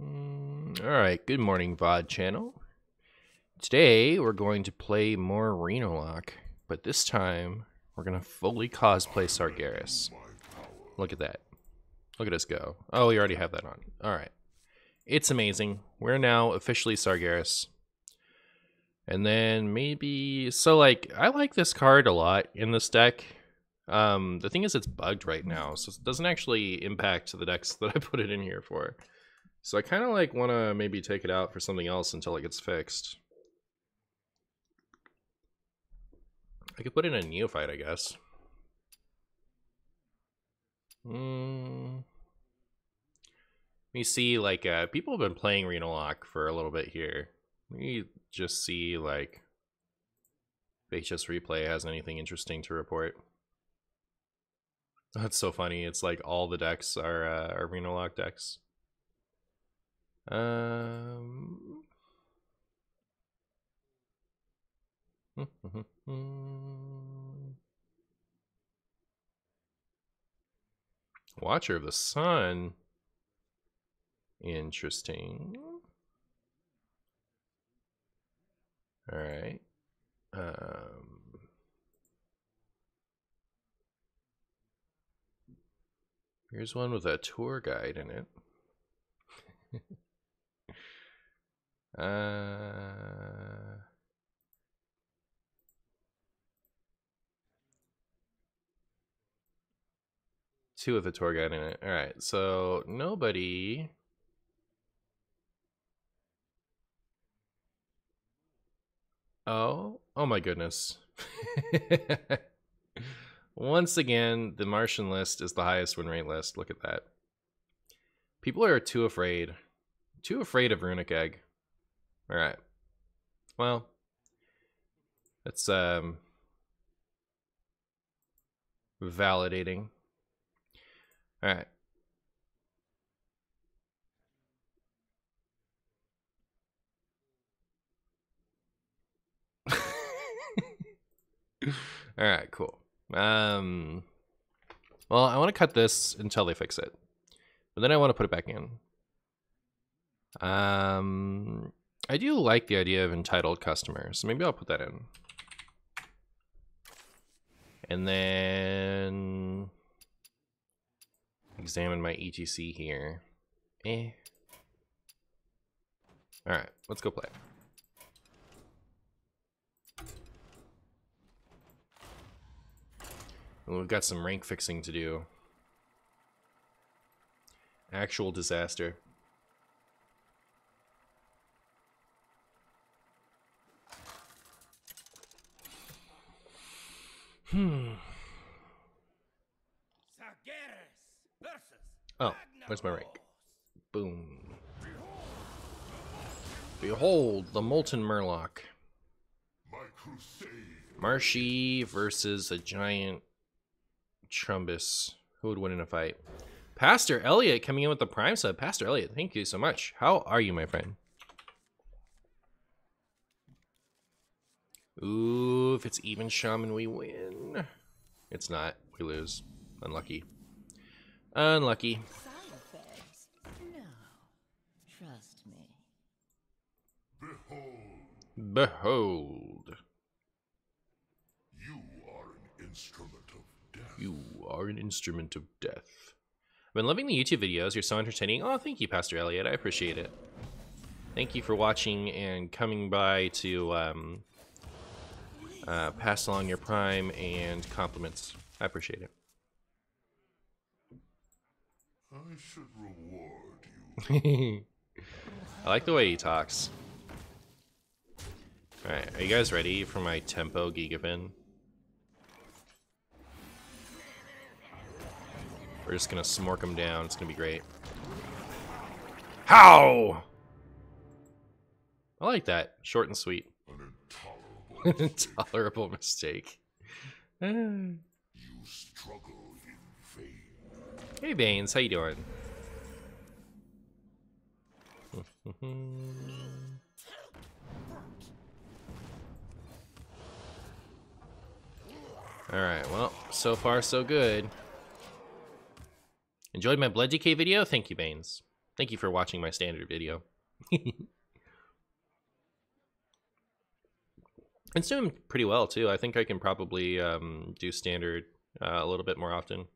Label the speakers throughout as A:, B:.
A: Alright, good morning, VOD channel. Today, we're going to play more Renolock, but this time, we're going to fully cosplay Sargeras. Look at that. Look at us go. Oh, we already have that on. Alright. It's amazing. We're now officially Sargeras. And then maybe... So, like, I like this card a lot in this deck. The thing is, it's bugged right now, so it doesn't actually impact the decks that I put it in here for. So I kind of like want to maybe take it out for something else until it gets fixed. I could put in a Neophyte, I guess. Let me see, like, people have been playing Renolock for a little bit here. Let me just see, like, if HS Replay has anything interesting to report. That's so funny. It's like all the decks are Renolock decks. Watcher of the Sun. Interesting. All right. Here's one with a tour guide in it. Two with a tour guide in it. All right, so nobody. Oh my goodness. Once again, the Martian list is the highest win rate list. Look at that. People are too afraid. Too afraid of Runic Egg. Alright. Well, that's validating. Alright. Alright, cool. Well, I want to cut this until they fix it. But then I want to put it back in. I do like the idea of entitled customers, so maybe I'll put that in. And then examine my ETC here. Alright, let's go play. We've got some rank fixing to do. Actual disaster. Oh, where's my rank? Boom. Behold the Molten Murloc. Marshy versus a giant Trumbus. Who would win in a fight? Pastor Elliot coming in with the Prime sub. Pastor Elliot, thank you so much. How are you, my friend? Ooh, if it's even Shaman, we win. It's not. We lose. Unlucky. Unlucky.
B: No, trust me.
A: Behold.
C: You are an instrument of death.
A: You are an instrument of death. I've been loving the YouTube videos. You're so entertaining. Oh, thank you, Pastor Elliot. I appreciate it. Thank you for watching and coming by to pass along your Prime and compliments. I appreciate it.
C: I should reward you.
A: I like the way he talks. Alright, are you guys ready for my tempo Gigafin? We're just gonna smork him down. It's gonna be great. How? I like that. Short and sweet.
C: An
A: Intolerable mistake.
C: You struggle in vain.
A: Hey Baines, how you doing? Alright, well, so far so good. Enjoyed my Blood Decay video? Thank you, Baines. Thank you for watching my standard video. It's doing pretty well too. I think I can probably do standard a little bit more often.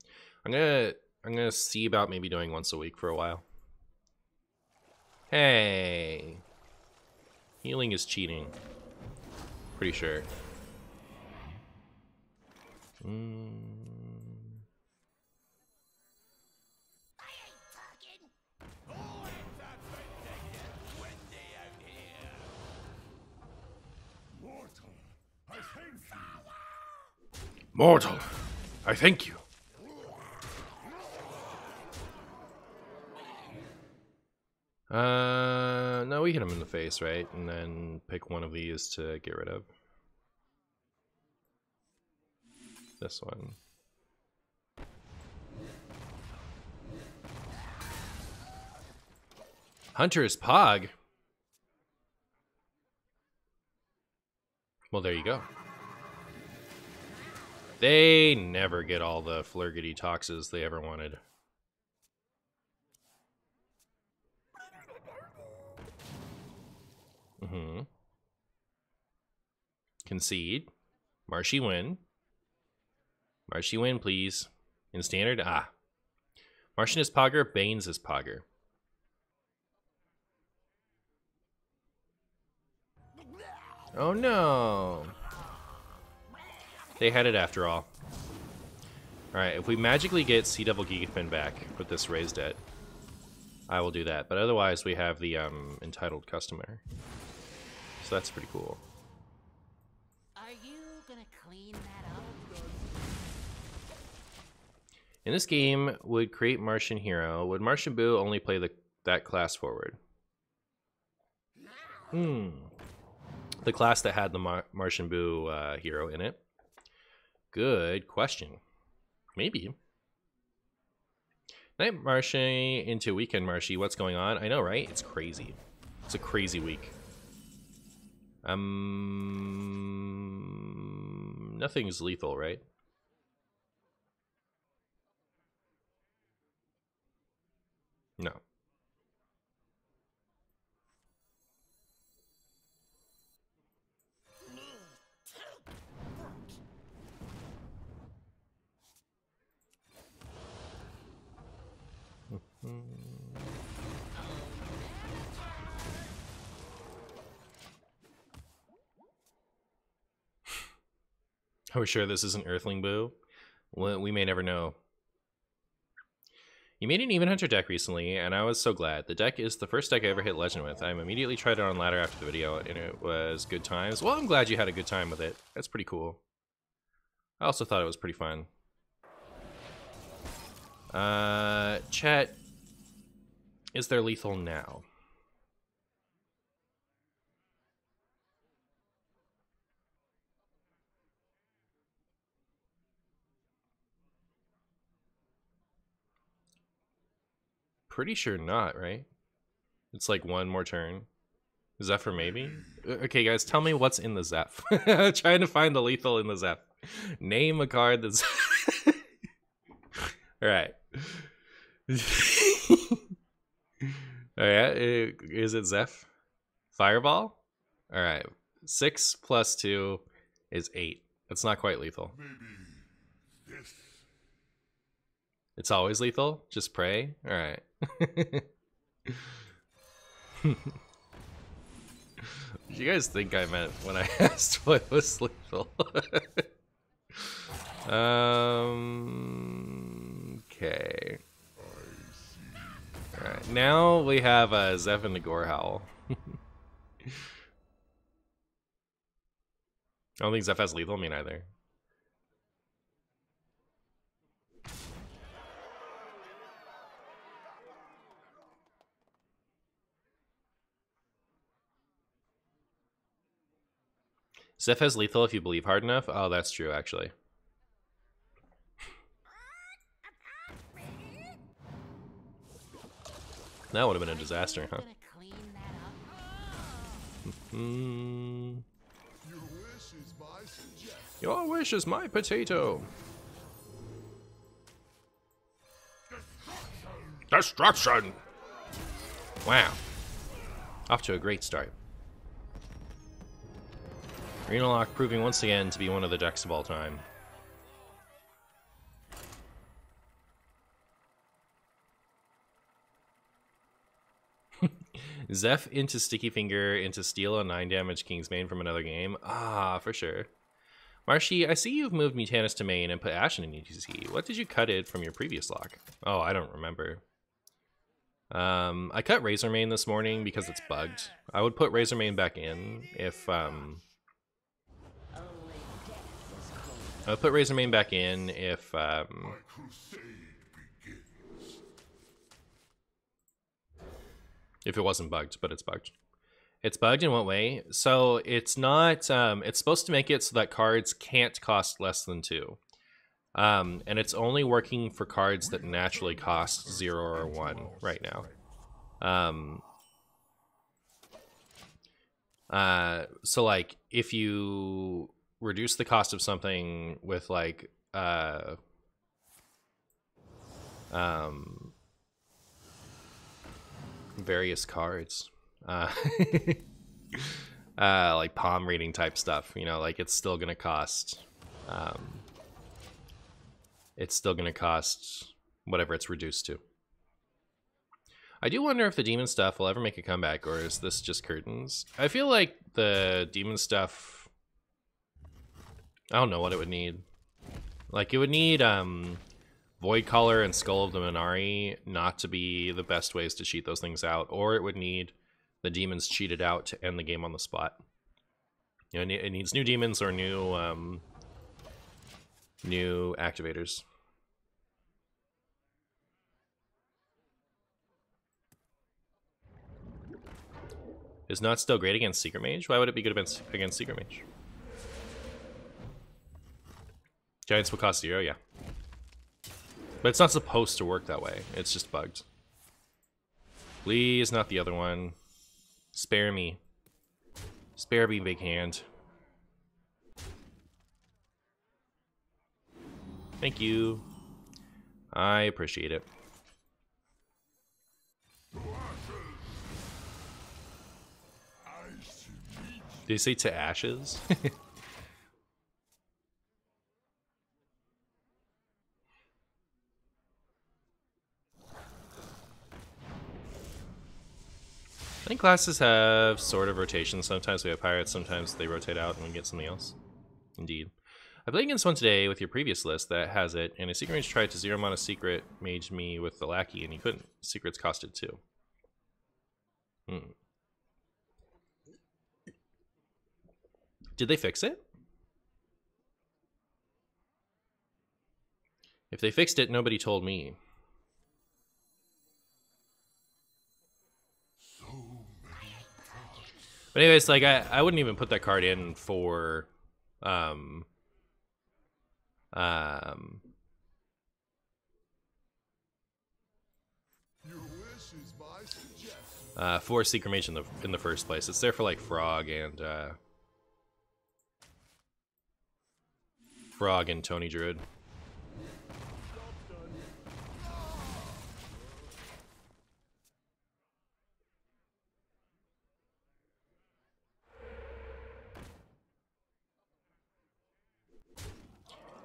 A: I'm gonna see about maybe doing once a week for a while. Hey, healing is cheating. Pretty sure. Mortal, I thank you. No, we hit him in the face, right? And then pick one of these to get rid of. This one. Hunter's Pog? Well, there you go. They never get all the flurgity toxes they ever wanted. Concede. Marshy win. Marshy win, please. In standard? Ah. Martian is Pogger, Banes is Pogger. Oh no. They had it after all. Alright, if we magically get Sea Devil Gigafin back with this raised debt, I will do that. But otherwise, we have the entitled customer. So that's pretty cool.
B: Are you gonna clean that up?
A: In this game, would create Martian Hero. Would Martian Boo only play that class forward? The class that had the Martian Boo hero in it. Good question. Maybe. Night Marshy into Weekend Marshy. What's going on? I know, right? It's crazy. It's a crazy week. Nothing's lethal, right? No. Are we sure this isn't Earthling Boo? Well, we may never know. You made an Even Hunter deck recently, and I was so glad. The deck is the first deck I ever hit Legend with. I immediately tried it on ladder after the video, and it was good times. Well, I'm glad you had a good time with it. That's pretty cool. I also thought it was pretty fun. Chat, is there lethal now? Pretty sure not, right? It's like one more turn. Zephyr maybe? Okay, guys, tell me what's in the Zeph. Trying to find the lethal in the Zeph. Name a card that's... Alright. Alright, is it Zeph? Fireball? Alright. 6 plus 2 is 8. That's not quite lethal.
C: Maybe this.
A: It's always lethal? Just pray? Alright. What do you guys think I meant when I asked what was lethal? Okay. Alright, now we have Zeph and the Gorehowl. I don't think Zeph has lethal, me neither. Zeph has lethal if you believe hard enough. Oh, that's true, actually. That would have been a disaster, huh? Your wish is my potato. Destruction! Wow. Off to a great start. Renolock proving once again to be one of the decks of all time. Zeph into Sticky Finger into steal a 9 damage King's Mane from another game. Ah, for sure. Marshy, I see you've moved Mutanus to main and put Ashen in ETC. What did you cut it from your previous lock? Oh, I don't remember. I cut Razormane this morning because it's bugged. I would put Razormane back in if I would put Razormane back in if
C: My crusade begins.
A: if it wasn't bugged, but it's bugged. It's bugged in what way? So it's not it's supposed to make it so that cards can't cost less than 2. And it's only working for cards that naturally cost 0 or 1 right now. So like if you reduce the cost of something with like various cards, like palm reading type stuff, you know, like it's still gonna cost whatever it's reduced to. I do wonder if the demon stuff will ever make a comeback, or is this just curtains? I feel like the demon stuff, I don't know what it would need. Like it would need Void Collar and Skull of the Minari not to be the best ways to cheat those things out, or it would need the demons cheated out to end the game on the spot. You know, it needs new demons or new new activators. Is not still great against Secret Mage? Why would it be good against Secret Mage? Giants will cost 0, yeah. But it's not supposed to work that way. It's just bugged. Please, not the other one. Spare me. Spare me, big hand. Thank you. I appreciate it. Did you say to ashes? I think classes have sort of rotation. Sometimes we have pirates, sometimes they rotate out and we get something else. Indeed. I played against one today with your previous list that has it, and a secret mage tried to 0 mana secret mage me with the lackey, and he couldn't. Secrets costed 2. Did they fix it? If they fixed it, nobody told me. But anyways, like I wouldn't even put that card in for for Secret Mage in the first place. It's there for like Frog and Tony Druid.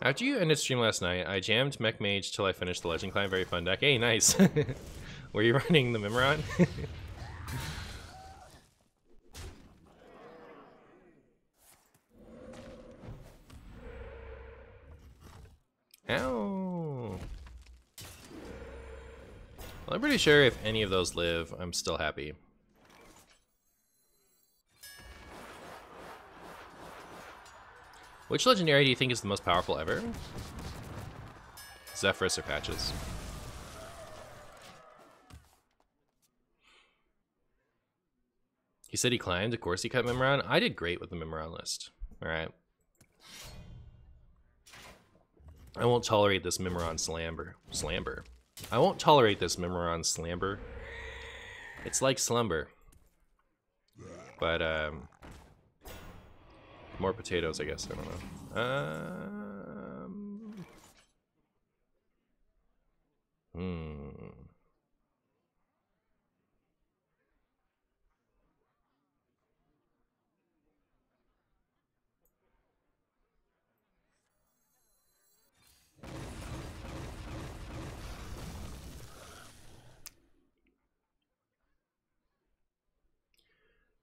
A: After you ended stream last night, I jammed Mech Mage till I finished the Legend Climb. Very fun deck. Hey, nice. Were you running the Mimiron? Ow. Well, I'm pretty sure if any of those live, I'm still happy. Which legendary do you think is the most powerful ever? Zephyrus or Patches? He said he climbed, of course he cut Mimiron. I did great with the Mimiron list. Alright. I won't tolerate this Mimiron slamber. I won't tolerate this Mimiron slamber. It's like slumber. But, more potatoes, I guess. I don't know.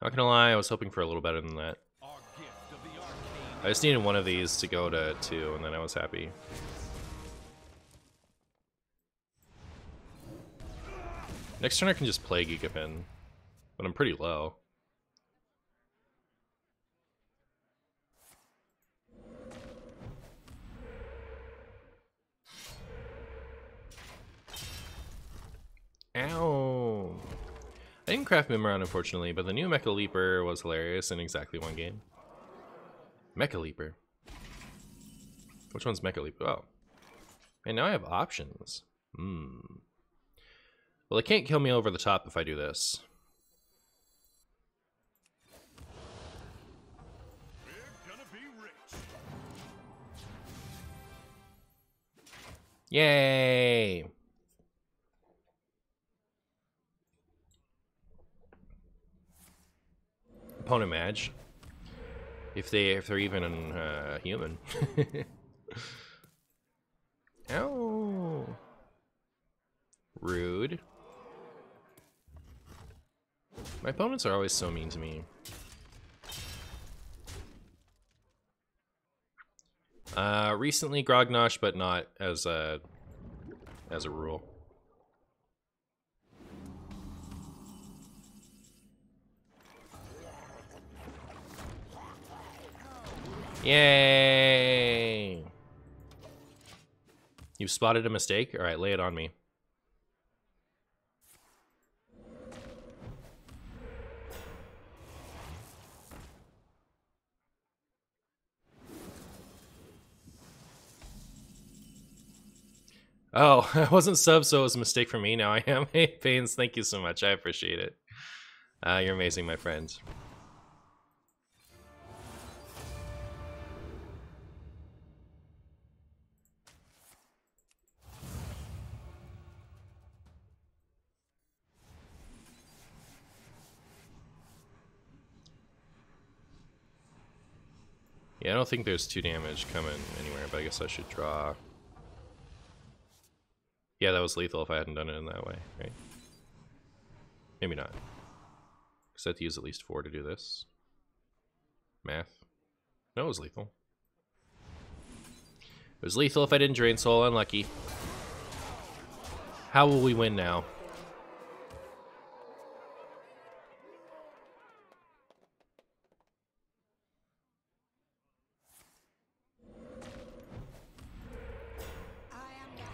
A: Not gonna lie, I was hoping for a little better than that. I just needed one of these to go to 2, and then I was happy. Next turn I can just play Gigapin, but I'm pretty low. Ow! I didn't craft Mimiron, unfortunately, but the new Mecha Leaper was hilarious in exactly 1 game. Mecha Leaper. Which one's Mecha Leaper? Oh. And now I have options. Well, it can't kill me over the top if I do this.
C: We're gonna be rich.
A: Yay! Opponent match. If they're even human. Ow! Rude. My opponents are always so mean to me. Recently Grognosh, but not as a rule. Yay! You've spotted a mistake? Alright, lay it on me. Oh, I wasn't sub, so it was a mistake for me. Now I am. Hey, Pains, thank you so much. I appreciate it. You're amazing, my friend. Yeah, I don't think there's 2 damage coming anywhere, but I guess I should draw. Yeah, that was lethal if I hadn't done it in that way, right? Maybe not. Because I have to use at least 4 to do this. Math. No, it was lethal. It was lethal if I didn't Drain Soul. Unlucky. How will we win now?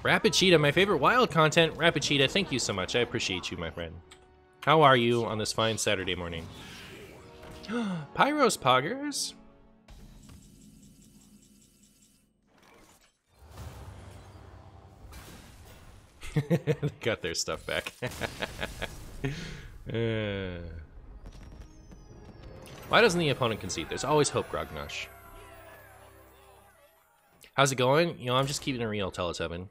A: Rapid Cheetah, my favorite wild content. Rapid Cheetah, thank you so much. I appreciate you, my friend. How are you on this fine Saturday morning? Pyros Poggers? They got their stuff back. Why doesn't the opponent concede? There's always hope, Grognosh. How's it going? You know, I'm just keeping it real, Teletubin.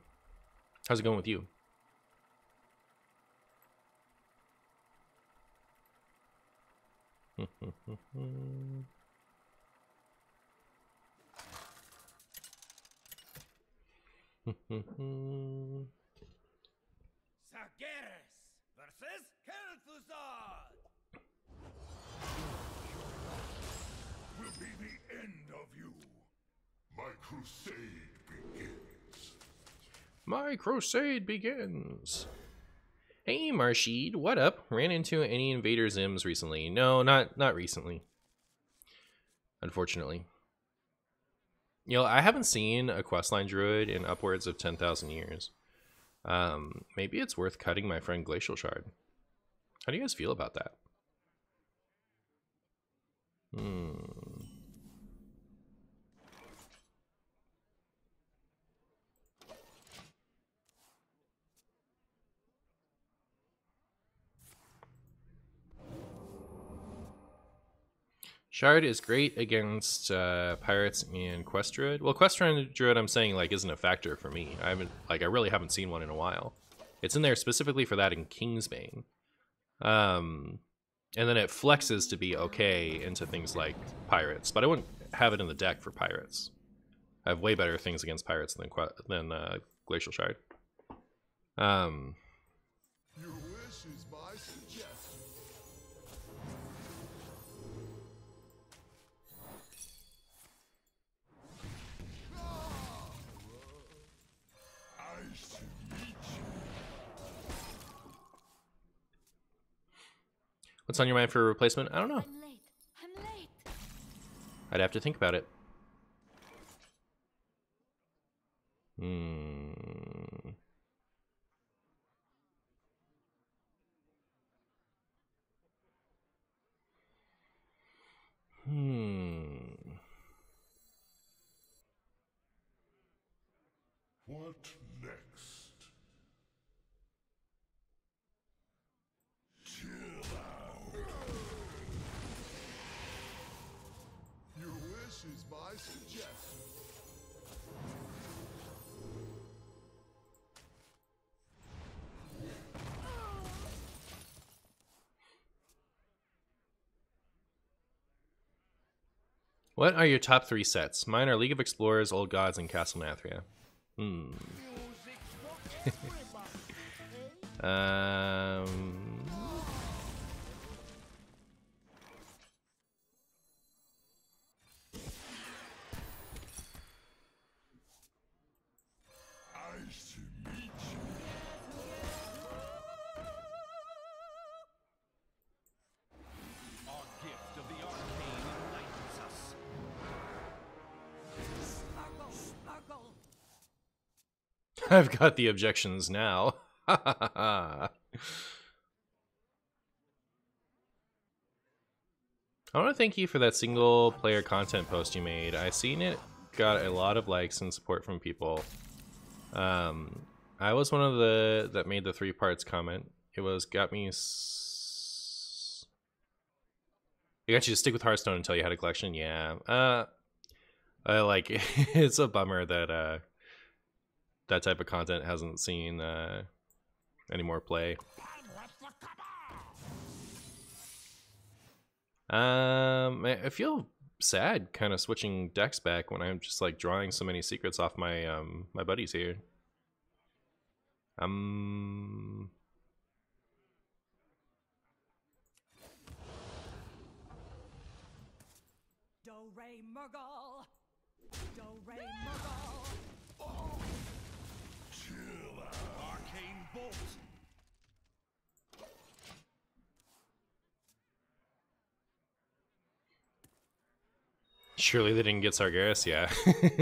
A: How's it going with you?
D: Sargeras versus Kel'Thuzad.
C: Will be the end of you. My crusade begins.
A: My crusade begins. Hey, Marshid, what up? Ran into any Invader Zims recently? No, not recently. Unfortunately. You know, I haven't seen a questline druid in upwards of 10,000 years. Maybe it's worth cutting my friend Glacial Shard. How do you guys feel about that? Shard is great against pirates and quest druid. Well, quest druid, I'm saying like isn't a factor for me. I really haven't seen one in a while. It's in there specifically for that in Kingsbane, and then it flexes to be okay into things like pirates. But I wouldn't have it in the deck for pirates. I have way better things against pirates than Glacial Shard.
C: Your wish is my suggestion.
A: What's on your mind for a replacement? I don't know.
B: I'm late. I'm late.
A: I'd have to think about it. Hmm.
C: What next? Chill out. Your wish is my suggestion.
A: What are your top 3 sets? Mine are League of Explorers, Old Gods, and Castle Nathria.
C: Nice to meet you.
D: Our gift of the arcane enlightens us.
B: Sparkle, sparkle.
A: I've got the objections now. I want to thank you for that single player content post you made. I seen it got a lot of likes and support from people. I was one of the that made the 3 parts comment. It got me. It got you to stick with Hearthstone until you had a collection. Yeah. I like. It's a bummer that that type of content hasn't seen any more play. I feel sad kind of switching decks back when I'm just like drawing so many secrets off my my buddies here.
B: Do Ray Murgle. Do Ray Murgle.
C: Chill out.
D: Arcane bolt.
A: Surely they didn't get Sargeras, yeah.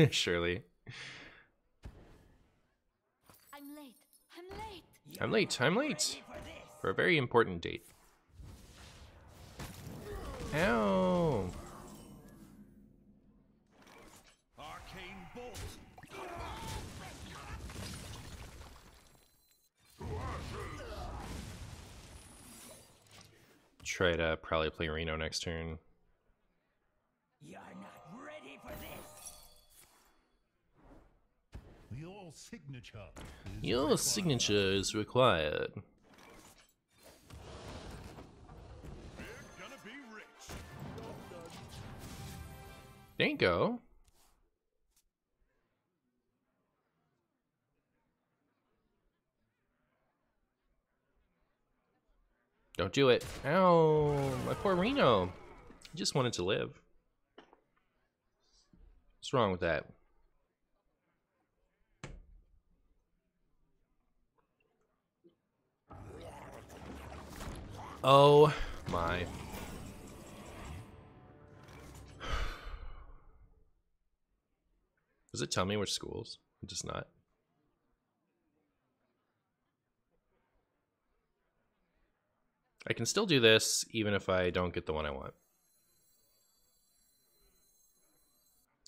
A: Surely.
B: I'm late. I'm late.
A: I'm late. I'm late. For a very important date. Ow.
D: Arcane bolt.
A: Try to probably play Reno next turn.
D: You're not ready for this.
C: Your signature.
A: Your signature is required.
C: We're gonna be rich.
A: There you go. Don't do it. Ow, my poor Reno. He just wanted to live. What's wrong with that? Oh my. Does it tell me which schools? It does not. I can still do this even if I don't get the one I want.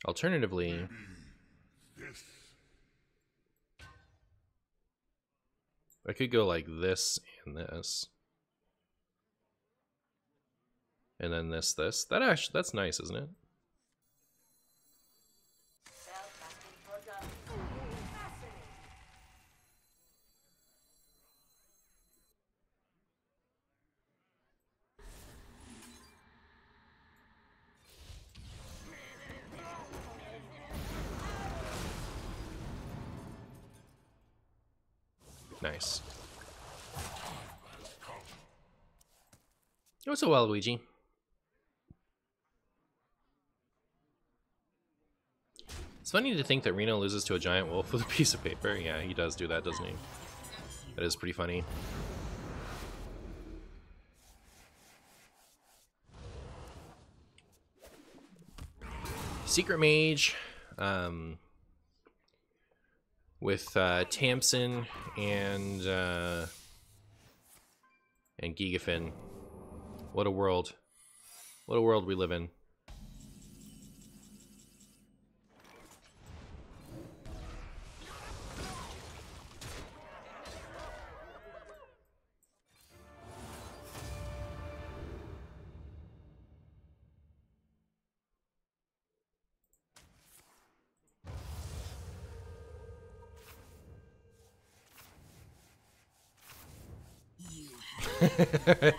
A: Alternatively,
C: This.
A: I could go like this and this. And then this. That's nice, isn't it? Nice. It was a Waluigi. It's funny to think that Reno loses to a giant wolf with a piece of paper. Yeah, he does do that, doesn't he? That is pretty funny. Secret Mage with Tamsin and Gigafin. What a world. What a world we live in.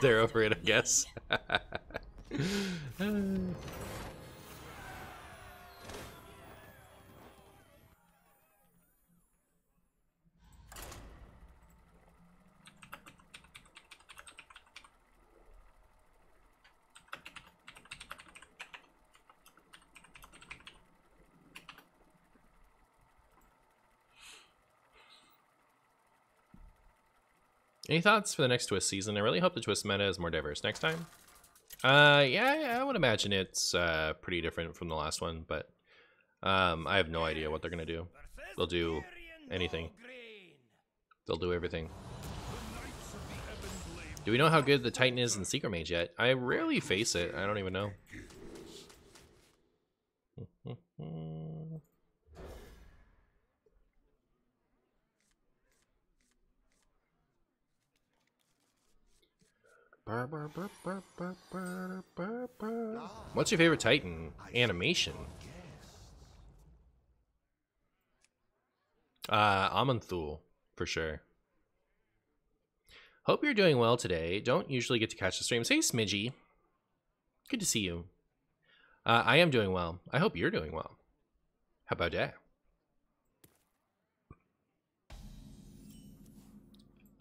A: They're over it, I guess. Any thoughts for the next Twist season? I really hope the Twist meta is more diverse next time. Yeah, I would imagine it's pretty different from the last one, but I have no idea what they're gonna do. They'll do anything. They'll do everything. Do we know how good the Titan is in Secret Mage yet? I rarely face it. I don't even know. What's your favorite Titan animation? Amanthul, for sure. Hope you're doing well today. Don't usually get to catch the streams. Hey, Smidgy. Good to see you. I am doing well. I hope you're doing well. How about that?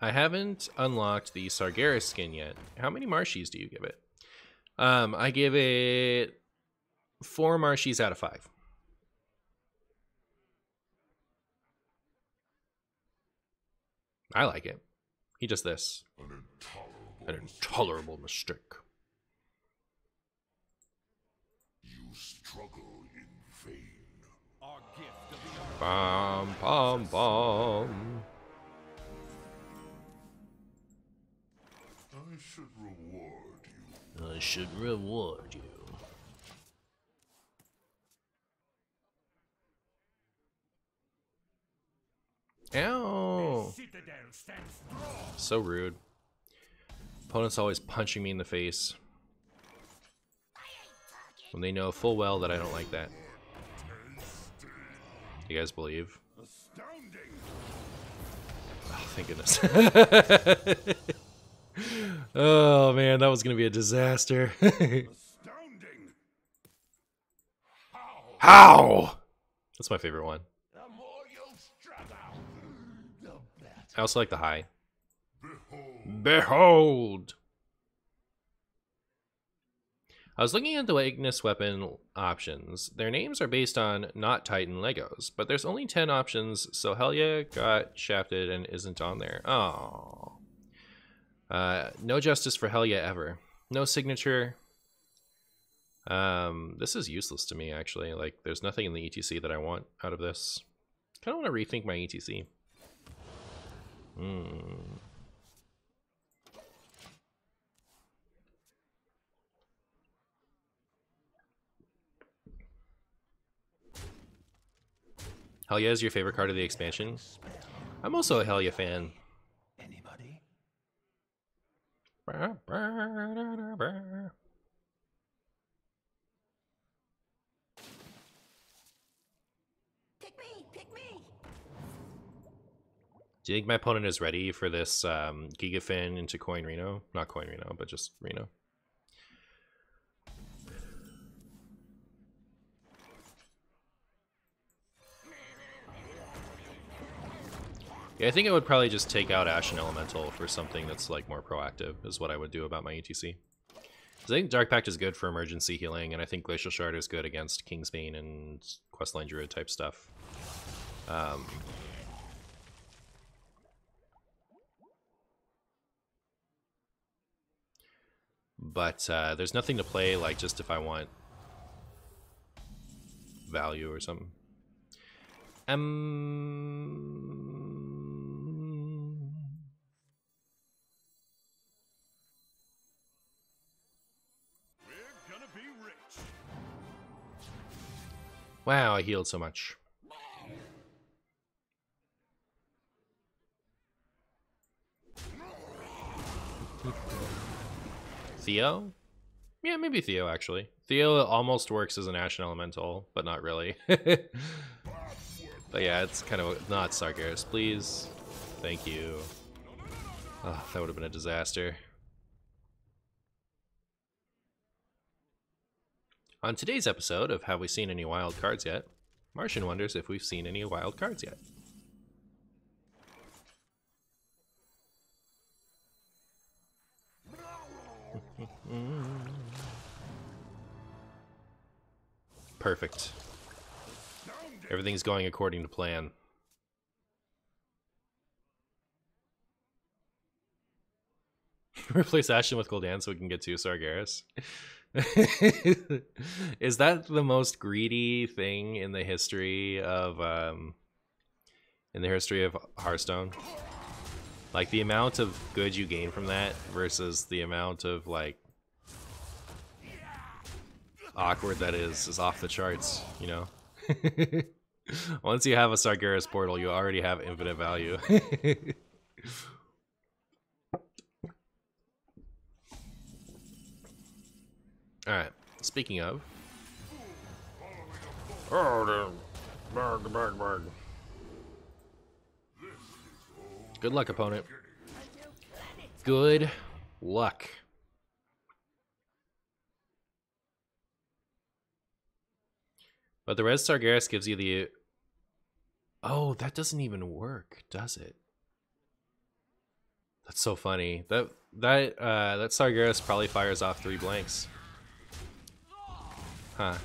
A: I haven't unlocked the Sargeras skin yet. How many Marshies do you give it? I give it 4 Marshies out of 5. I like it. He does this. An intolerable mistake.
C: You struggle in vain.
D: Our gift of the arcane.
A: Bum, bum, bum.
C: I should reward you.
A: I should reward you. Ow!
D: Citadel stands strong.
A: So rude. Opponents always punching me in the face when they know full well that I don't like that. You guys believe?
D: Astounding.
A: Oh, thank goodness. Oh man, that was gonna be a disaster.
D: Astounding.
A: How? That's my favorite one.
C: The more you struggle, the better.
A: I also like the high.
C: Behold,
A: Behold! I was looking at the weakness weapon options. Their names are based on not Titan Legos, but there's only 10 options, so Helya got shafted and isn't on there. Oh. No justice for Helya ever. No signature. This is useless to me, actually. Like, there's nothing in the ETC that I want out of this. Kind of want to rethink my ETC. Helya is your favorite card of the expansion? I'm also a Helya fan.
D: Anybody?
B: Pick me! Pick me!
A: Do you think my opponent is ready for this Gigafin into Coin Reno? Not Coin Reno, but just Reno. Yeah, I think I would probably just take out Ashen Elemental for something that's like more proactive, is what I would do about my ETC. Because I think Dark Pact is good for emergency healing, and I think Glacial Shard is good against Kingsbane and Questline Druid type stuff. But there's nothing to play, like, just if I want value or something.
D: We're gonna be rich.
A: Wow, I healed so much. Theo? Yeah, maybe Theo, actually. Theo almost works as an Ashen Elemental, but not really. But yeah, it's kind of not Sargeras, please. Thank you. Oh, that would have been a disaster. On today's episode of Have We Seen Any Wild Cards Yet? Martian wonders if we've seen any wild cards yet. Perfect. Everything's going according to plan. Replace Ashen with Gul'dan so we can get to Sargeras. Is that the most greedy thing in the history of Hearthstone? Like the amount of good you gain from that versus the amount of like awkward that is off the charts, you know? Once you have a Sargeras portal, you already have infinite value. Alright, speaking of. Good luck, opponent. Good luck. But the Red Sargeras gives you the... Oh, that doesn't even work, does it? That's so funny. That Sargeras probably fires off 3 blanks. Huh.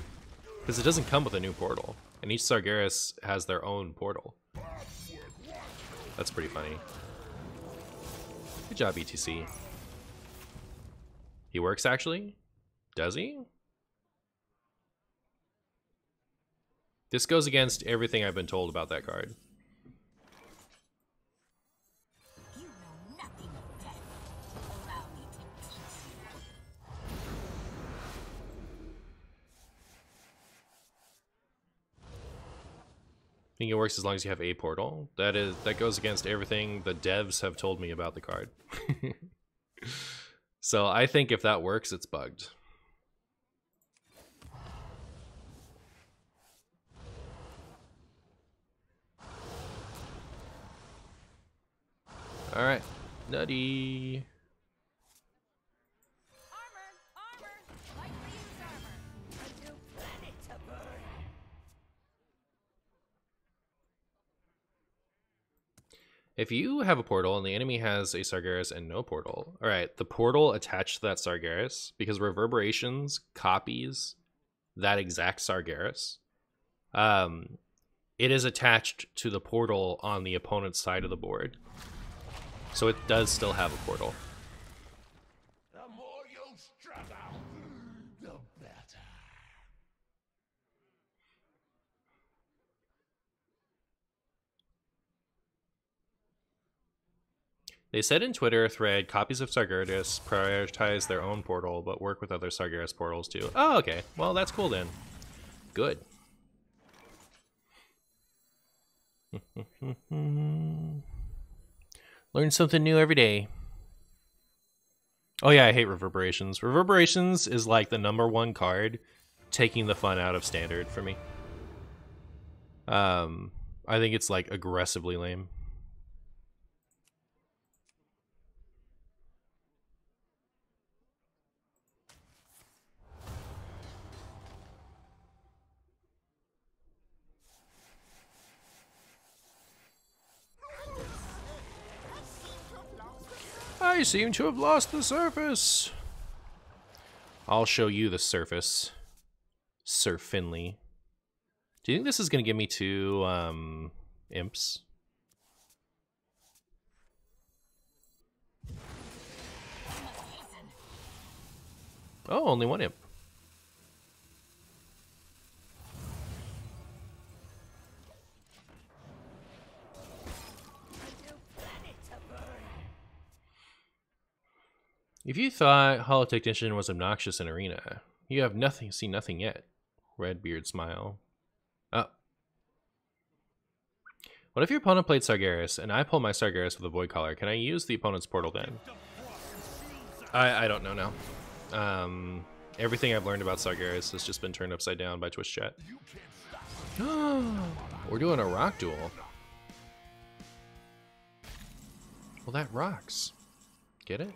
A: Because it doesn't come with a new portal. And each Sargeras has their own portal. That's pretty funny. Good job, ETC. He works, actually? Does he? This goes against everything I've been told about that card.
B: You know nothing of death. Allow me to teach you.
A: I think it works as long as you have a portal. That goes against everything the devs have told me about the card. So I think if that works, it's bugged. All right, nutty.
B: Armor! Like to use armor! A new planet to burn!
A: If you have a portal and the enemy has a Sargeras and no portal, all right, the portal attached to that Sargeras, because Reverberations copies that exact Sargeras, it is attached to the portal on the opponent's side of the board. So it does still have a portal.
C: The more you struggle, the better.
A: They said in Twitter thread, copies of Sargeras prioritize their own portal, but work with other Sargeras portals too. Oh, okay. Well, that's cool then. Good. Learn something new every day. Oh yeah, I hate Reverberations. Reverberations is like the #1 card taking the fun out of Standard for me. I think it's like aggressively lame. I seem to have lost the surface. I'll show you the surface, Sir Finley. Do you think this is going to give me 2 imps? Oh, only 1 imp. If you thought Hollow Technician was obnoxious in Arena, you have seen nothing yet. Redbeard smile. Oh. What if your opponent played Sargeras, and I pull my Sargeras with a Void Collar? Can I use the opponent's portal then? I don't know now. Everything I've learned about Sargeras has just been turned upside down by Twitch chat. We're doing a rock duel. Well, that rocks. Get it?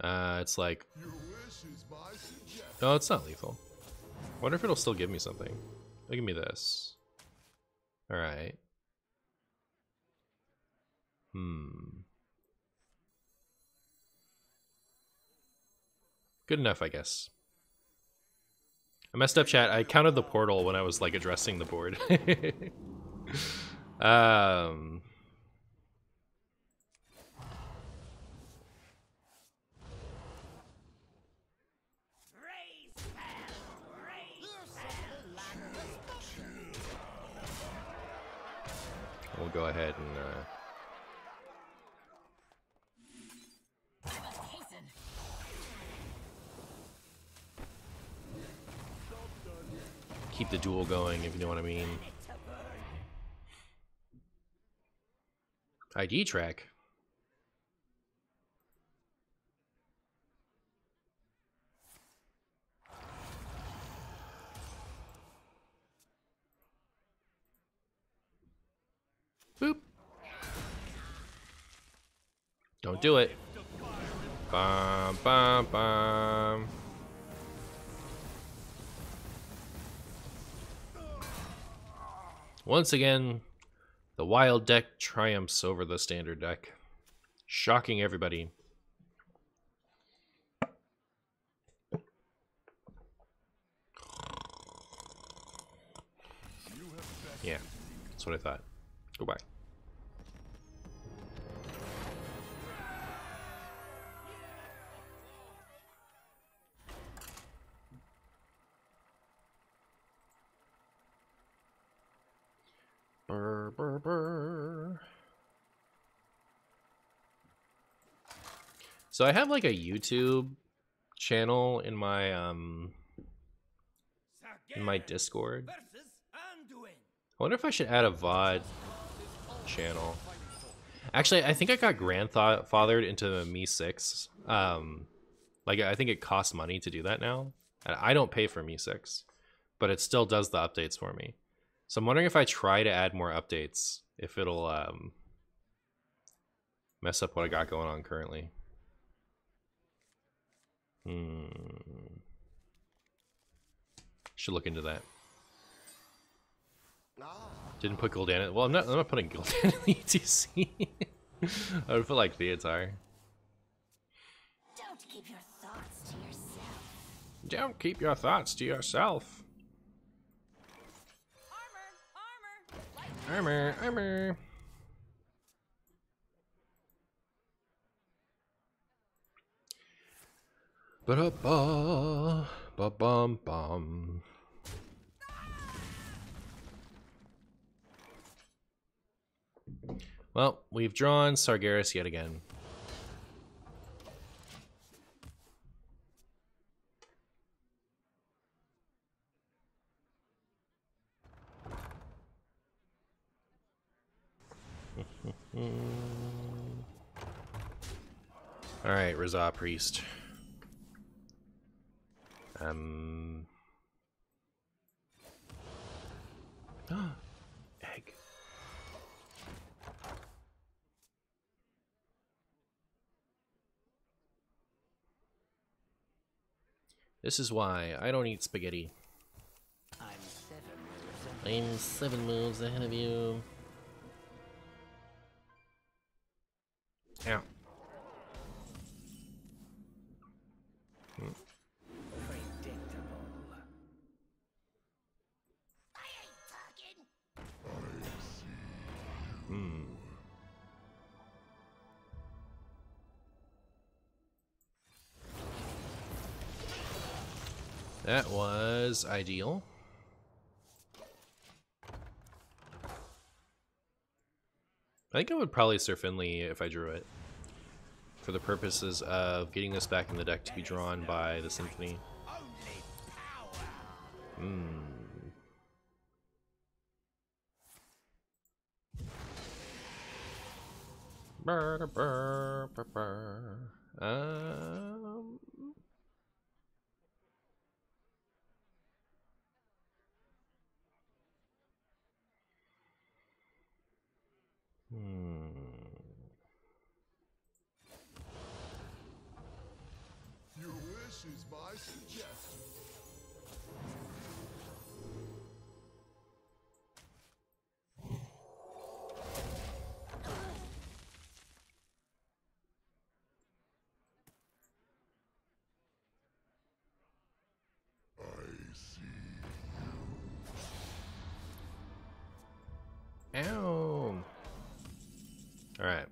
A: It's like... Oh, it's not lethal. Wonder if it'll still give me something. It'll give me this. Alright. Good enough, I guess. I messed up, chat. I counted the portal when I was, like, addressing the board. We'll go ahead and keep the duel going, if you know what I mean. ID track. Boop. Don't do it. Bum, bum, bum. Once again, the wild deck triumphs over the standard deck, shocking everybody. Yeah, that's what I thought. Goodbye. Brr, brr, brr. So I have like a YouTube channel in my Discord. I wonder if I should add a VOD channel. Actually, I think I got grandfathered into Me 6. Like I think it costs money to do that now. And I don't pay for Me 6, but it still does the updates for me. So I'm wondering if I try to add more updates, if it'll mess up what I got going on currently. Should look into that. Didn't put Gul'dan in. Well, I'm not putting Gul'dan in the ETC. I would put like Theatar.
B: Don't keep your thoughts to yourself.
A: Don't keep your thoughts to yourself. Armor, armor. Ba-da-ba, ba-bum-bum. Well, we've drawn Sargeras yet again. All right, Rizah Priest. Egg. This is why I don't eat spaghetti. I'm 7 moves ahead of you. Ow. That was ideal. I think I would probably Sir Finley if I drew it, for the purposes of getting this back in the deck to be drawn by the Symphony. Um,
C: Your wish is my suggestion. I see.
A: Ow. Alright.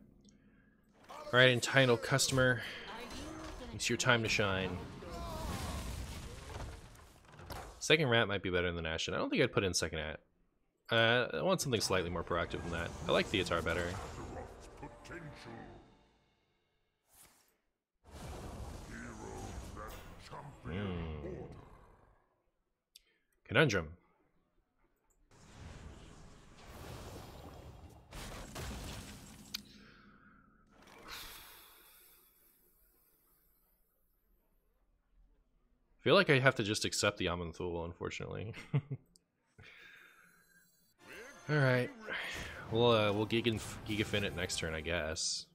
A: Alright, entitled customer. It's your time to shine. Second rat might be better than Ashen. I don't think I'd put in second rat. I want something slightly more proactive than that. I like Theatar better.
C: Potential. Heroes that champion order.
A: Conundrum. I feel like I have to just accept the Amanthul, unfortunately. Alright. We'll Gigafin it next turn, I guess.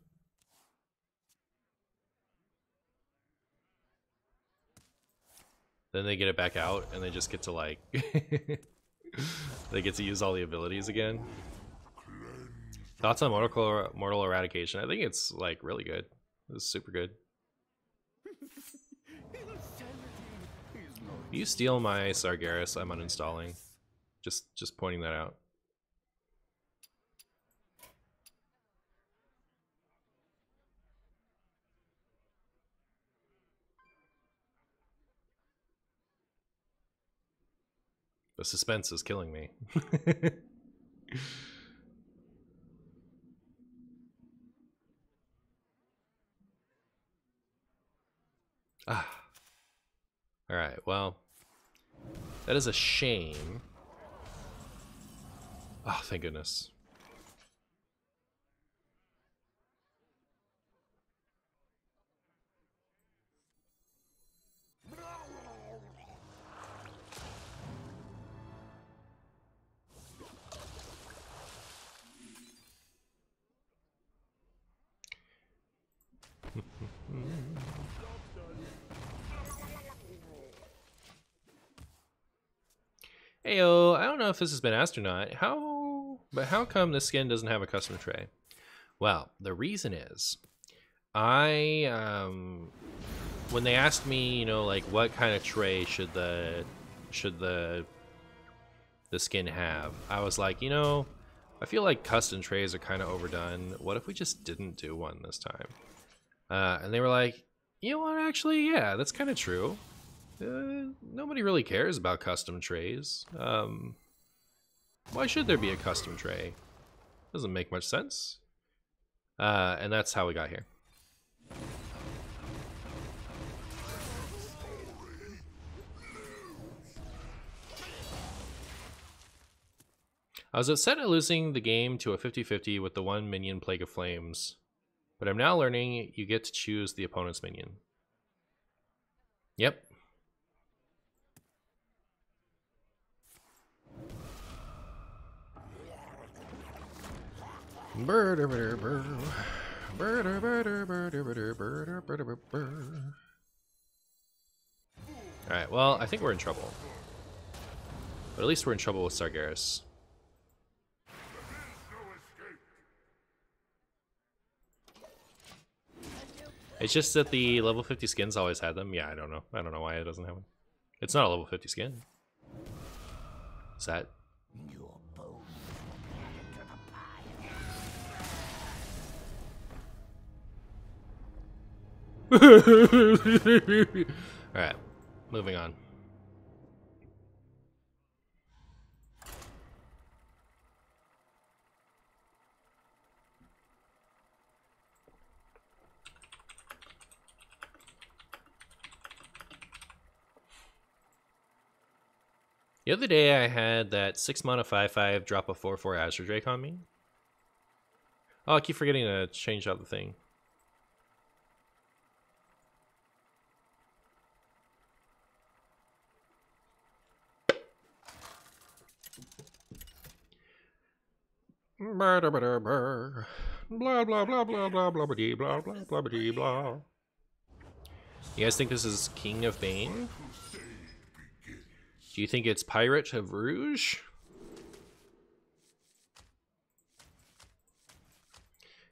A: Then they get it back out, and they just get to, like... they get to use all the abilities again. Thoughts on Mortal Eradication? I think it's, like, really good. It's super good. If you steal my Sargeras, I'm uninstalling. Just pointing that out. The suspense is killing me. Ah. Alright, well. That is a shame. Oh, thank goodness. Heyo, I don't know if this has been asked or not. But how come this skin doesn't have a custom tray? Well, the reason is, when they asked me, you know, like what kind of tray should the skin have, I was like, you know, I feel like custom trays are kind of overdone. What if we just didn't do one this time? And they were like, you know what, actually, yeah, that's kind of true. Nobody really cares about custom trays. Why should there be a custom tray? Doesn't make much sense. And that's how we got here. I was upset at losing the game to a 50-50 with the one minion Plague of Flames, but I'm now learning you get to choose the opponent's minion. Yep. Alright, well, I think we're in trouble. But at least we're in trouble with Sargeras. It's just that the level 50 skins always had them. Yeah, I don't know. I don't know why it doesn't have them. It's not a level 50 skin. Is that? Alright, moving on. The other day I had that 6 mana 5/5 drop a 4/4 Azure Drake on me. Oh, I keep forgetting to change out the thing. Blah blah blah blah blah blah blah blah blah blah blah blah blah blah. You guys think this is King of Bane? Do you think it's Pirate of Rouge?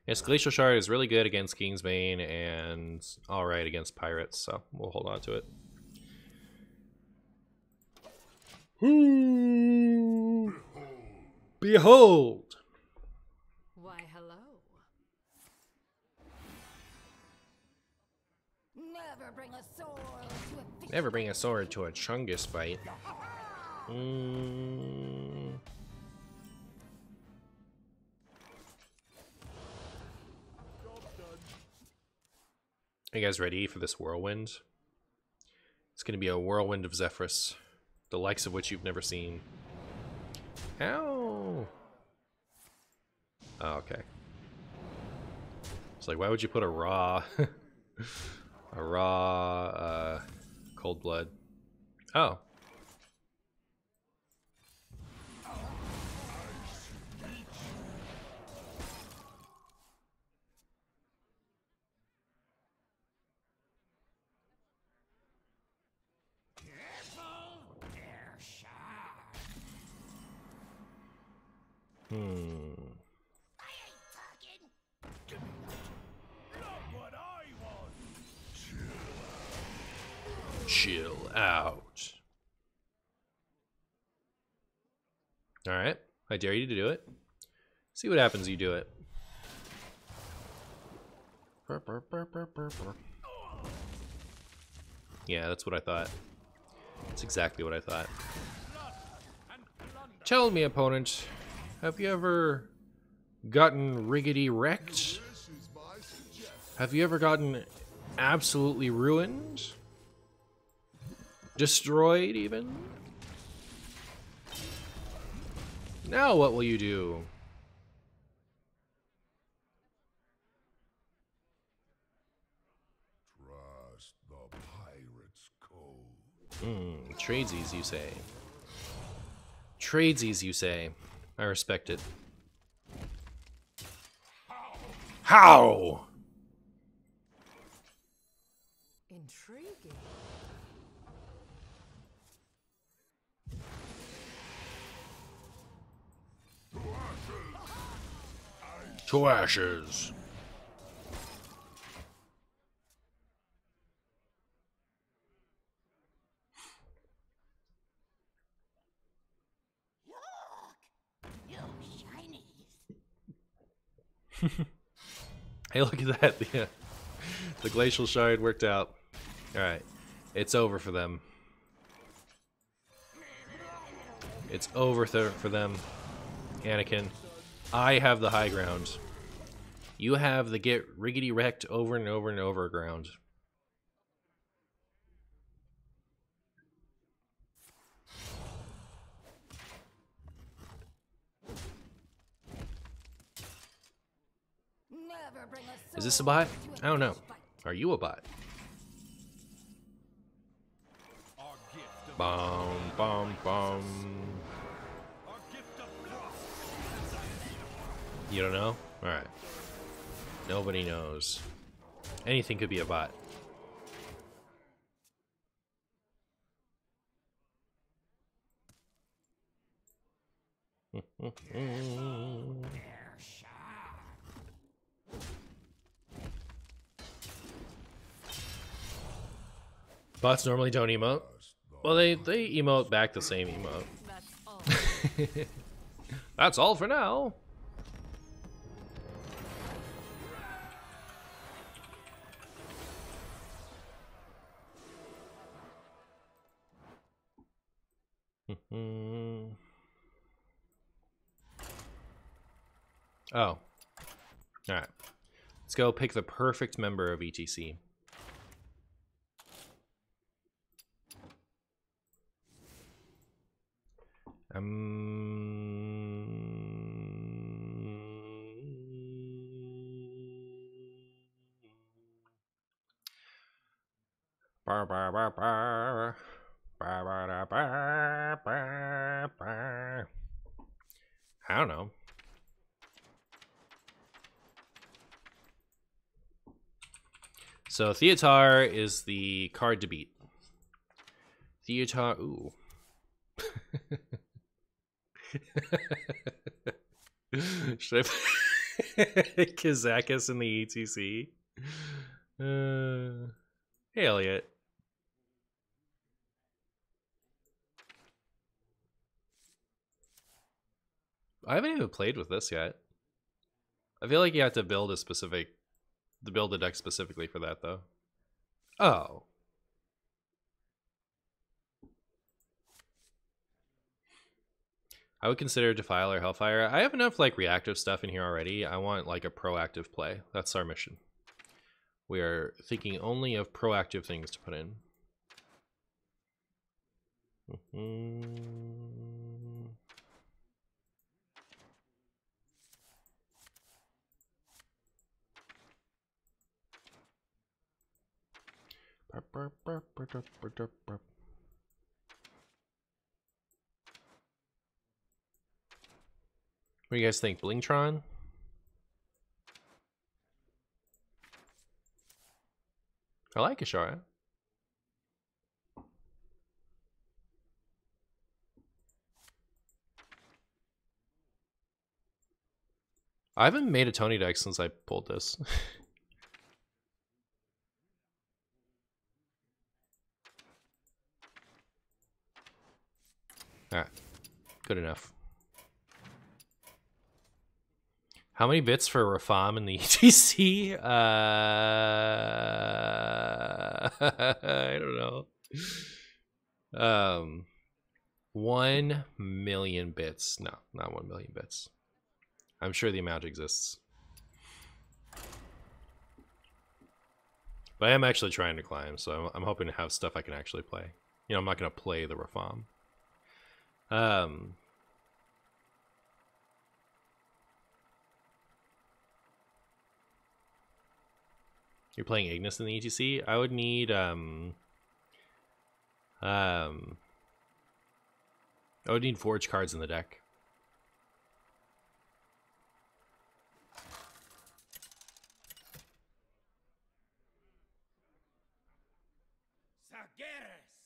A: Yes, Glacial Shard is really good against Kingsbane and alright against Pirates, so we'll hold on to it. Ooh. Behold!
B: Why, hello. Never bring a sword to a fish.
A: Never bring a sword to a Chungus fight. Are you guys ready for this whirlwind? It's going to be a whirlwind of Zephrys, the likes of which you've never seen. Ow! Oh, okay. It's like, why would you put a raw, cold blood? Oh. Chill out. Alright, I dare you to do it. See what happens you do it. Yeah, that's what I thought. That's exactly what I thought. Tell me, opponent, have you ever gotten riggedy wrecked? Have you ever gotten absolutely ruined? Destroyed, even? Now what will you do?
C: Trust the pirate's code.
A: Tradesies, you say. Tradesies, you say. I respect it. How?
B: Intriguing.
A: To ashes.
B: You shinies.
A: Hey, look at that. The Glacial Shard worked out. Alright. It's over for them. It's over for them. Anakin. I have the high ground. You have the get riggedy wrecked over and over and over ground.
B: Never bring a
A: Is this a
B: sword
A: bot?
B: to
A: I don't know.
B: fish fight.
A: Are you a bot?
D: Our gift of
A: Bum, bum, bum.
D: our gift of frost.
A: You don't know? Alright. Nobody knows. Anything could be a bot. Bots normally don't emote. Well, they emote back the same emote.
B: That's all.
A: That's all for now. Oh. Alright. Let's go pick the perfect member of ETC. Bar, bar, bar, bar. Bar, bar, bar, bar, bar. I don't know. So Theotar is the card to beat. Theotar, ooh. Should I put Kazakis in the ETC? Hey, Elliot. I haven't even played with this yet. I feel like you have to build a deck specifically for that, though. Oh. I would consider Defile or Hellfire. I have enough like reactive stuff in here already. I want like a proactive play. That's our mission. We are thinking only of proactive things to put in. What do you guys think? Blingtron? I like Ashara. I haven't made a Tony deck since I pulled this. Alright. Good enough. How many bits for Rafam in the ETC? I don't know. 1 million bits. No, not 1 million bits. I'm sure the amount exists. But I am actually trying to climb, so I'm hoping to have stuff I can actually play. You know, I'm not going to play the Rafam. You're playing Ignis in the ETC? I would need forge cards in the deck.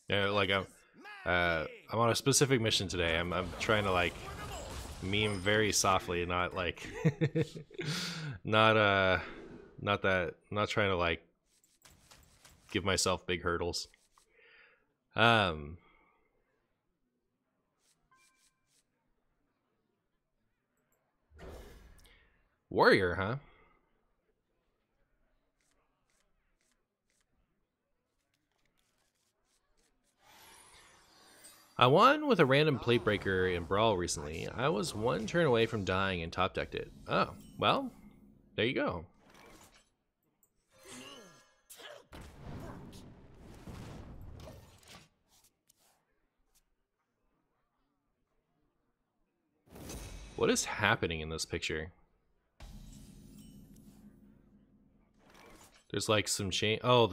A: Yeah, like I'm on a specific mission today. I'm trying to like meme very softly, not like not trying to like give myself big hurdles. Warrior, huh? I won with a random plate breaker in Brawl recently. I was one turn away from dying and top decked it. Oh, well, there you go. What is happening in this picture? There's like some chain. Oh,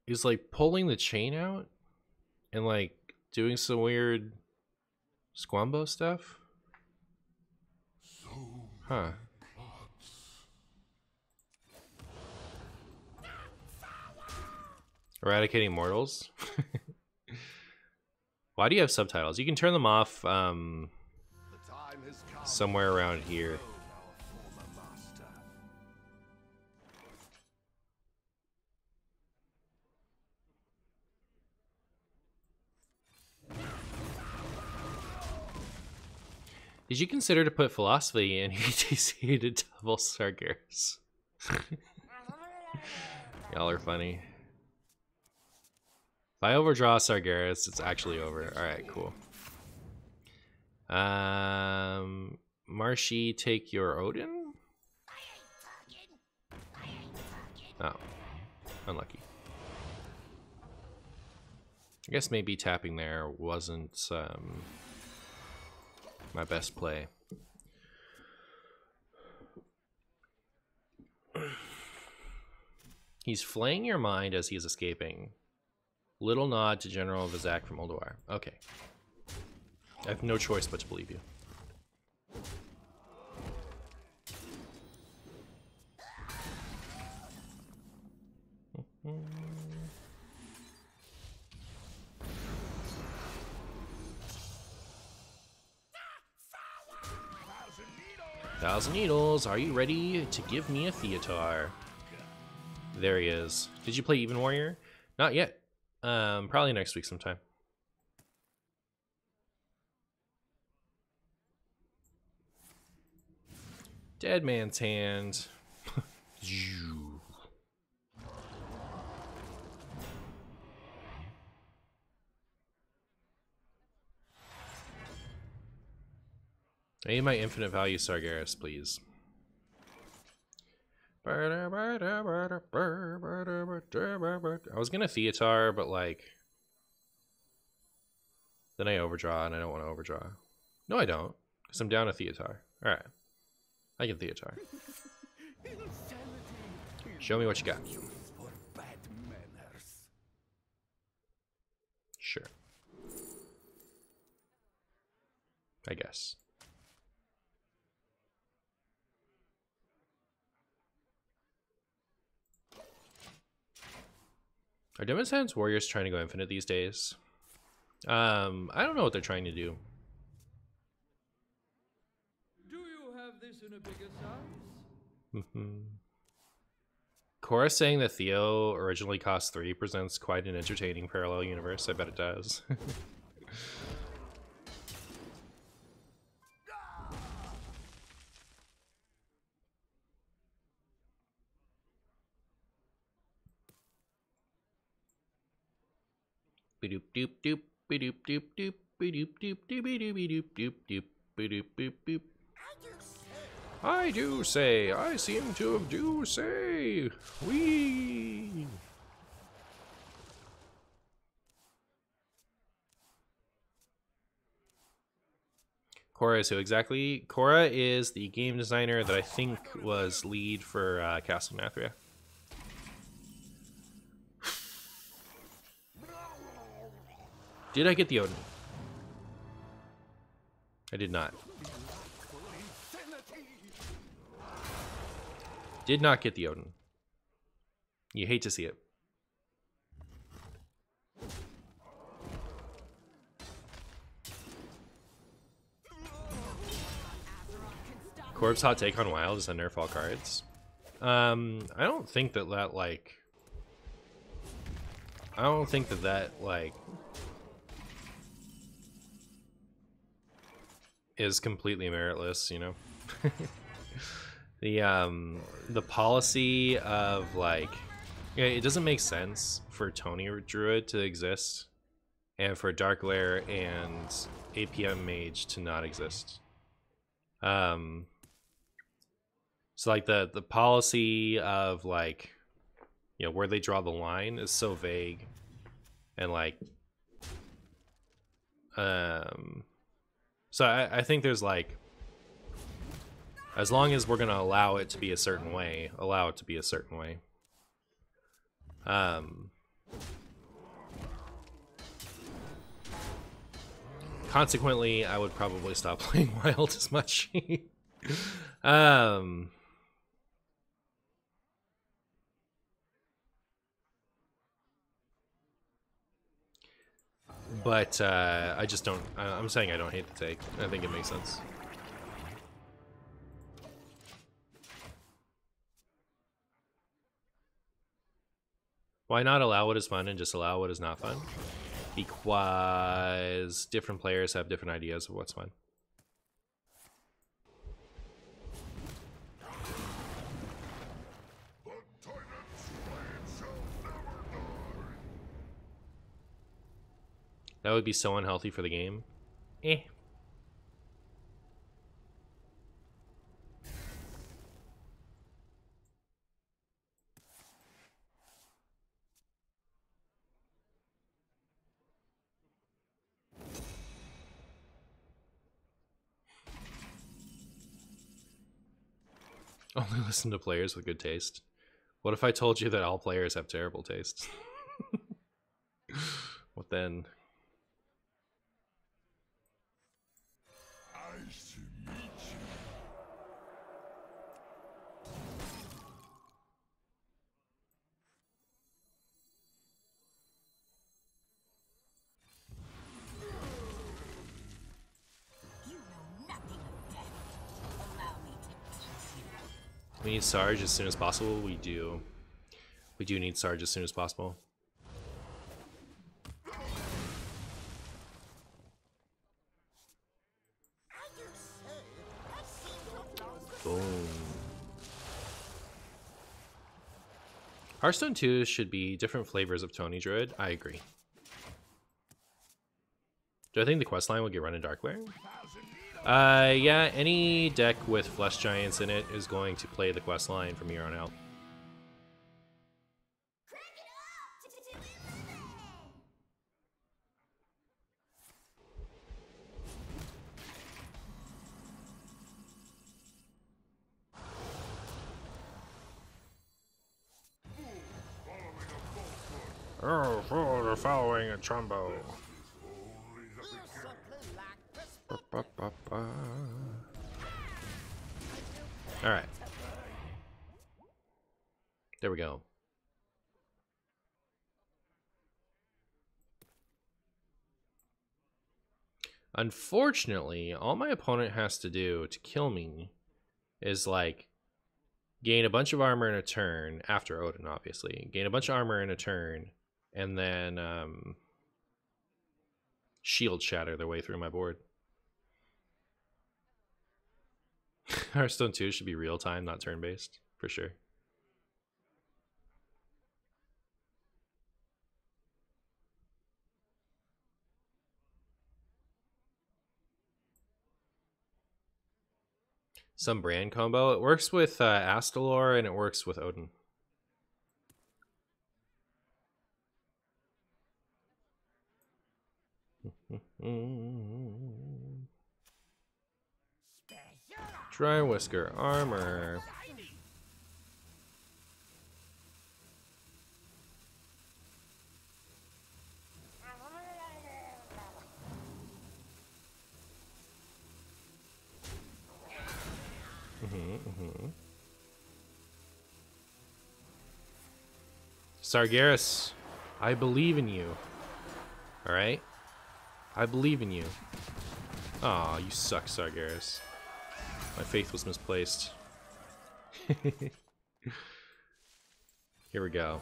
A: he's like pulling the chain out and like doing some weird Squambo stuff. Huh. Eradicating mortals. Why do you have subtitles? You can turn them off somewhere around here. Did you consider to put philosophy in ETC to double Sargeras? Y'all are funny. If I overdraw Sargeras, it's actually over. Alright, cool. Marshy, take your Odin? Oh. Unlucky. I guess maybe tapping there wasn't my best play. He's flaying your mind as he's escaping. Little nod to General Vizak from Olduar. Okay. I have no choice but to believe you. Thousand Needles, are you ready to give me a Theatar? There he is. Did you play Even Warrior? Not yet. Probably next week sometime. Dead Man's Hand. I need my infinite value Sargeras, please. I was gonna Theatar, but like then I overdraw and I don't want to overdraw. No, I don't, because I'm down a Theatar. Alright. I can Theatar. Show me what you got. Sure. I guess. Are Demon Sans Warriors trying to go infinite these days? I don't know what they're trying to do.
D: Do you have this in a bigger size?
A: Cora saying that Theo originally cost 3 presents quite an entertaining parallel universe. I bet it does. Doop doop doop doop doop doop doop doop doop doop doop doop doop. I do say, I seem to do say, wee. Cora is who exactly? Cora is the game designer that I think was lead for Castle Nathria. Did I get the Odin? I did not. Did not get the Odin. You hate to see it. Corb's hot take on Wild is to nerf all cards. I don't think that like... I don't think that like... is completely meritless, you know? The policy of like... Yeah, it doesn't make sense for Tony Druid to exist and for Dark Lair and APM Mage to not exist. So like the policy of like, you know, where they draw the line is so vague and like so I think there's like, as long as we're gonna allow it to be a certain way, allow it to be a certain way. Consequently, I would probably stop playing Wild as much. But I just don't. I'm saying I don't hate the take. I think it makes sense. Why not allow what is fun and just allow what is not fun? Because different players have different ideas of what's fun. That would be so unhealthy for the game. Eh. Only listen to players with good taste. What if I told you that all players have terrible taste? What then?
C: Nice to meet you.
B: You know nothing of death. Allow me to teach you.
A: We need Sarge as soon as possible. We do. We do need Sarge as soon as possible. Boom. Hearthstone 2 should be different flavors of Tony Druid. I agree. Do I think the questline will get run in Darkwear? Yeah, any deck with Flesh Giants in it is going to play the questline from here on out. Oh, for following a Trumbo. Alright. There we go. Unfortunately, all my opponent has to do to kill me is like gain a bunch of armor in a turn after Odin, obviously. Gain a bunch of armor in a turn, and then shield shatter their way through my board. Hearthstone 2 should be real time, not turn based, for sure. Some brand combo. It works with Astalor and it works with Odin. Dry Whisker armor. Sargeras, I believe in you. Alright? I believe in you. Aw, you suck, Sargeras. My faith was misplaced. Here we go.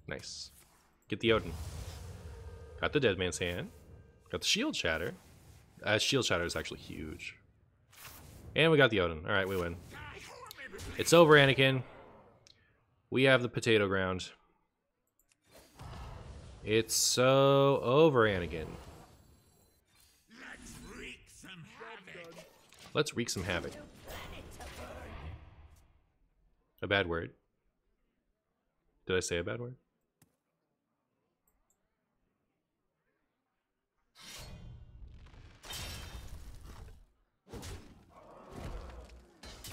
A: Nice. Get the Odin. Got the Dead Man's Hand. Got the Shield Shatter. Shield Shatter is actually huge. And we got the Odin. Alright, we win. It's over, Anakin. We have the potato ground. It's so over, Anakin. Let's wreak some havoc. A bad word. Did I say a bad word?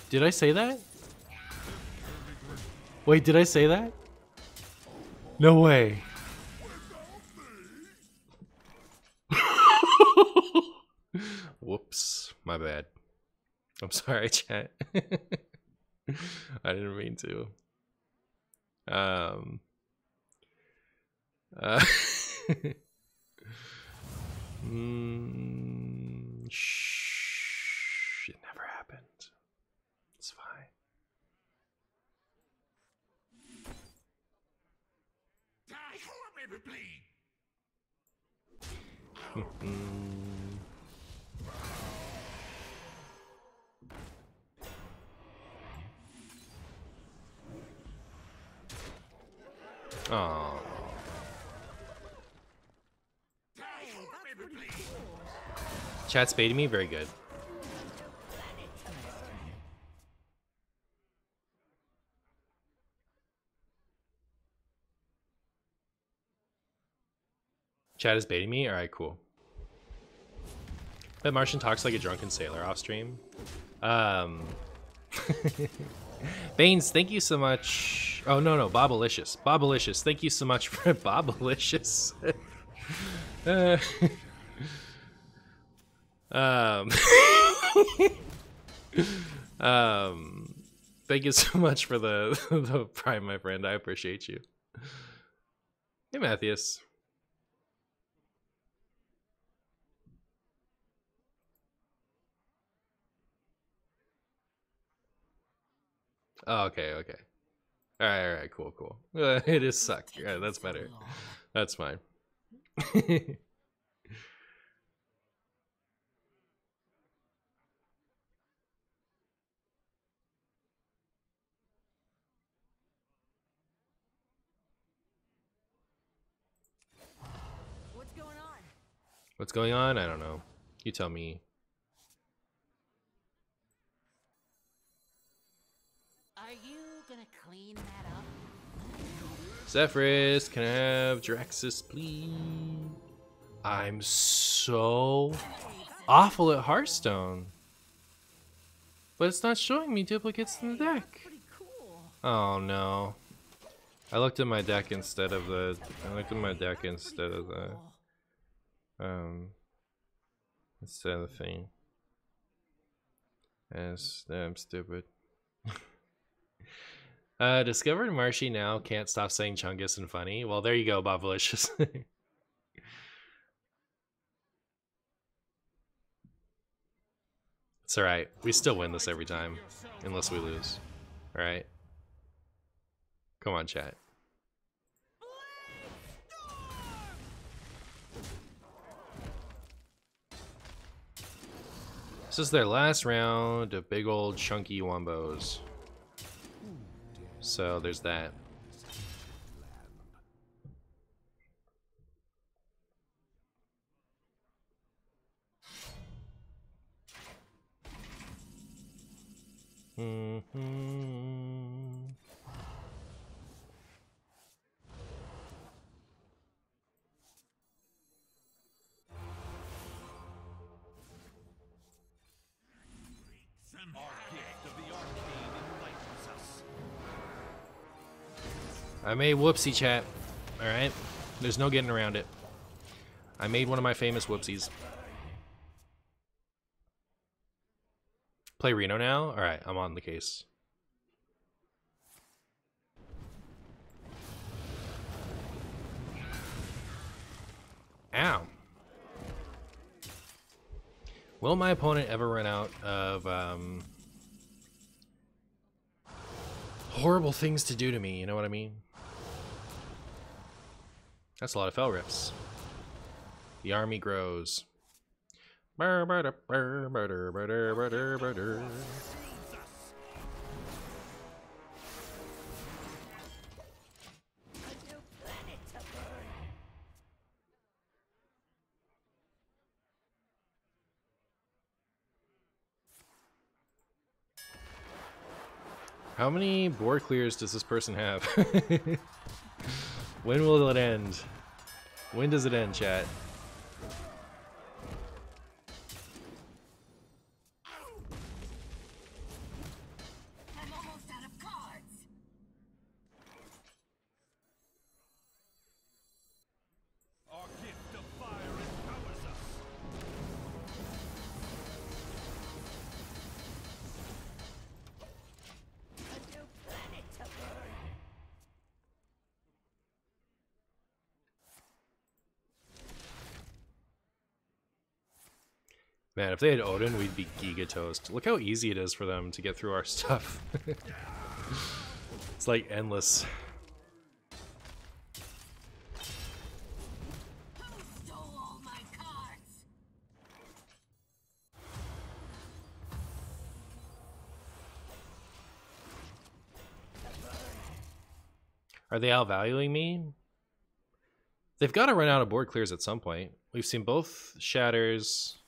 A: Did I say that? Wait, did I say that? No way. Whoops, my bad. I'm sorry, chat. I didn't mean to. Shh, it never happened. It's fine. Oh. Chat's baiting me? Very good. Chat is baiting me? Alright, cool. Bet Martian talks like a drunken sailor off stream. Um, Baines, thank you so much. Oh no, Bobalicious. Bobalicious, thank you so much for Bobalicious. uh, um, thank you so much for the prime, my friend. I appreciate you. Hey, Matthias. Oh, okay. All right, cool. It is suck. Yeah, that's better. That's fine.
B: What's going on?
A: What's going on? I don't know. You tell me.
B: Are you gonna clean that up?
A: Zephyrus, can I have Draxus, please? I'm so awful at Hearthstone. But it's not showing me duplicates in the deck.
B: Pretty cool.
A: Oh no. I looked at my deck instead of the instead of the thing. Yes, I'm stupid. Discovered Marshy now can't stop saying Chungus and funny. Well, there you go, Bobalicious. It's alright. We still win this every time. Unless we lose. Alright? Come on, chat. This is their last round of big old chunky wombos. So there's that. I made whoopsie, chat. Alright? There's no getting around it. I made one of my famous whoopsies. Play Reno now? Alright, I'm on the case. Ow. Will my opponent ever run out of horrible things to do to me, you know what I mean? That's a lot of fell rips. The army grows. How many board clears does this person have? When will it end? When does it end, chat?
B: I'm almost out of cards.
D: Our gift of fire empowers us.
B: A new planet to burn.
A: Man, if they had Odin, we'd be giga toast. Look how easy it is for them to get through our stuff. It's like endless.
B: Who stole all my cards?
A: Are they outvaluing me? They've got to run out of board clears at some point. We've seen both shatters.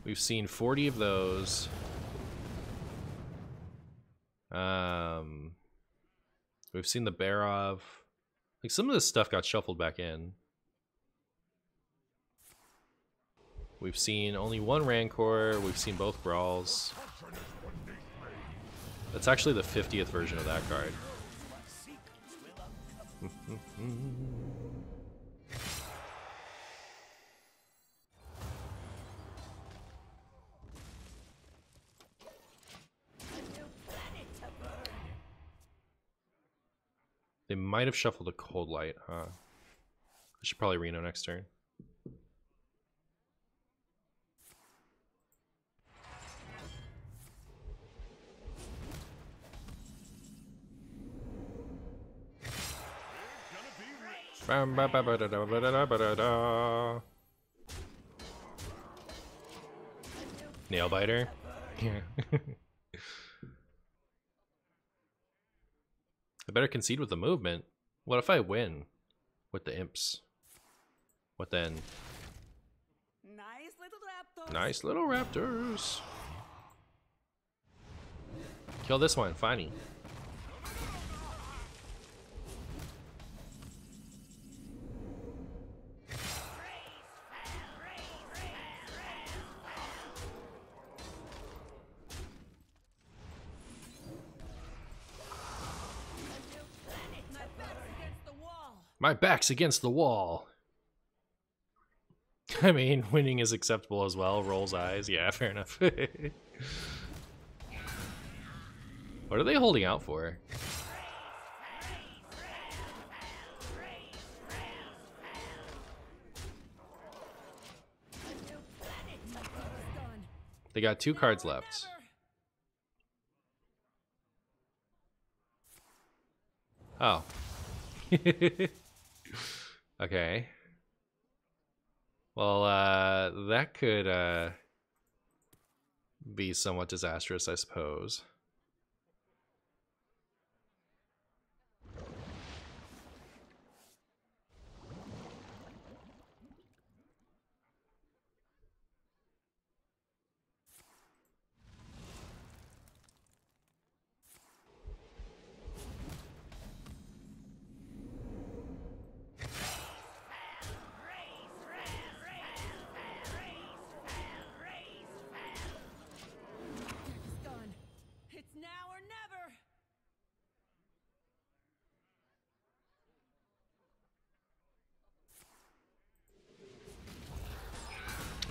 A: We've seen 40 of those. We've seen the Barov. Like some of this stuff got shuffled back in. We've seen only one Rancor. We've seen both Brawls. That's actually the 50th version of that card. They might have shuffled a Cold Light, huh? I should probably Reno next turn. Nail biter. Yeah. I better concede with the movement. What if I win with the imps? What then?
B: Nice little raptor.
A: Nice little raptors. Kill this one, funny. My back's against the wall. I mean, winning is acceptable as well. Rolls eyes. Yeah, fair enough. What are they holding out for? They got 2 cards left. Oh. Okay. Well, that could be somewhat disastrous, I suppose.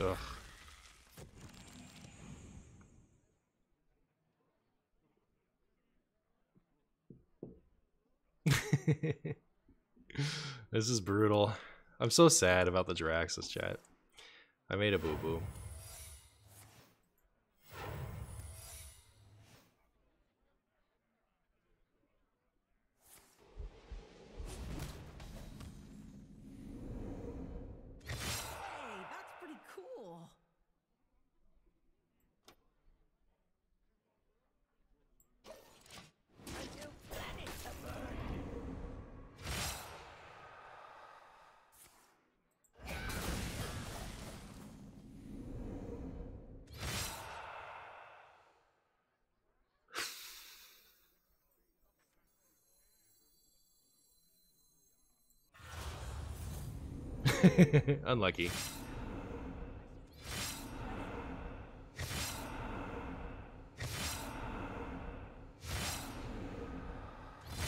A: Ugh. This is brutal. I'm so sad about the Jiraxis chat. I made a boo-boo. Unlucky.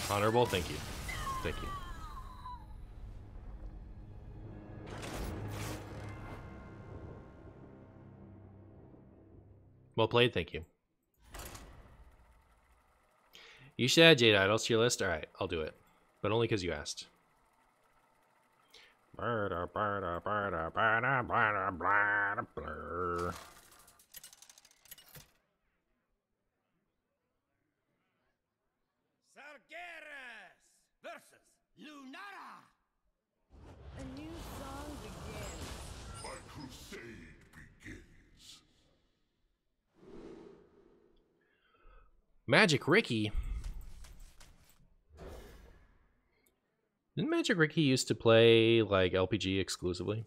A: Honorable, thank you. Thank you. Well played, thank you. You should add Jade Idols to your list? Alright, I'll do it. But only because you asked.
B: A new song begins.
C: My crusade begins.
A: Magic Ricky. Didn't Magic Ricky used to play like LPG exclusively?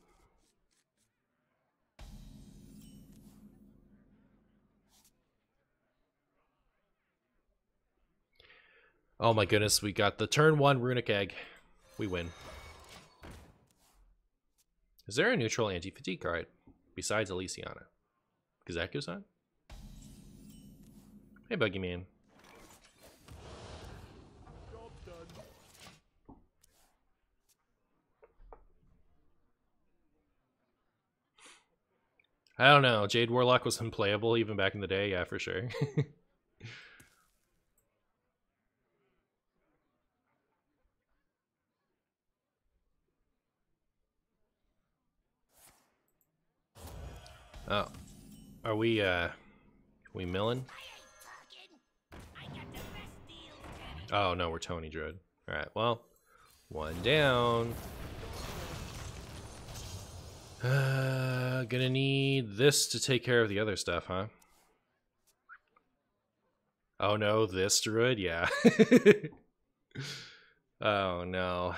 A: Oh my goodness, we got the turn 1 Runic Egg. We win. Is there a neutral anti-fatigue card? besides Elysiana. Kazaku-san? Hey, Buggy Man.
C: Job done.
A: I don't know. Jade Warlock was unplayable even back in the day. Yeah, for sure. Oh. Are we milling? Oh, no, we're Tony Druid. Alright, well, one down. Gonna need this to take care of the other stuff, huh? Oh no, this druid? Yeah. Oh no.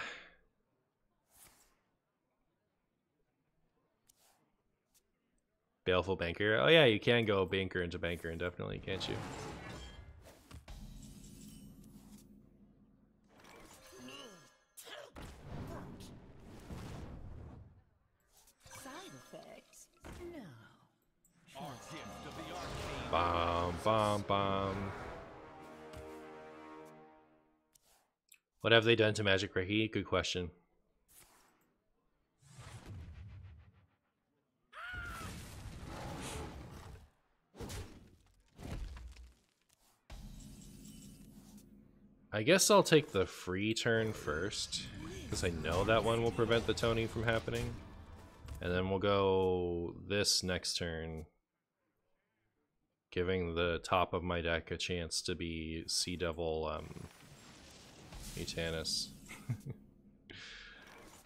A: Baleful Banker. Oh yeah, you can go banker into banker indefinitely, can't you?
B: Side effects? No.
C: Our gift of the arcane.
A: Bom, bom, bom. What have they done to Magic Reiki? Good question. I guess I'll take the free turn first, because I know that one will prevent the Tony from happening. And then we'll go this next turn, giving the top of my deck a chance to be Sea Devil Mutanus.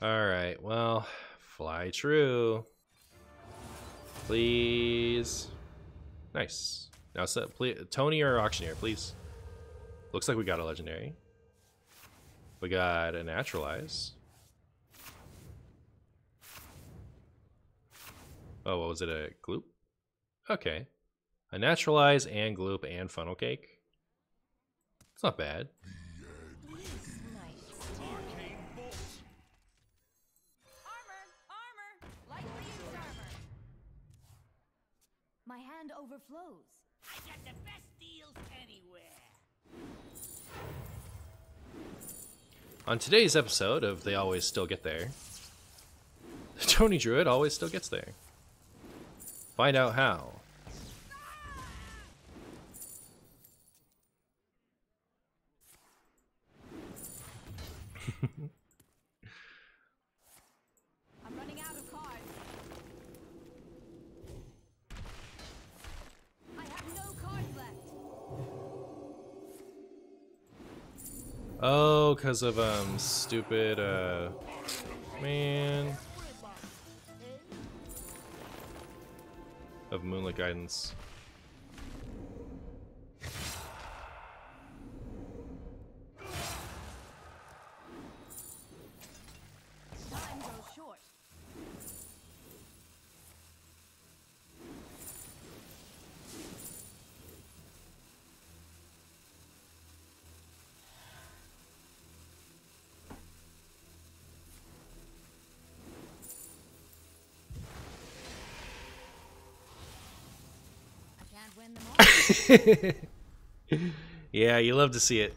A: Alright, well, fly true. Please. Nice. Now set, please, Tony or Auctioneer, please. Looks like we got a legendary. We got a naturalize. Oh, what was it? A gloop? Okay. A naturalize and gloop and funnel cake. It's not bad.
C: Arcane bolt.
B: Armor! Lightly used armor. My hand overflows. I got the best deals anywhere.
A: On today's episode of They Always Still Get There, Tony Druid always still gets there. Find out how.
B: I'm running out of cards. I have no cards left.
A: Oh, because of stupid man of Moonlit Guidance.
B: Time goes short. I can't win them all.
A: Yeah, you love to see it.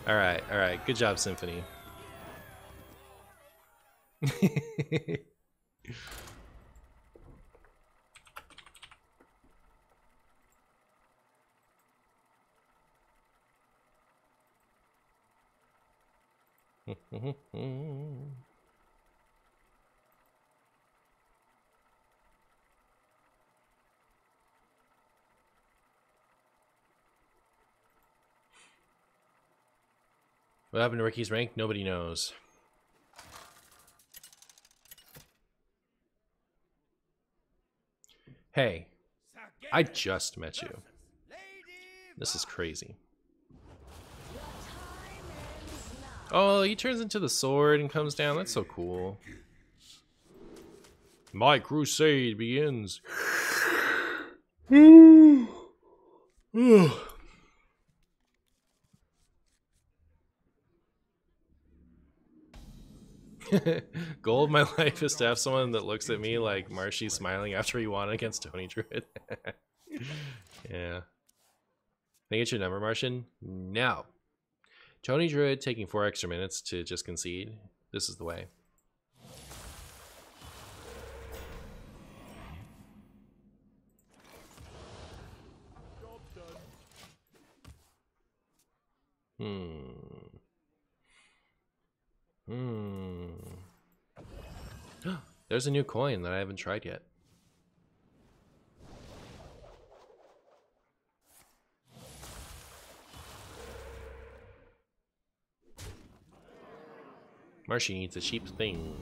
A: Alright, alright. Good job, Symphony. What happened to Ricky's rank? Nobody knows. Hey, I just met you. This is crazy. Oh, he turns into the sword and comes down. That's so cool. My crusade begins. Goal of my life is to have someone that looks at me like Marshy smiling after he won against Tony Druid. Yeah. Can I get your number, Martian? No. Tony Druid taking 4 extra minutes to just concede. This is the way. There's a new coin that I haven't tried yet. Marshy needs a cheap thing.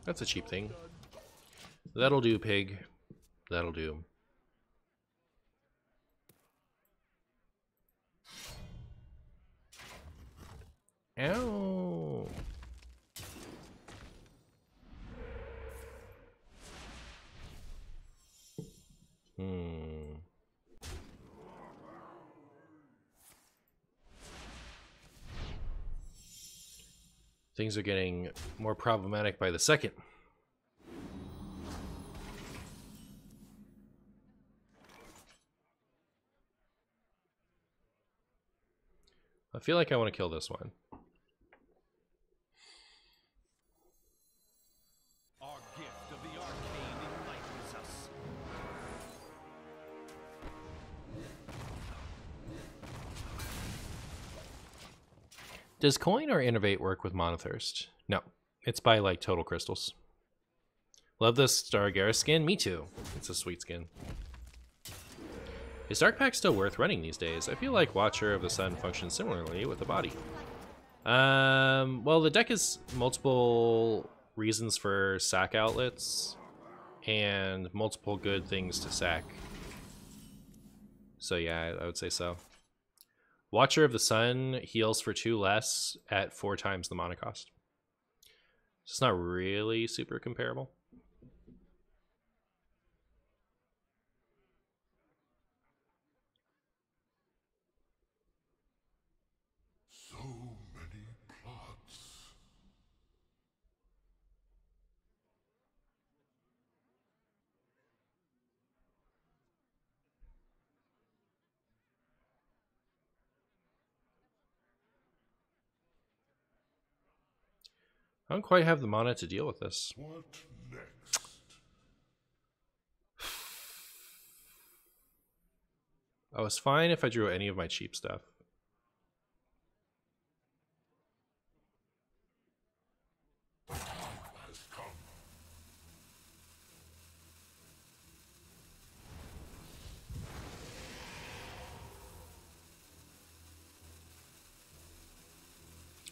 A: That's a cheap thing. That'll do, pig. That'll do. Ow. Things are getting more problematic by the second. I feel like I want to kill this one.
E: Our gift of the arcane enlightens us.
A: Does Coin or Innovate work with Monothirst? No. It's by, like, Total Crystals. Love this Stargara skin? Me too. It's a sweet skin. Is Dark Pack still worth running these days? I feel like Watcher of the Sun functions similarly with the body. Well, the deck has multiple reasons for sack outlets and multiple good things to sack. So yeah, I would say so. Watcher of the Sun heals for 2 less at 4 times the mana cost. It's not really super comparable.
C: So many plots.
A: I don't quite have the mana to deal with this.
C: What next?
A: I was fine if I drew any of my cheap stuff.
C: Has come.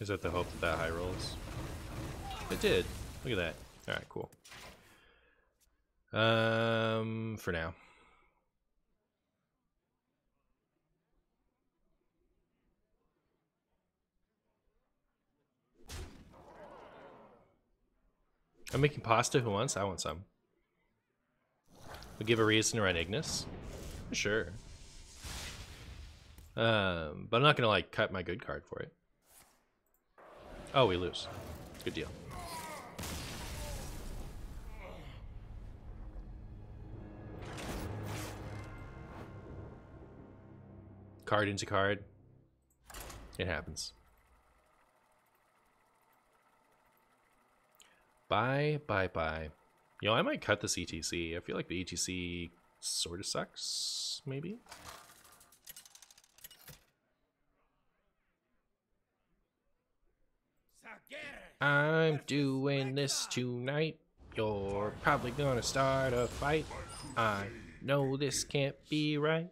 A: Is that the hope that that high rolls? It did. Look at that. Alright, cool. For now. I'm making pasta. Who wants? I want some. We'll give a reason to run Ignis. Sure. But I'm not gonna like cut my good card for it. Oh, we lose. Good deal. Card into card. It happens. Bye, bye, bye. Yo, I might cut this ETC. I feel like the ETC sort of sucks, maybe? I'm doing this tonight. You're probably gonna start a fight. I know this can't be right.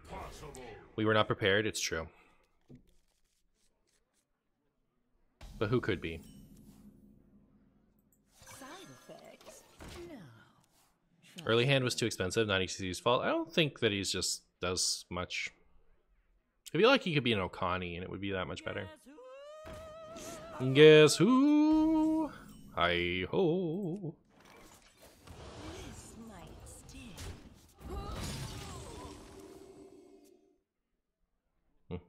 C: Impossible.
A: We were not prepared, it's true. But who could be?
B: Side effects? No.
A: Early hand was too expensive, not ETC's fault. I don't think that he's just does much. I feel like he could be an Okani and it would be that much better. Guess who? Hi ho.
B: This might sting. It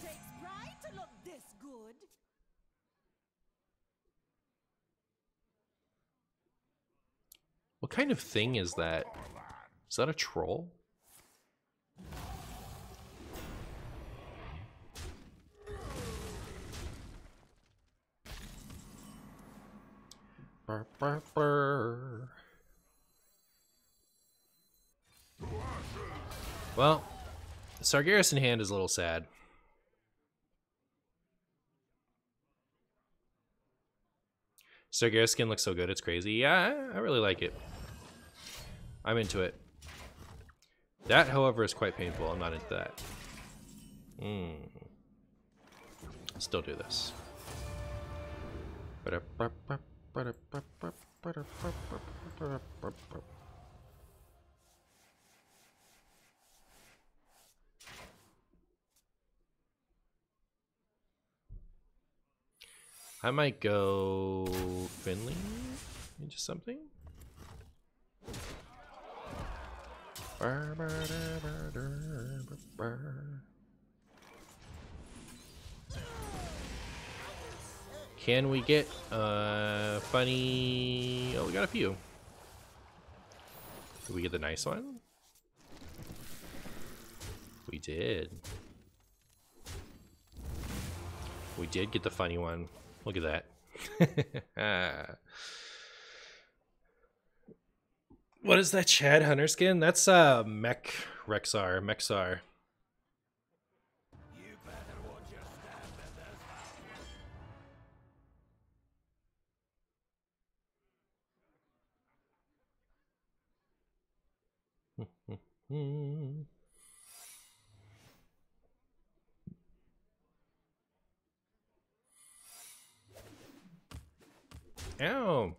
B: takes pride to look this good.
A: What kind of thing is that? Is that a troll? Burr, burr, burr. Well, Sargeras in hand is a little sad. Sargeras skin looks so good, it's crazy. Yeah, I really like it. I'm into it. That, however, is quite painful. I'm not into that. Still do this. I might go Finley into something. Can we get funny? Oh, we got a few. Did we get the nice one? We did. We did get the funny one. Look at that. What is that Chad Hunter skin? That's Mech Rexar. Mexar.
E: You better watch your step in this.
A: Ow.
B: Armor!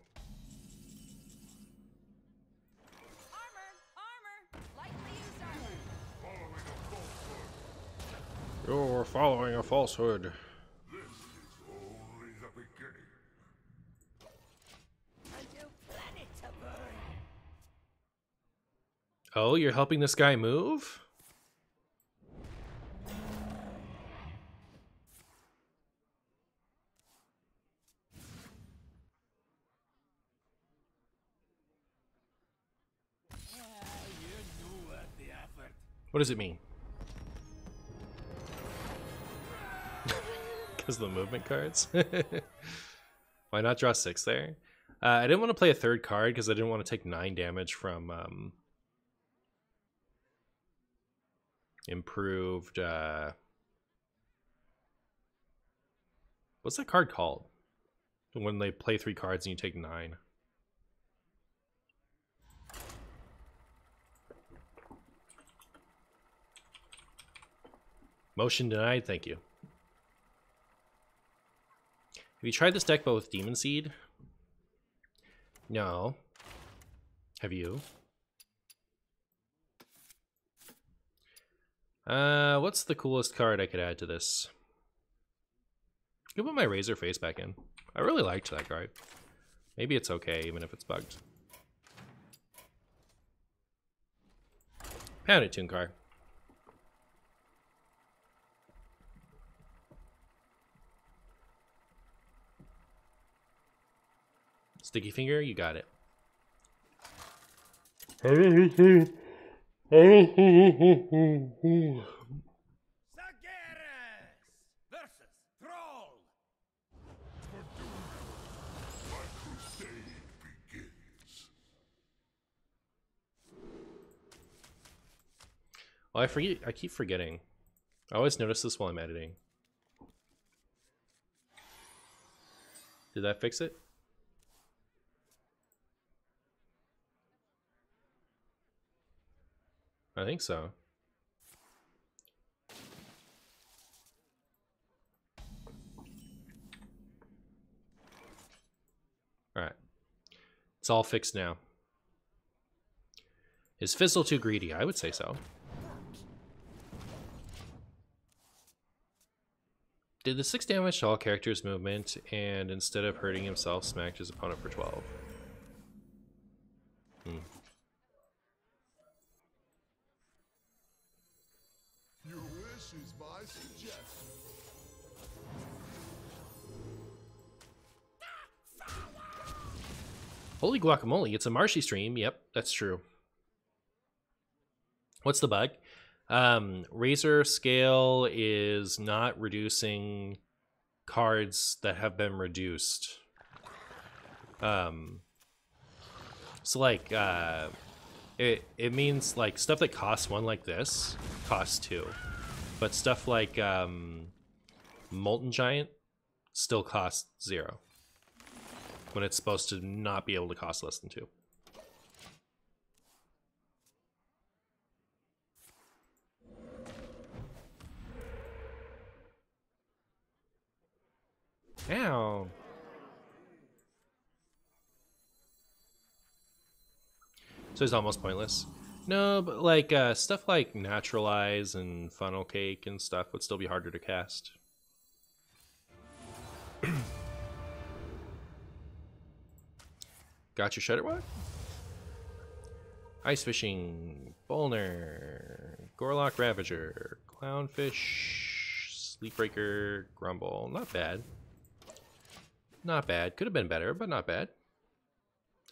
B: Lightly used armor.
A: You're following a falsehood.
C: This is only the beginning.
B: A new planet to burn.
A: Oh, you're helping this guy move? What does it mean? Because the movement cards? Why not draw 6 there? I didn't want to play a third card because I didn't want to take 9 damage from improved... what's that card called? When they play 3 cards and you take 9. Motion denied, thank you. Have you tried this deck but with Demon Seed? No. Have you? What's the coolest card I could add to this? I could put my Razor Face back in. I really liked that card. Maybe it's okay, even if it's bugged. Pound it, Toon card. Sticky finger, you got it.
E: Sargeras versus Thrall.
C: My crusade begins.
A: Oh, I keep forgetting. I always notice this while I'm editing. Did that fix it? I think so. Alright. It's all fixed now. Is Fizzle too greedy? I would say so. Did the 6 damage to all characters' movement, and instead of hurting himself, smacked his opponent for 12.
C: Your wish is my suggestion.
A: Holy guacamole, it's a Marshy stream. Yep, that's true. What's the bug? Razor Scale is not reducing cards that have been reduced. So like it means like stuff that costs 1 like this costs 2, but stuff like Molten Giant still costs 0 when it's supposed to not be able to cost less than 2. Ow. So it's almost pointless. No, but like stuff like Naturalize and Funnel Cake and stuff would still be harder to cast. Got your Shutterwalk? Ice Fishing, Bolner, Gorlock Ravager, Clownfish, Sleepbreaker, Grumble. Not bad. Not bad. Could have been better, but not bad.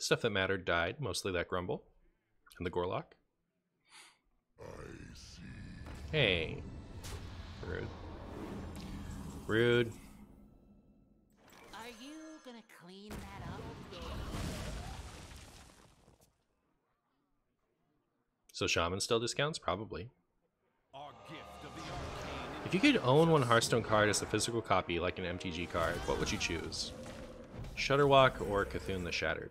A: Stuff that mattered died, mostly that Grumble and the Gorlock.
C: I see.
A: Hey. Rude. Rude.
B: Are you gonna clean that up?
A: So Shaman still discounts? Probably.
E: Our gift of the arcane.
A: If you could own one Hearthstone card as a physical copy, like an MTG card, what would you choose? Shutterwalk or Cthulhu the Shattered?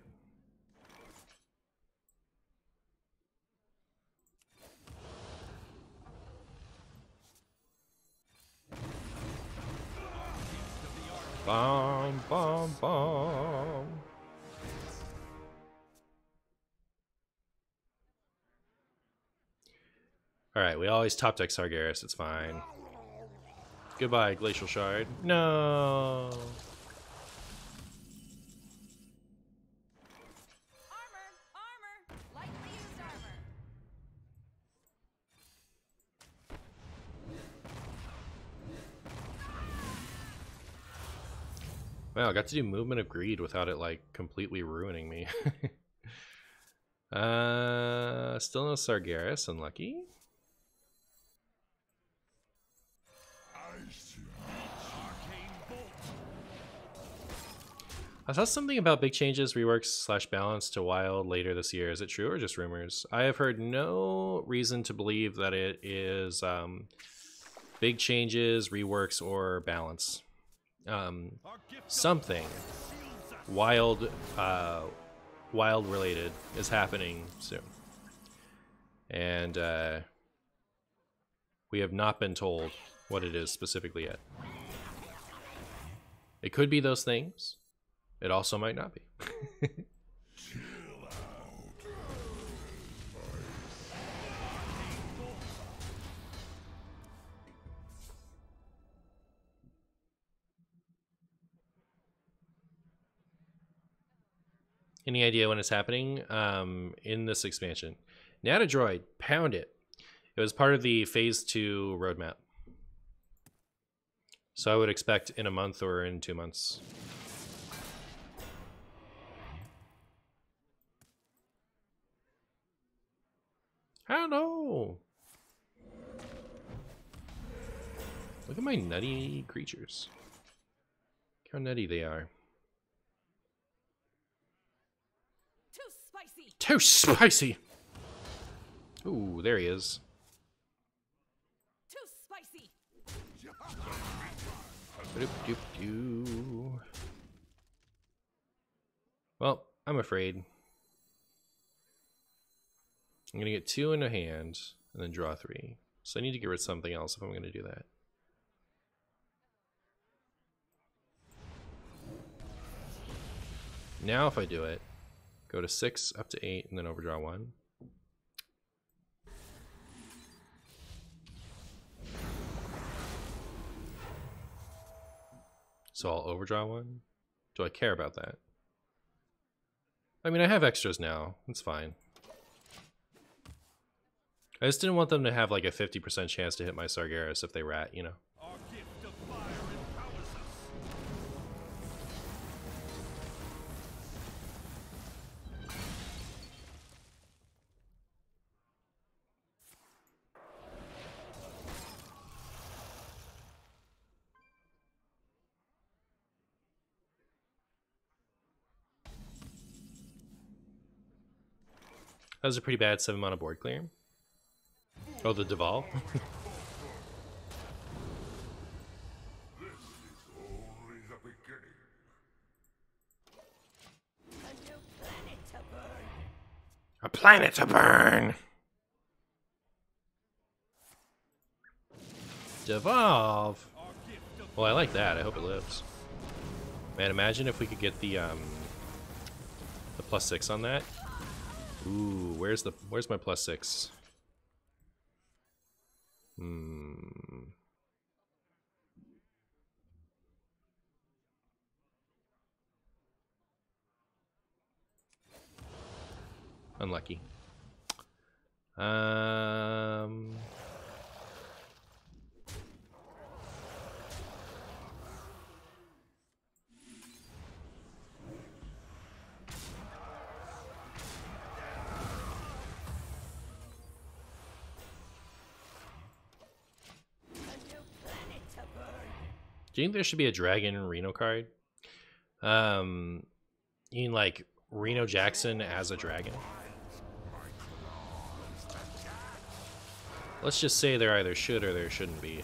A: Bomb, bomb, bomb. Alright, we always top deck Sargeras, it's fine. Goodbye, Glacial Shard. No.
B: Armor! Lightly used armor!
A: Wow, I got to do Movement of Greed without it like completely ruining me. Still no Sargeras, unlucky. I saw something about big changes, reworks / balance to Wild later this year. Is it true or just rumors? I have heard no reason to believe that it is big changes, reworks, or balance. Something Wild related is happening soon. And we have not been told what it is specifically yet. It could be those things. It also might not be. Any idea when it's happening? In this expansion. Natadroid, pound it. It was part of the Phase 2 roadmap. So I would expect in a month or in 2 months. I don't know. Look at my nutty creatures. Look how nutty they are.
B: Too spicy!
A: Too spicy! Ooh, there he is.
B: Too spicy!
A: Ba-doop-doop-doo. Well, I'm afraid. I'm going to get 2 in a hand and then draw 3. So I need to get rid of something else if I'm going to do that. Now if I do it, go to 6 up to 8 and then overdraw 1. So I'll overdraw one? Do I care about that? I mean, I have extras now. It's fine. I just didn't want them to have like a 50% chance to hit my Sargeras if they rat, you know?
E: Our gift of fire empowers us.
A: That was a pretty bad 7 mana board clear. Oh, the Deval?
C: Only the beginning.
B: A new planet to burn.
A: A planet to burn! Devolve! Well, I like that. I hope it lives. Man, imagine if we could get the +6 on that. Ooh, where's my +6? Unlucky. Do you think there should be a Dragon Reno card? You mean like Reno Jackson as a dragon? Let's just say there either should or there shouldn't be.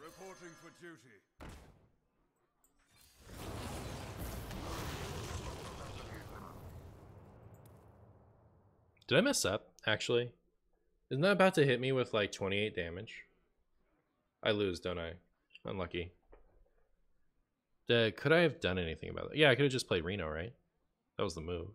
E: Reporting for duty.
A: Did I mess up, actually? Isn't that about to hit me with like 28 damage? I lose, don't I? Unlucky. Could I have done anything about it? Yeah, I could have just played Reno, right? That was the move.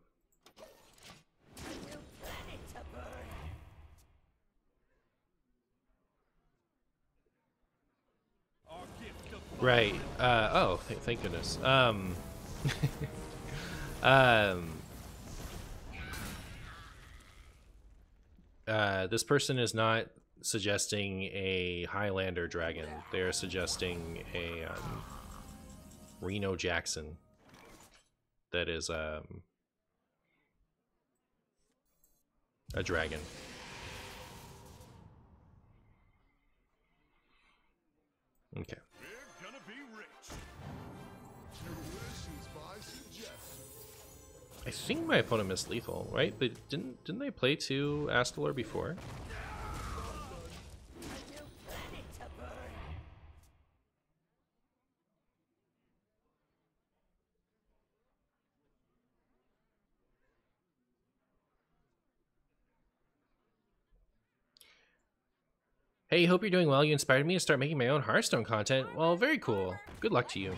A: Right. Oh, thank goodness. This person is not suggesting a Highlander dragon. They are suggesting a Reno Jackson. That is a dragon. Okay.
E: We're gonna be rich.
C: Your wish is my suggestion.
A: I think my opponent missed lethal, right? But didn't they play 2 Astalor before? Hey, hope you're doing well. You inspired me to start making my own Hearthstone content. Well, very cool. Good luck to you.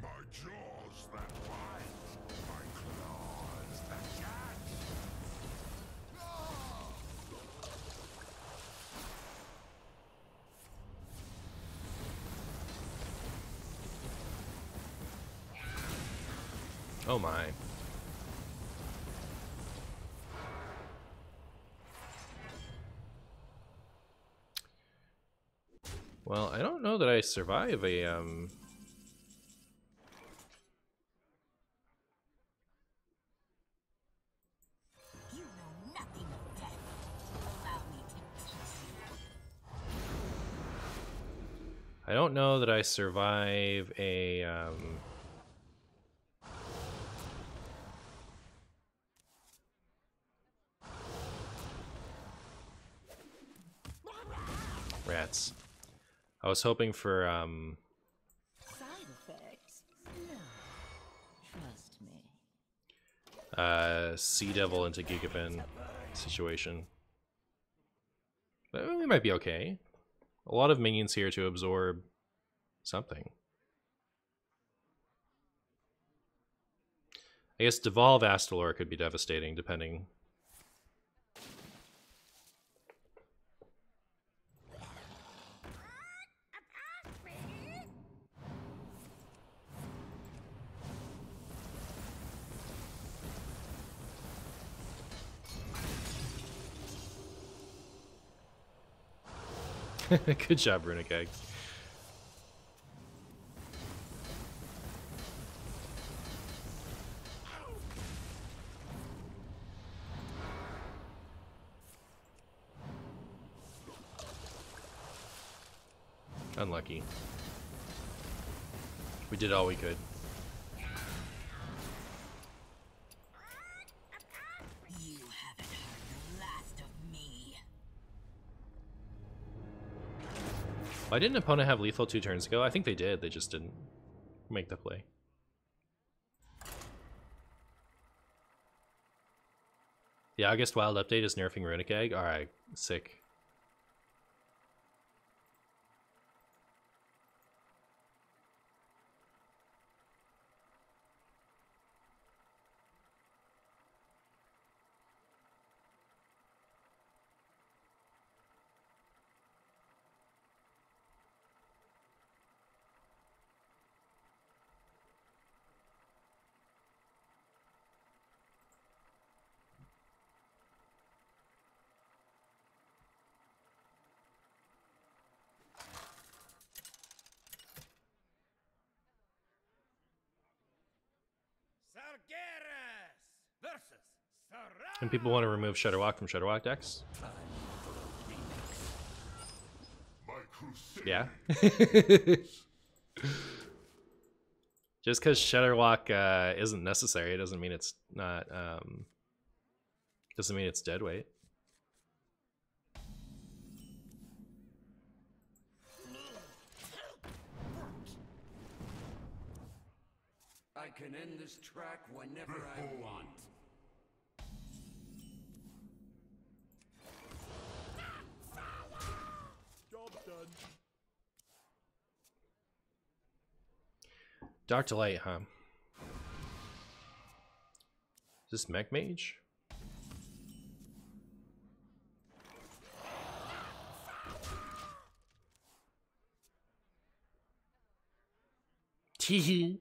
C: My jaws that bite, my claws that catch.
A: Oh my. Well, I don't know that I survive a
B: You know nothing of death. Allow me to teach you.
A: I don't know that I survive a rats. I was hoping for
B: Side effects? No. Trust me.
A: Sea Devil into Gigabin situation. But we might be okay. A lot of minions here to absorb something. I guess Devolve Astalor could be devastating, depending. Good job, Runic Egg. Unlucky. We did all we could.
B: You haven't heard the last of me.
A: Why didn't opponent have lethal 2 turns ago? I think they did. They just didn't make the play. The August Wild update is nerfing Runic Egg. Alright, sick.
E: Sargeras versus Sarah.
A: And people want to remove Shudderwock from Shudderwock decks?
C: My crusade.
A: Yeah. Just because Shudderwock isn't necessary doesn't mean it's not. Doesn't mean it's dead weight.
E: I can end this track whenever I want.
C: Job done.
A: Dark Delight, huh? Is this Mech Mage? Teehee.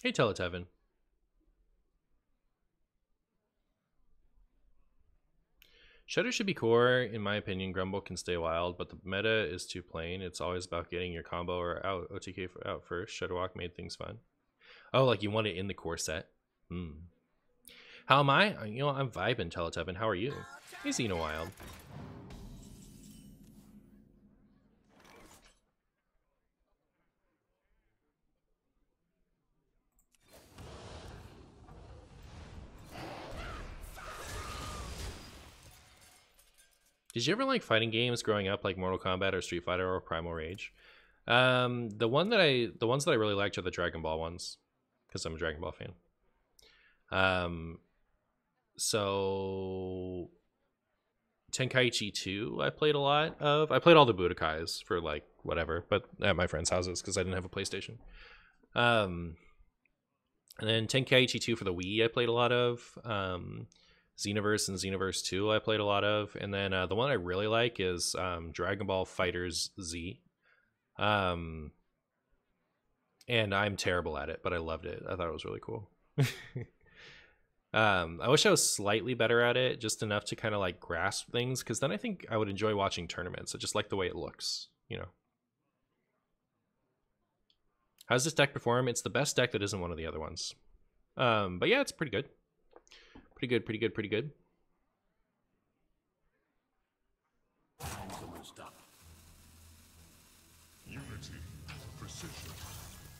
A: Hey, Teletevin. Shudder should be core, in my opinion. Grumble can stay wild, but the meta is too plain. It's always about getting your combo or out OTK out first. Shudderwock made things fun. Oh, like you want it in the core set? Hmm. How am I? You know, I'm vibing, Teletevin. How are you? Easy in a wild. Did you ever like fighting games growing up, like Mortal Kombat or Street Fighter or Primal Rage? The ones that I really liked are the Dragon Ball ones, because I'm a Dragon Ball fan. So Tenkaichi 2 I played a lot of. I played all the Budokais for like whatever, but at my friends' houses because I didn't have a PlayStation. And then Tenkaichi 2 for the Wii I played a lot of. Xenoverse and Xenoverse 2 I played a lot of. And then the one I really like is Dragon Ball FighterZ Z. And I'm terrible at it, but I loved it. I thought it was really cool. I wish I was slightly better at it, just enough to kind of like grasp things, because then I think I would enjoy watching tournaments. I just like the way it looks, you know. How does this deck perform? It's the best deck that isn't one of the other ones. But yeah, it's pretty good. Pretty good, pretty good, pretty good.
C: Unity. Precision.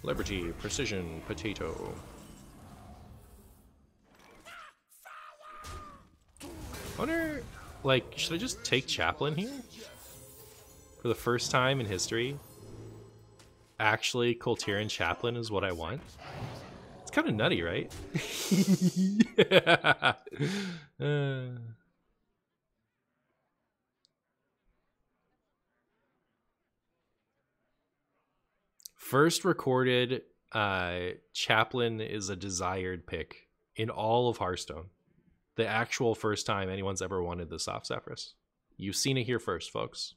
A: Liberty, precision, potato. I wonder, like, should I just take Chaplain here? For the first time in history? actually Coltirian Chaplain is what I want. It's kind of nutty, right? First recorded Chaplain is a desired pick in all of Hearthstone. The actual first time anyone's ever wanted the Soft Zephyrus. You've seen it here first, folks.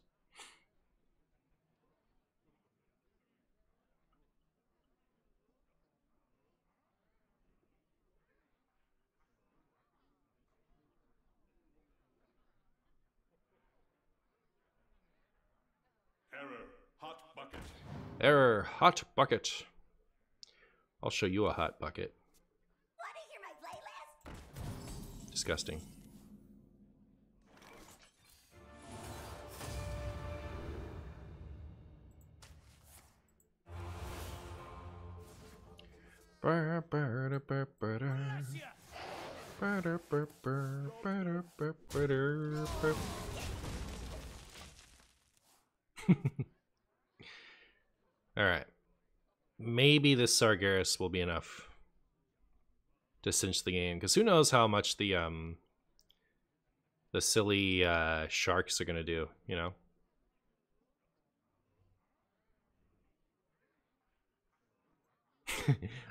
C: Error. Hot bucket.
A: Error, hot bucket. I'll show you a hot bucket.
B: Want to hear my playlist?
A: Disgusting. All right. Maybe this Sargeras will be enough to cinch the game, because who knows how much the silly sharks are gonna do, you know?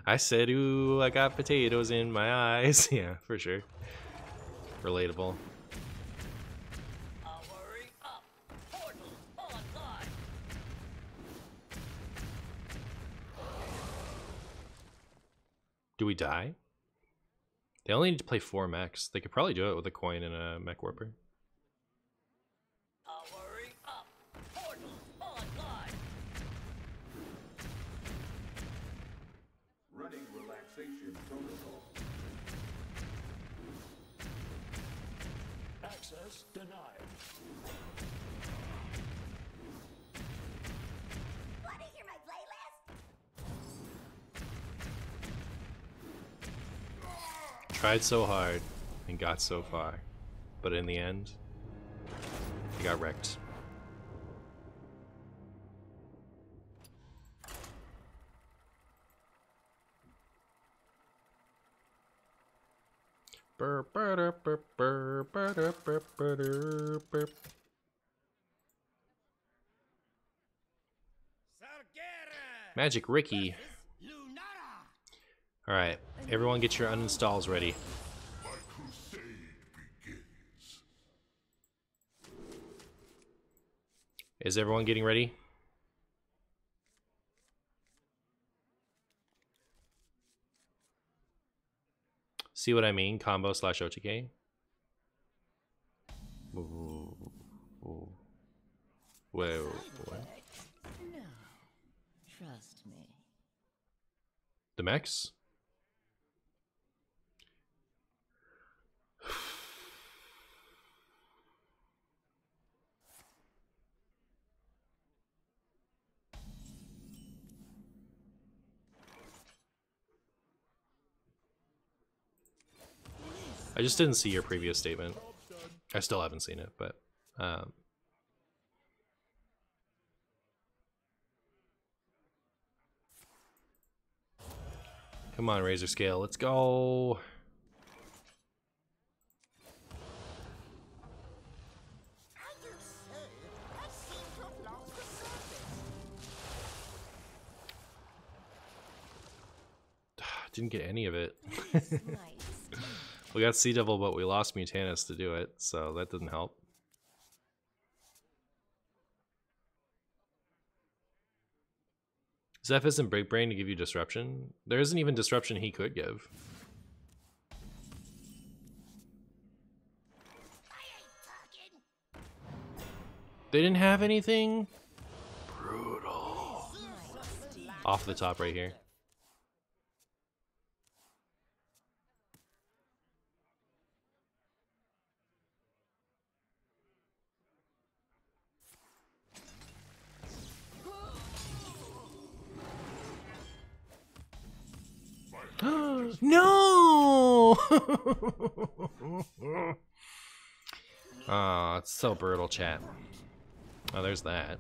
A: I said, ooh, I got potatoes in my eyes. Yeah, for sure. Relatable.
E: Hurry up! Portal online!
A: Do we die? They only need to play 4 mechs. They could probably do it with a coin and a mech warper.
E: Hurry up! Portal online!
C: Running relaxation protocol.
E: Access denied.
B: Want to hear my playlist?
A: Tried so hard and got so far, but in the end, he got wrecked. Magic Ricky. Alright, everyone get your uninstalls ready.
C: My crusade begins.
A: Is everyone getting ready? See what I mean? Combo / OTK. Whoa. Whoa. What?
B: No. Trust me.
A: The mechs? I just didn't see your previous statement. I still haven't seen it, but come on, Razor Scale, let's go.
B: I do say, I seem to have lost the surface.
A: Didn't get any of it.
B: Nice.
A: We got Sea Devil, but we lost Mutanus to do it, so that didn't help. Zeph isn't Big Brain to give you disruption. There isn't even disruption he could give.
B: I ain't talking.
A: They didn't have anything? Brutal. Off the top right here. No! Oh, it's so brutal, chat. Oh, there's that.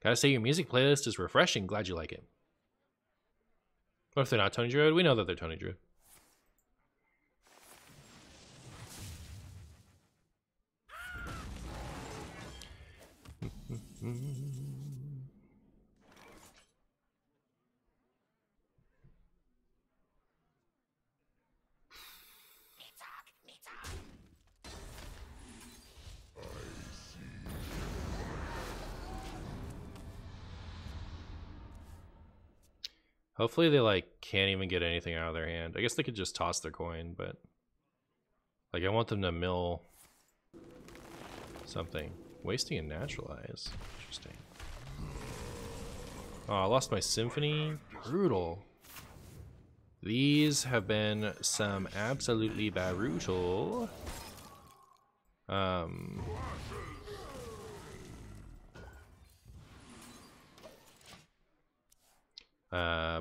A: Gotta say, your music playlist is refreshing. Glad you like it. What if they're not Tony Druid? We know that they're Tony Druid. Hopefully they like can't even get anything out of their hand. I guess they could just toss their coin, but like I want them to mill something. Wasting a naturalize. Interesting. Oh, I lost my symphony. Brutal. These have been some absolutely brutal.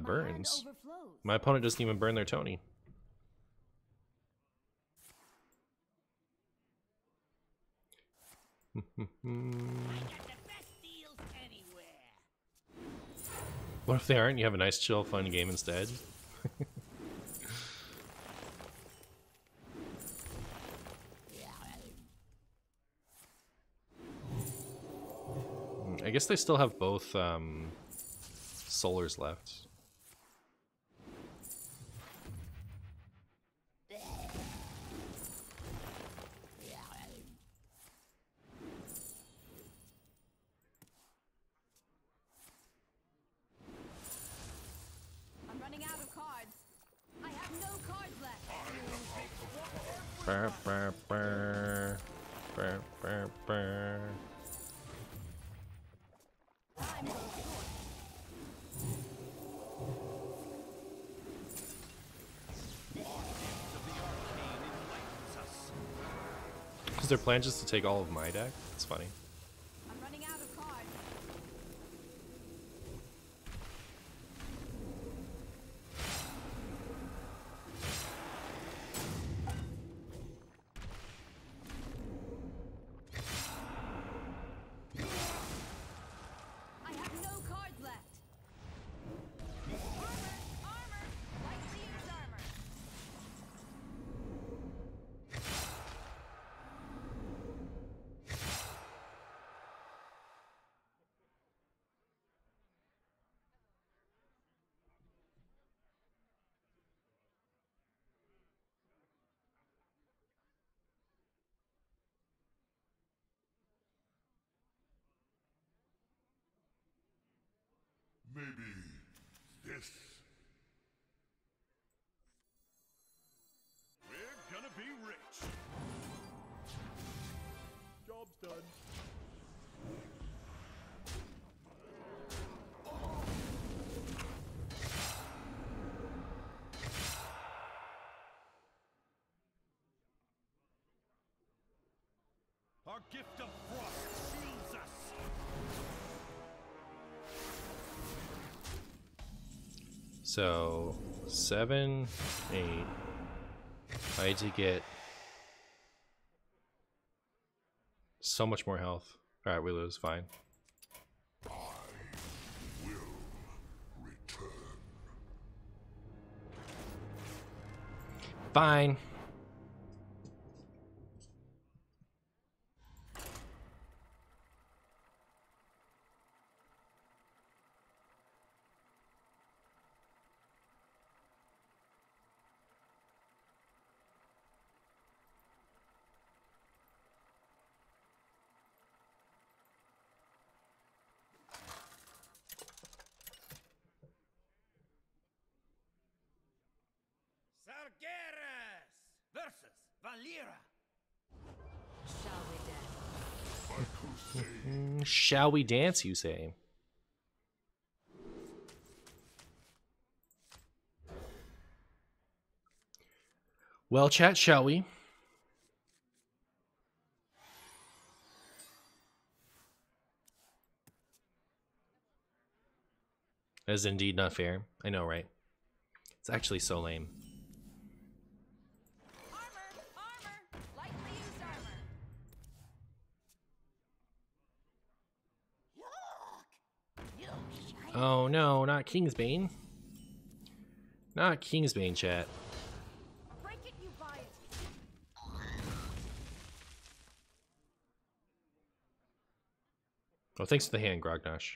A: Burns. My opponent doesn't even burn their Tony. What if they aren't? You have a nice, chill, fun game instead. I guess they still have both solars left.
B: I'm running out of cards. I have no cards left.
A: Burr, burr, burr. Burr, burr, burr. Is their plan just to take all of my deck? It's funny.
B: I'm running out of cards. I have no cards left. Armor! Lightly used armor.
C: Maybe this.
E: We're gonna be rich.
C: Job's done.
E: Our gift of frost shields us.
A: So 7, 8. I need to get so much more health. Alright, we lose, fine.
C: Will return.
A: Fine.
E: Sargeras versus Valera.
A: Shall we dance, you say? Well, chat, shall we? That is indeed not fair. I know, right? It's actually so lame.
B: Armor! Lightly used armor.
A: Oh no, not Kingsbane. Not Kingsbane, chat.
B: Break it, you buy it.
A: Oh, thanks for the hand, Grognosh.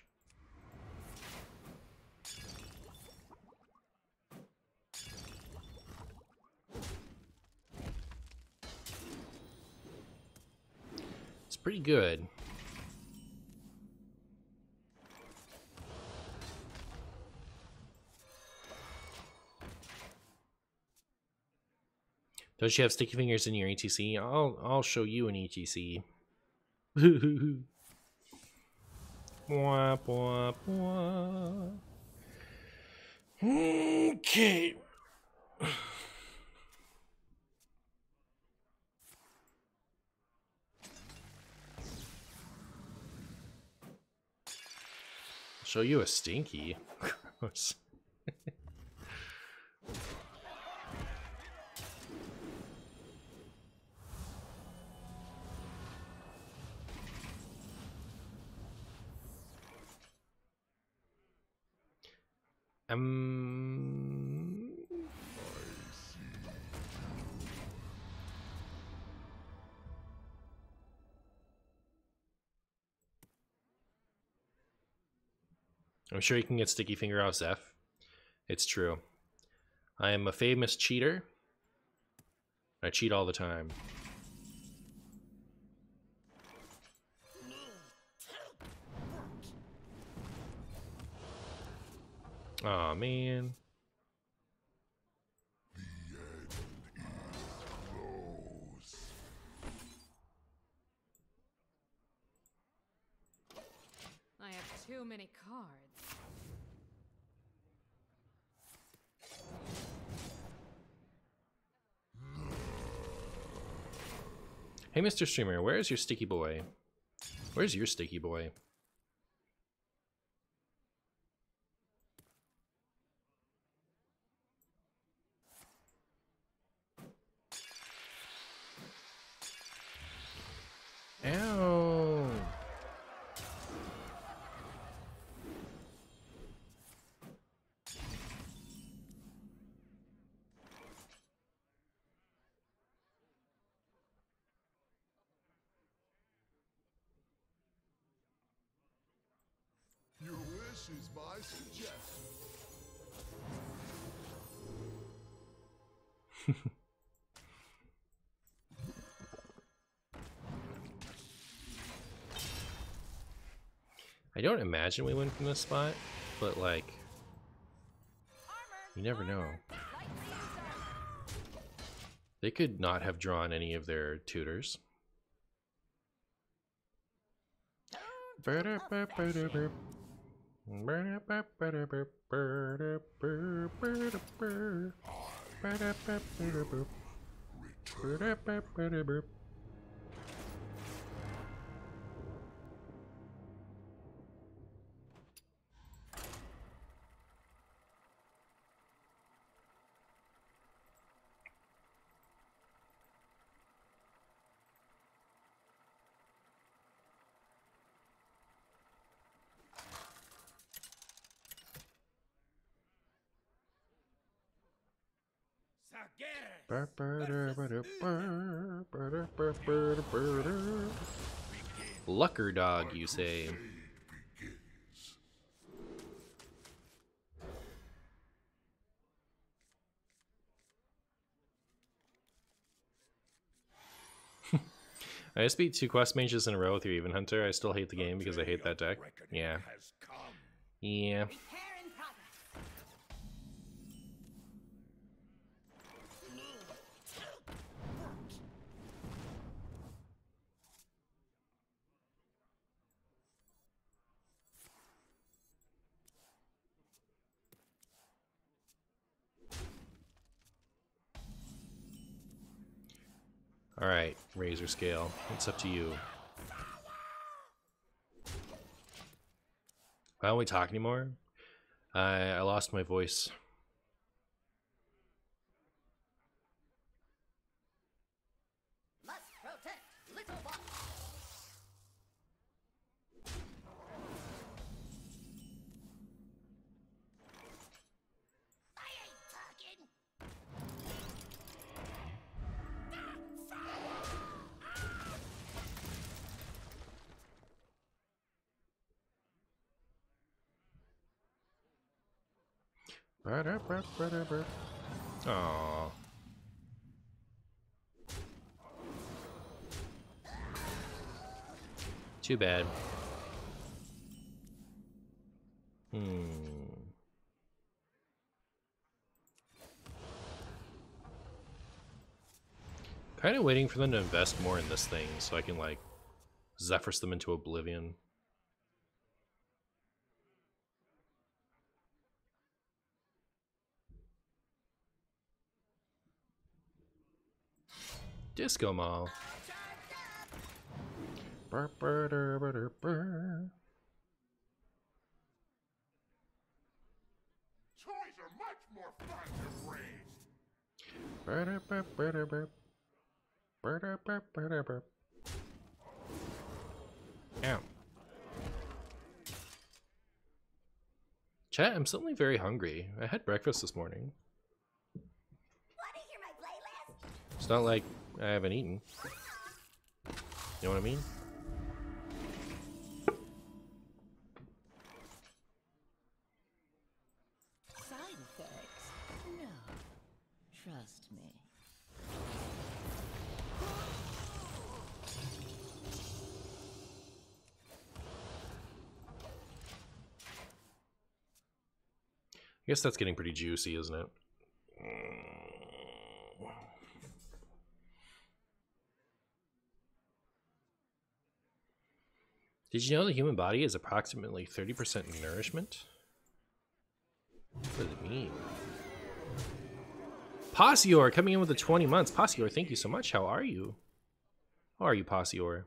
A: It's pretty good. Don't you have sticky fingers in your ETC? I'll show you an ETC. Bwah, bwah, bwah. Okay. Show you a stinky. Gross. I'm sure you can get sticky finger off Zeph. It's true. I am a famous cheater. I cheat all the time. Aw, man.
B: I have too many cards.
A: Hey, Mr. Streamer, where's your sticky boy? Where's your sticky boy? Ow!
C: Your wish is my suggestion.
A: I don't imagine we win from this spot, but like, you never know. They could not have drawn any of their tutors. Lucker dog, you say? I just beat 2 quest mages in a row with your Even Hunter. I still hate the game because I hate that deck. Yeah. Yeah.
B: Repair in progress.
A: Alright, Razor Scale. It's up to you. I don't really talk anymore. I lost my voice.
B: Must protect little box.
A: Aww. Too bad. Kind of waiting for them to invest more in this thing so I can, like, Zephyrus them into oblivion. Disco Mall. Burr, burr, burr, burr, burr.
C: Toys are much more fun to raise.
A: Burr, burr, burr, burr. Burr, burr, burr, burr. Ow. Chat, I'm suddenly very hungry. I had breakfast this morning.
B: Wanna hear my playlist?
A: It's not like I haven't eaten. You know what I mean?
B: Side effects? No. Trust me.
A: I guess that's getting pretty juicy, isn't it? Did you know the human body is approximately 30% nourishment? What does it mean? Possior coming in with the 20 months. Possior, thank you so much. How are you? How are you, Possior?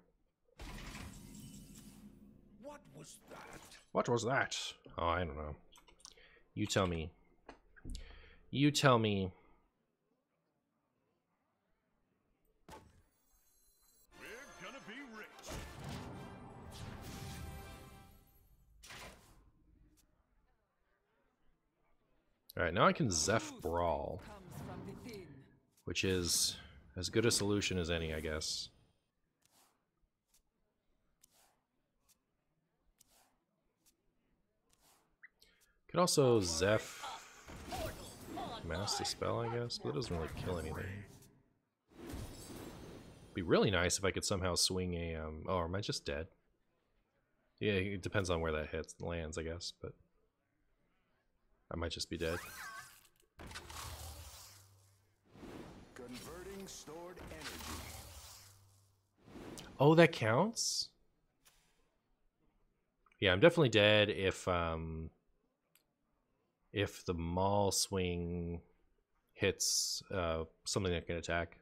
C: What was that?
A: What was that? Oh, I don't know. You tell me. You tell me.
C: We're gonna be rich.
A: Alright, now I can Zeph Brawl,
D: Comes from within.
A: which is as good a solution as any, I guess. Could also Zeph Mass the spell, I guess, but it doesn't really kill anything. Be really nice if I could somehow swing a oh, am I just dead? Yeah, it depends on where that hits lands, I guess, but I might just be dead.
C: Converting stored energy.
A: Oh, that counts? Yeah, I'm definitely dead if the maul swing hits something that can attack.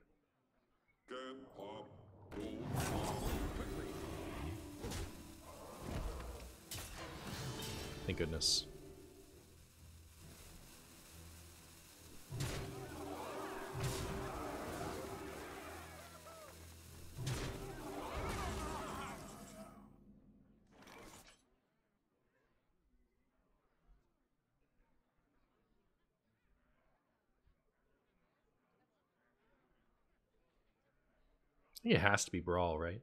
A: Thank goodness. I think it has to be Brawl, right?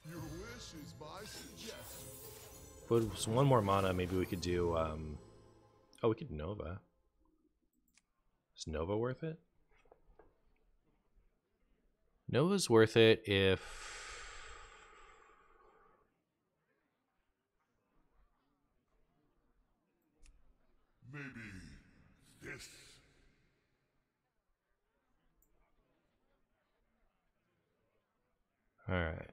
C: Your wish is my suggestion.
A: If it was one more mana, maybe we could do oh, we could Nova. Is Nova worth it? Nova's worth it if
C: Maybe this.
A: all right.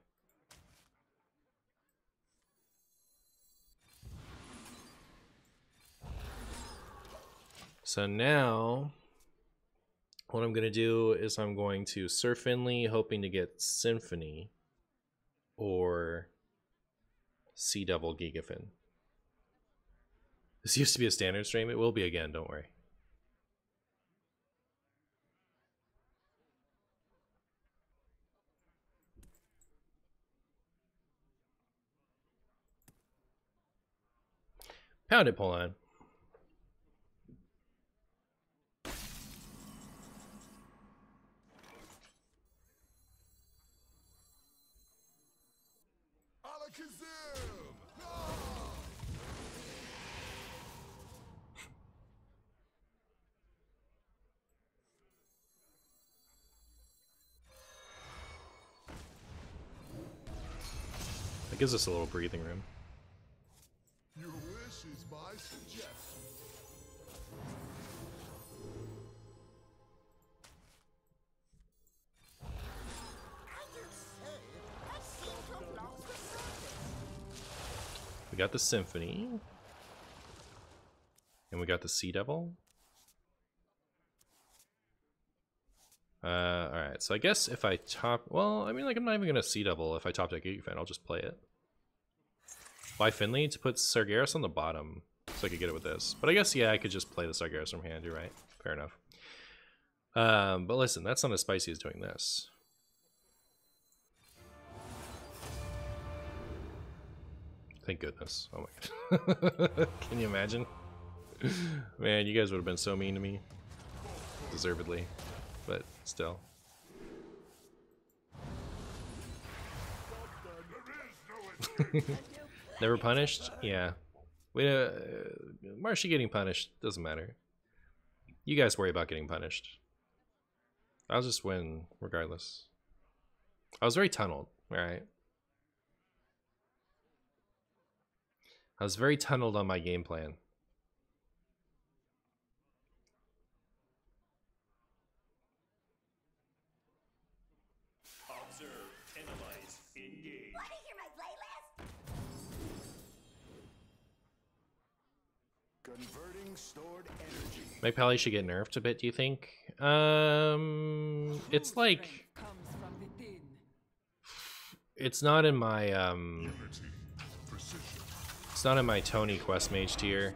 A: So now, what I'm going to do is I'm going to Sir Finley, hoping to get Symphony or Sea Devil Gigafin. This used to be a standard stream. It will be again, don't worry. Pound it, Polan.
C: Alakazam! Ah!
A: gives us a little breathing room.
C: Your wish is my suggestion.
A: We got the Symphony. And we got the Sea Devil. Alright, so I guess if I top... Well, I mean, like, I'm not even going to Sea Devil if I top deck Giga Fan. I'll just play it. Why Finley? To put Sargeras on the bottom so I could get it with this. But I guess, yeah, I could just play the Sargeras from hand. You're right. Fair enough. But listen, that's not as spicy as doing this. Thank goodness. Oh my god. Can you imagine? Man, you guys would have been so mean to me. Deservedly. But still. Never punished? Yeah. Marshy getting punished doesn't matter. You guys worry about getting punished. I'll just win regardless. I was very tunneled, alright? I was very tunneled on my game plan.
F: Observe, analyze, engage.
B: Want to hear my playlist?
E: Converting stored energy.
A: Mike Pally should get nerfed a bit, do you think? It's like...
D: Comes from within.
A: It's not in my, It's not in my Tony Quest Mage tier.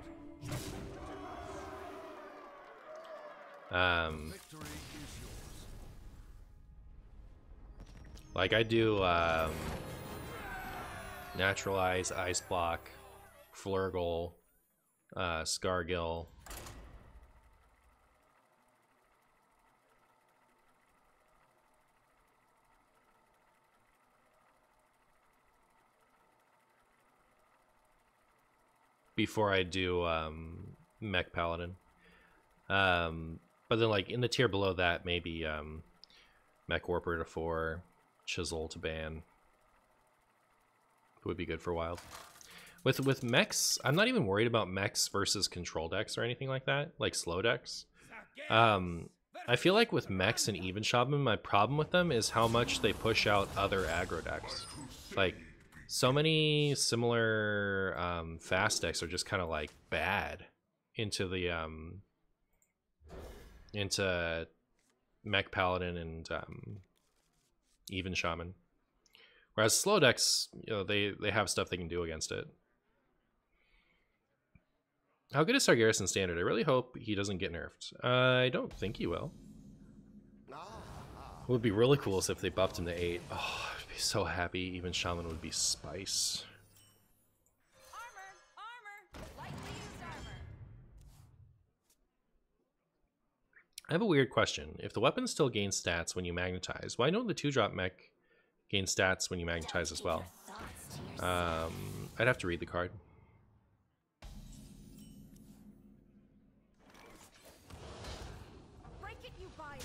A: Like I do, Naturalize, Ice Block, Flurgle, Scargill. Before I do Mech Paladin. But then like in the tier below that, maybe Mech Warper to 4, Chisel to ban. Would be good for Wild. With mechs, I'm not even worried about mechs versus control decks or anything like that, like slow decks. I feel like with mechs and even Shaman, my problem with them is how much they push out other aggro decks. Like, so many similar fast decks are just kind of like bad into the into Mech Paladin and even Shaman. Whereas slow decks, you know, they have stuff they can do against it. How good is Sargeras in Standard? I really hope he doesn't get nerfed. I don't think he will. What would be really cool is if they buffed him to 8. Oh, I'd be so happy. Even Shaman would be spice.
B: Armor! Lightly used armor.
A: I have a weird question. If the weapon still gains stats when you magnetize, why don't the 2-drop mech gain stats when you magnetize as well? I'd have to read the card.
B: Break it, you buy it.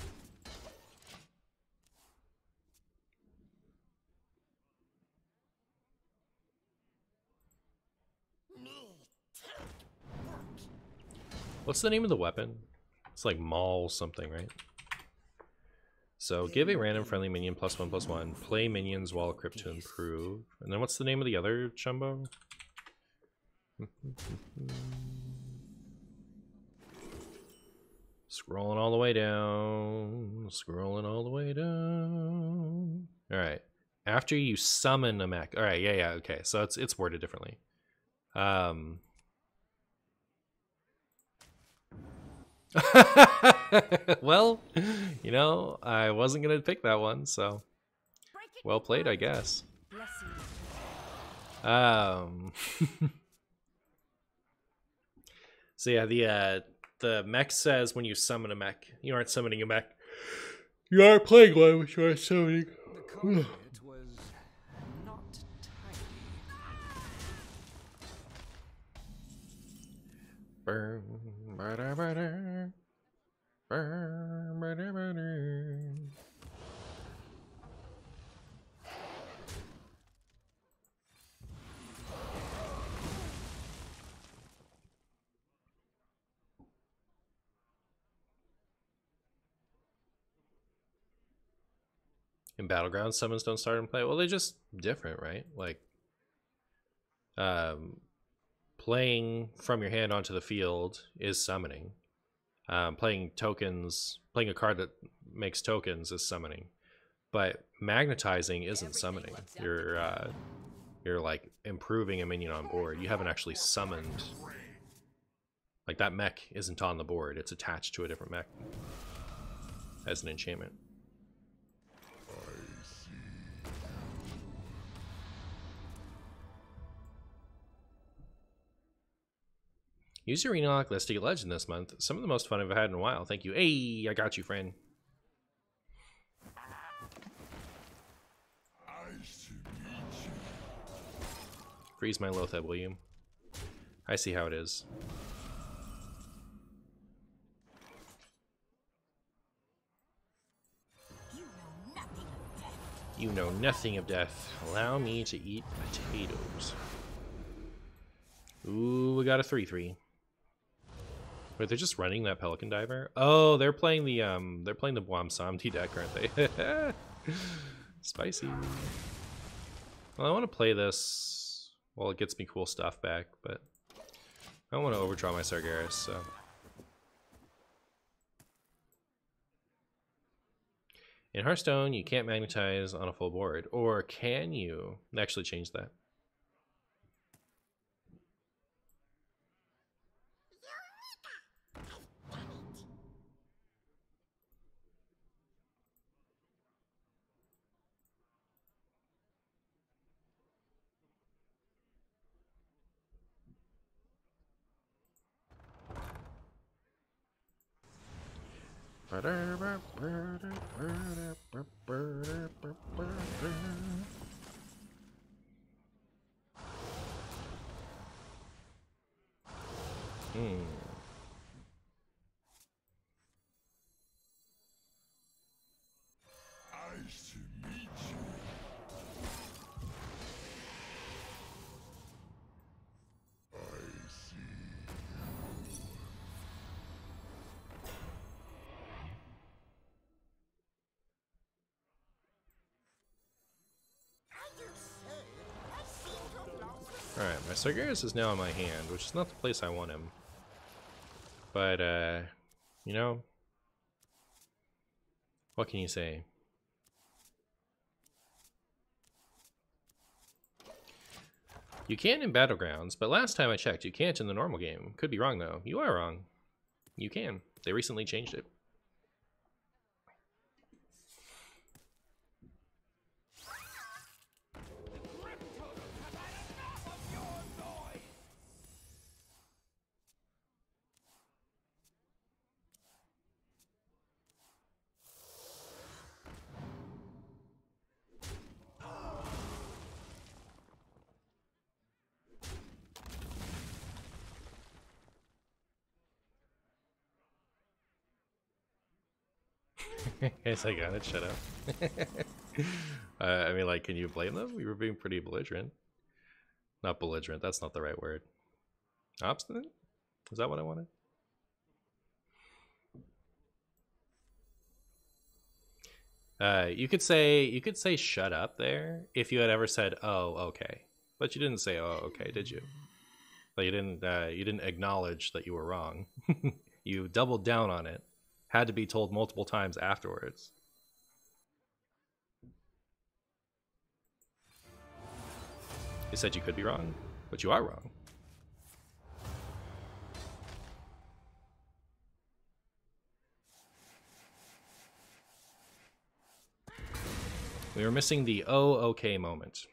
A: What's the name of the weapon? It's like Maul something, right? So give a random friendly minion +1/+1. Play minions while equipped to improve. And then what's the name of the other chumbo? Scrolling all the way down. Scrolling all the way down. Alright. After you summon a mech. Alright, yeah, okay. So it's worded differently. Well, you know, I wasn't gonna pick that one, so well played, I guess. So yeah, the mech says when you summon a mech, you aren't summoning a mech. You are playing one, which you are summoning.
E: The cockpit was not tidy.
A: Burn, ba-da, ba-da. Burn, ba-da, ba-da. In Battlegrounds, summons don't start in play. Well, they're just different, right? Like, playing from your hand onto the field is summoning. Playing a card that makes tokens is summoning. But magnetizing isn't summoning. You're like improving a minion on board. You haven't actually summoned. Like that mech isn't on the board. It's attached to a different mech as an enchantment. Use your Renolock list to get Legend this month. Some of the most fun I've had in a while. Thank you. Hey, I got you, friend. Freeze my Lotheb, will you? I see how it is. You know nothing of death. Allow me to eat potatoes. Ooh, we got a 3/3. Wait, they're just running that Pelican Diver? Oh, they're playing the Buam Samti deck, aren't they? Spicy. Well, I want to play this while it gets me cool stuff back, but I don't want to overdraw my Sargeras, so. In Hearthstone, you can't magnetize on a full board, or can you? They actually changed that. Alright, my Sargeras is now in my hand, which is not the place I want him. But, you know, what can you say? You can in Battlegrounds, but last time I checked, you can't in the normal game. Could be wrong, though. You are wrong. You can. They recently changed it. Yes, I got it. Shut up. I mean, like, can you blame them? We were being pretty belligerent. Not belligerent. That's not the right word. Obstinate? Is that what I wanted? You could say shut up there if you had ever said, oh, okay. But you didn't say, oh, okay, did you? But you didn't acknowledge that you were wrong. You doubled down on it. Had to be told multiple times afterwards. You said you could be wrong, but you are wrong. We were missing the oh, okay moment.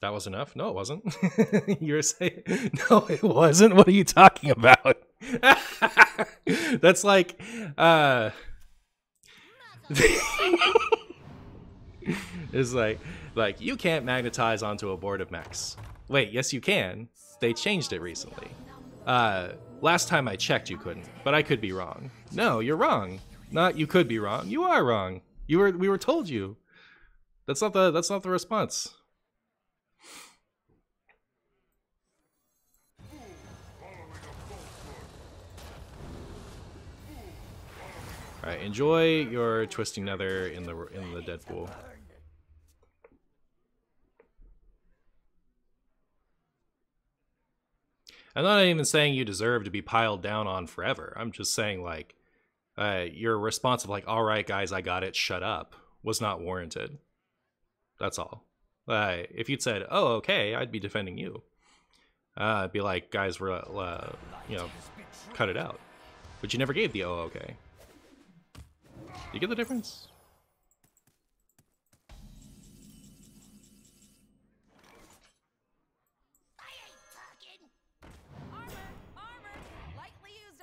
A: That was enough? No, it wasn't. You were saying, no, it wasn't. What are you talking about? That's like, it's like you can't magnetize onto a board of mechs. Wait, yes you can. They changed it recently. Last time I checked, you couldn't, but I could be wrong. No, you're wrong. Not you could be wrong. You are wrong. We were told you. That's not the response. Alright, enjoy your twisting nether in the dead pool. I'm not even saying you deserve to be piled down on forever. I'm just saying, like, your response of, like, alright, guys, I got it, shut up, was not warranted. That's all. If you'd said, oh, okay, I'd be defending you. I'd be like, guys, we're, you know, cut it out. But you never gave the oh, okay. You get the difference?
B: I ain't talking. Armor, armor, lightly used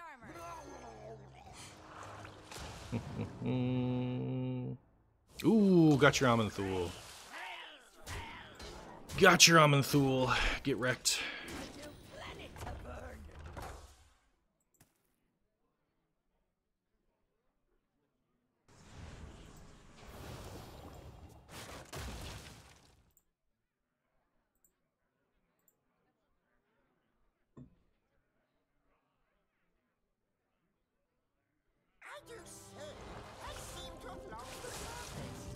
B: armor.
A: Ooh, got your Amanthul. Got your Amanthul. Get wrecked.
B: I do say, I seem to have lost the surface.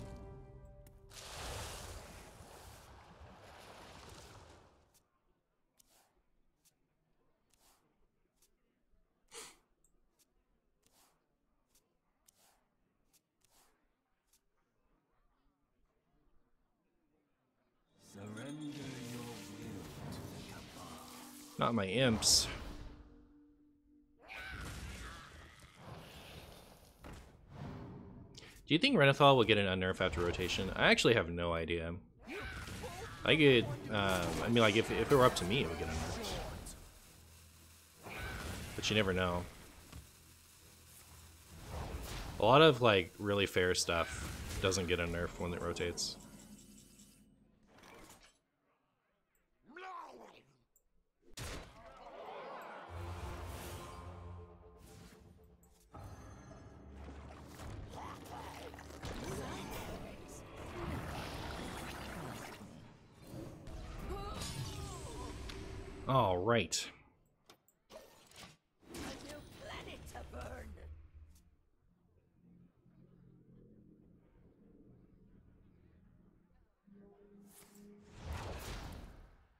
E: Surrender your will to the cabal.
A: Not my imps. Do you think Renolock will get an unnerf after rotation? I actually have no idea. I get, I mean, like, if it were up to me, it would get unnerfed. But you never know. A lot of, like, really fair stuff doesn't get unnerfed when it rotates. All right.
B: A new planet to burn.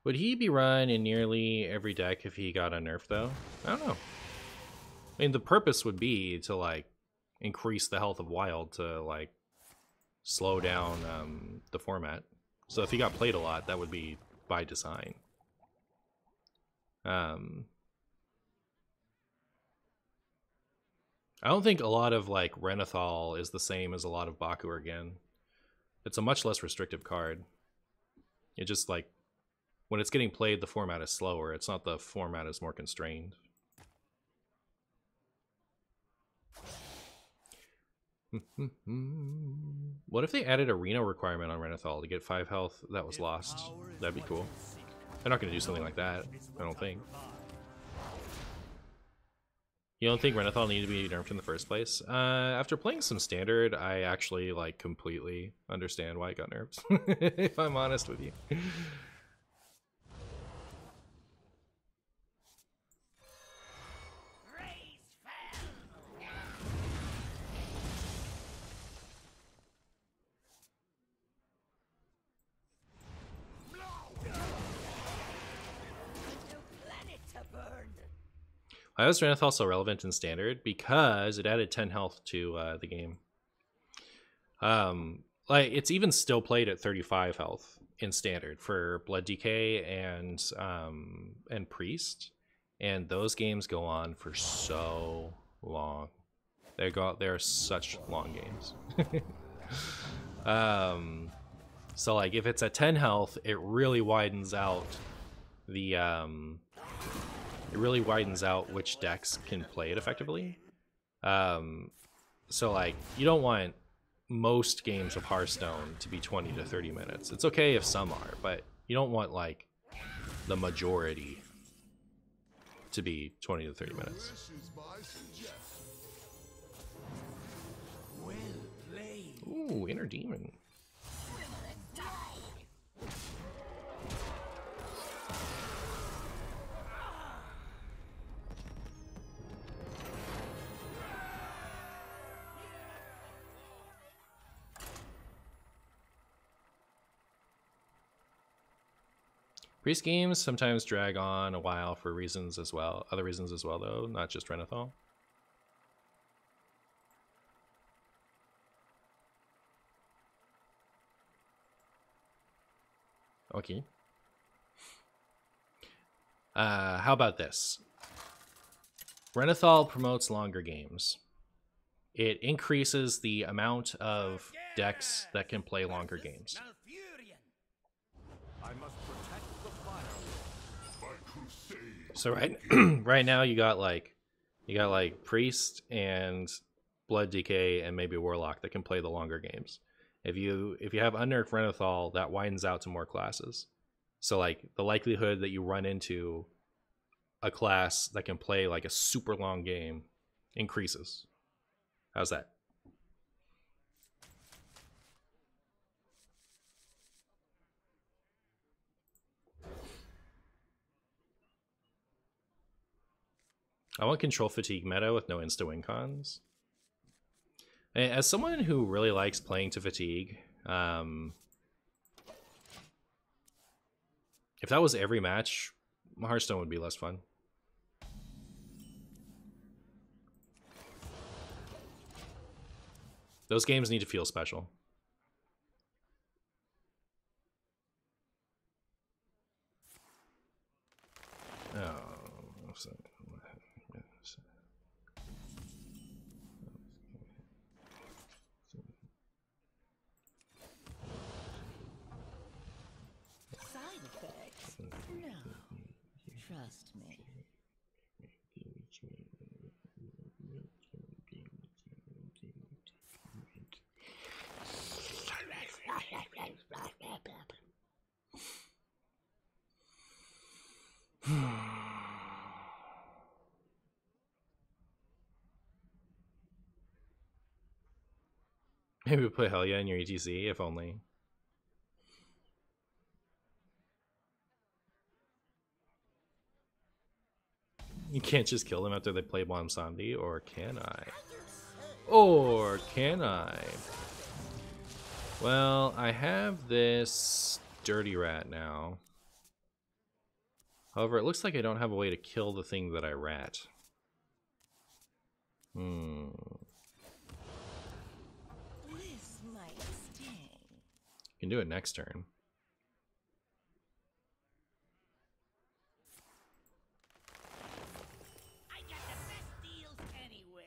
A: Would he be run in nearly every deck if he got unnerfed, though? I don't know. I mean, the purpose would be to, like, increase the health of Wild to, like, slow down the format. So if he got played a lot, that would be by design. I don't think a lot of, like, Renolock is the same as a lot of Baku again. It's a much less restrictive card. It just, like, when it's getting played, the format is slower. It's not the format is more constrained. What if they added a Reno requirement on Renolock to get 5 health that was lost? That'd be cool. They're not going to do something like that, I don't think. You don't think Renolock needed to be nerfed in the first place? After playing some Standard, I actually, like, completely understand why it got nerfed, if I'm honest with you. Why was Renolock so relevant in Standard? Because it added 10 health to the game. Like, it's even still played at 35 health in Standard for Blood Decay and Priest, and those games go on for so long. They're such long games. So, like, if it's at 10 health, it really widens out the which decks can play it effectively. So, like, you don't want most games of Hearthstone to be 20 to 30 minutes. It's okay if some are, but you don't want, like, the majority to be 20 to 30 minutes. Ooh, Inner Demon. Priest games sometimes drag on a while for reasons as well. Other reasons as well, though, not just Renathal. Okay. How about this? Renathal promotes longer games. It increases the amount of decks that can play longer games.
E: I must protect the fire.
C: My crusade.
A: So right now you got like Priest and Blood DK and maybe Warlock that can play the longer games. If you have unnerved Renathal, that widens out to more classes. So like the likelihood that you run into a class that can play like a super long game increases. How's that? I want control fatigue meta with no insta win cons. As someone who really likes playing to fatigue, if that was every match, Hearthstone would be less fun. Those games need to feel special. Oh.
B: Side effects? No. Trust me.
A: Maybe put Hell Yeah in your ETC, if only. You can't just kill them after they play Bomb Zombie, or can I? Or can I? Well, I have this Dirty Rat now. However, it looks like I don't have a way to kill the thing that I rat.
B: This might sting.
A: Can do it next turn.
B: I got the best deals anywhere.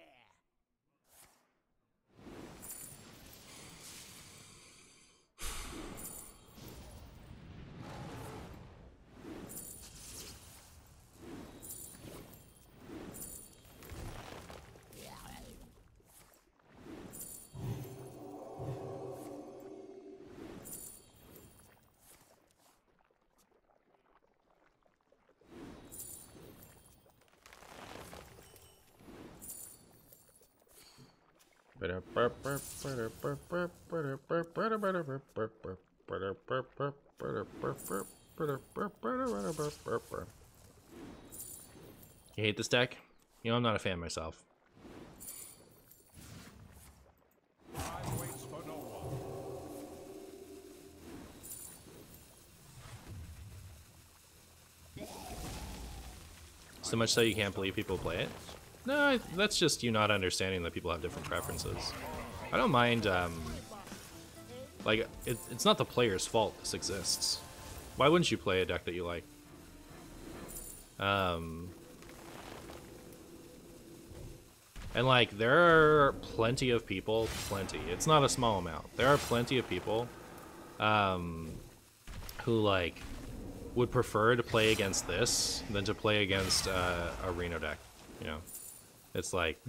A: You hate this deck? You know, I'm not a fan myself.
E: Time waits for no one.
A: So much so you can't believe people play it? No, that's just you not understanding that people have different preferences. I don't mind, like, it's not the player's fault this exists. Why wouldn't you play a deck that you like? And like, there are plenty of people, it's not a small amount. There are plenty of people, who like, would prefer to play against this than to play against a Reno deck, you know? It's like,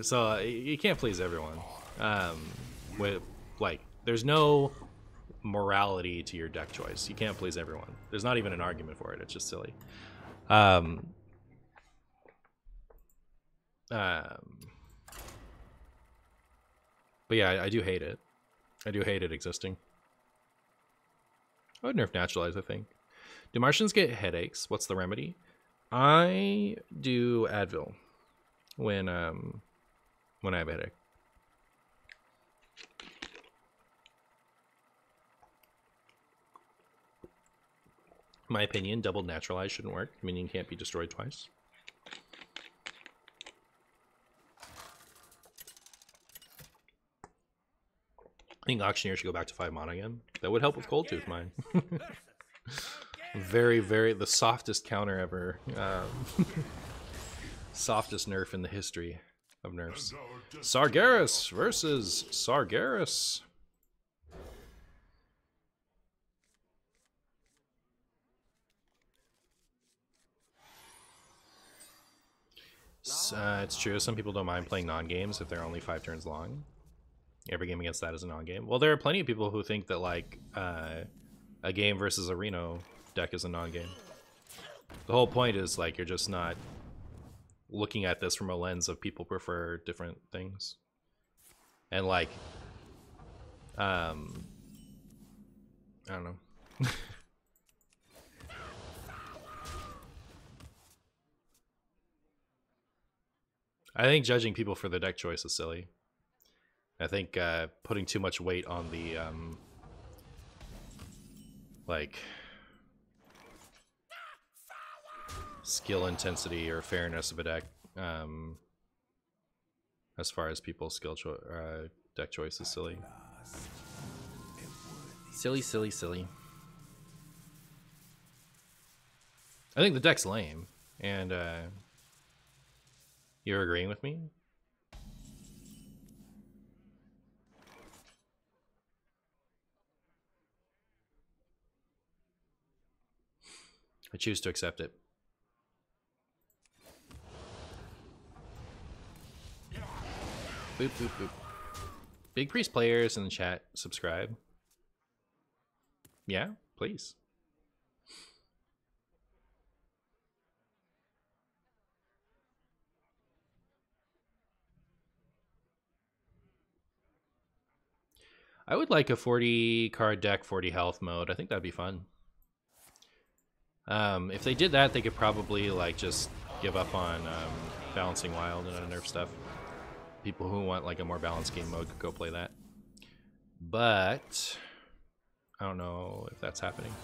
A: so you can't please everyone. With like, there's no morality to your deck choice. You can't please everyone. There's not even an argument for it. It's just silly. But yeah, I do hate it. I do hate it existing. I would nerf Naturalize, I think. Do Martians get headaches? What's the remedy? I do Advil when I have a headache. In my opinion, double naturalize shouldn't work. Minion can't be destroyed twice. I think Auctioneer should go back to 5 mana again. That would help with Cold Tooth mine. Very, the softest counter ever. Softest nerf in the history of nerfs. Sargeras versus Sargeras. It's true, some people don't mind playing non-games if they're only 5 turns long. Every game against that is a non-game. Well, there are plenty of people who think that, like, a game versus a Reno deck is a non-game. The whole point is, like, you're just not looking at this from a lens of people prefer different things. And, like, I don't know. I think judging people for their deck choice is silly. I think putting too much weight on the like skill intensity or fairness of a deck, as far as people's deck choice is silly. Silly. I think the deck's lame, and you're agreeing with me? I choose to accept it. Boop, boop, boop. Big Priest players in the chat, subscribe. Yeah, please. I would like a 40 card deck, 40 health mode. I think that'd be fun. If they did that, they could probably like just give up on balancing wild and nerf stuff. People who want like a more balanced game mode could go play that. But I don't know if that's happening.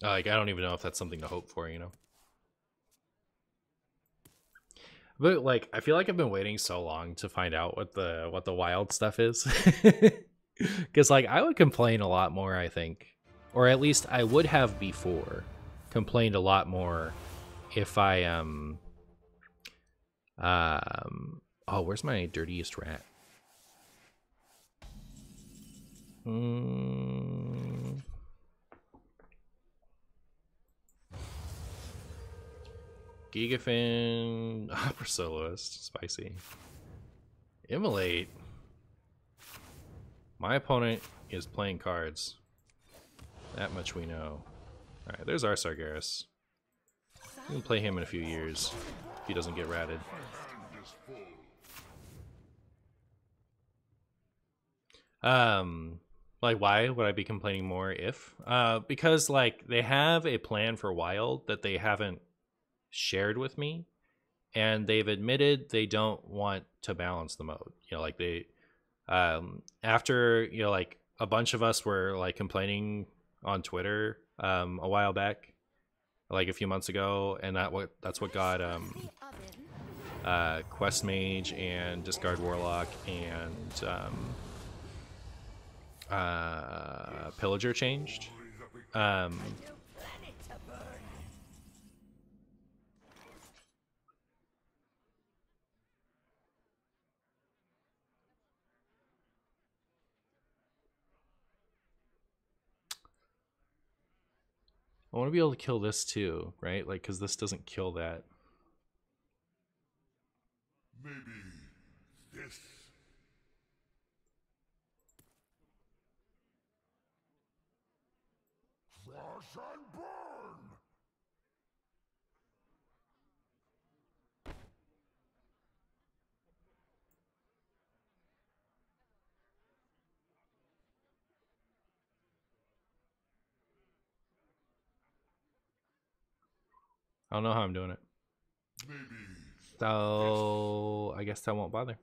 A: Like, I don't even know if that's something to hope for, you know? But like, I feel like I've been waiting so long to find out what the wild stuff is. Because like, I would complain a lot more, I think. Or at least I would have before complained a lot more if I oh, where's my dirtiest rat? Gigafin, Opera Soloist, spicy. Immolate. My opponent is playing cards. That much we know. Alright, there's our Sargeras. We can play him in a few years if he doesn't get ratted. Like, why would I be complaining more if? Because, like, they have a plan for Wild that they haven't shared with me, and they've admitted they don't want to balance the mode. You know, like they after, you know, like a bunch of us were like complaining on Twitter a while back, like a few months ago, and that's what got Quest Mage and Discard Warlock and Pillager changed. I want to be able to kill this too, right? Like, because this doesn't kill that.
C: Maybe this. Crush and burn!
A: I don't know how I'm doing it.
C: Maybe
A: So I guess that won't bother.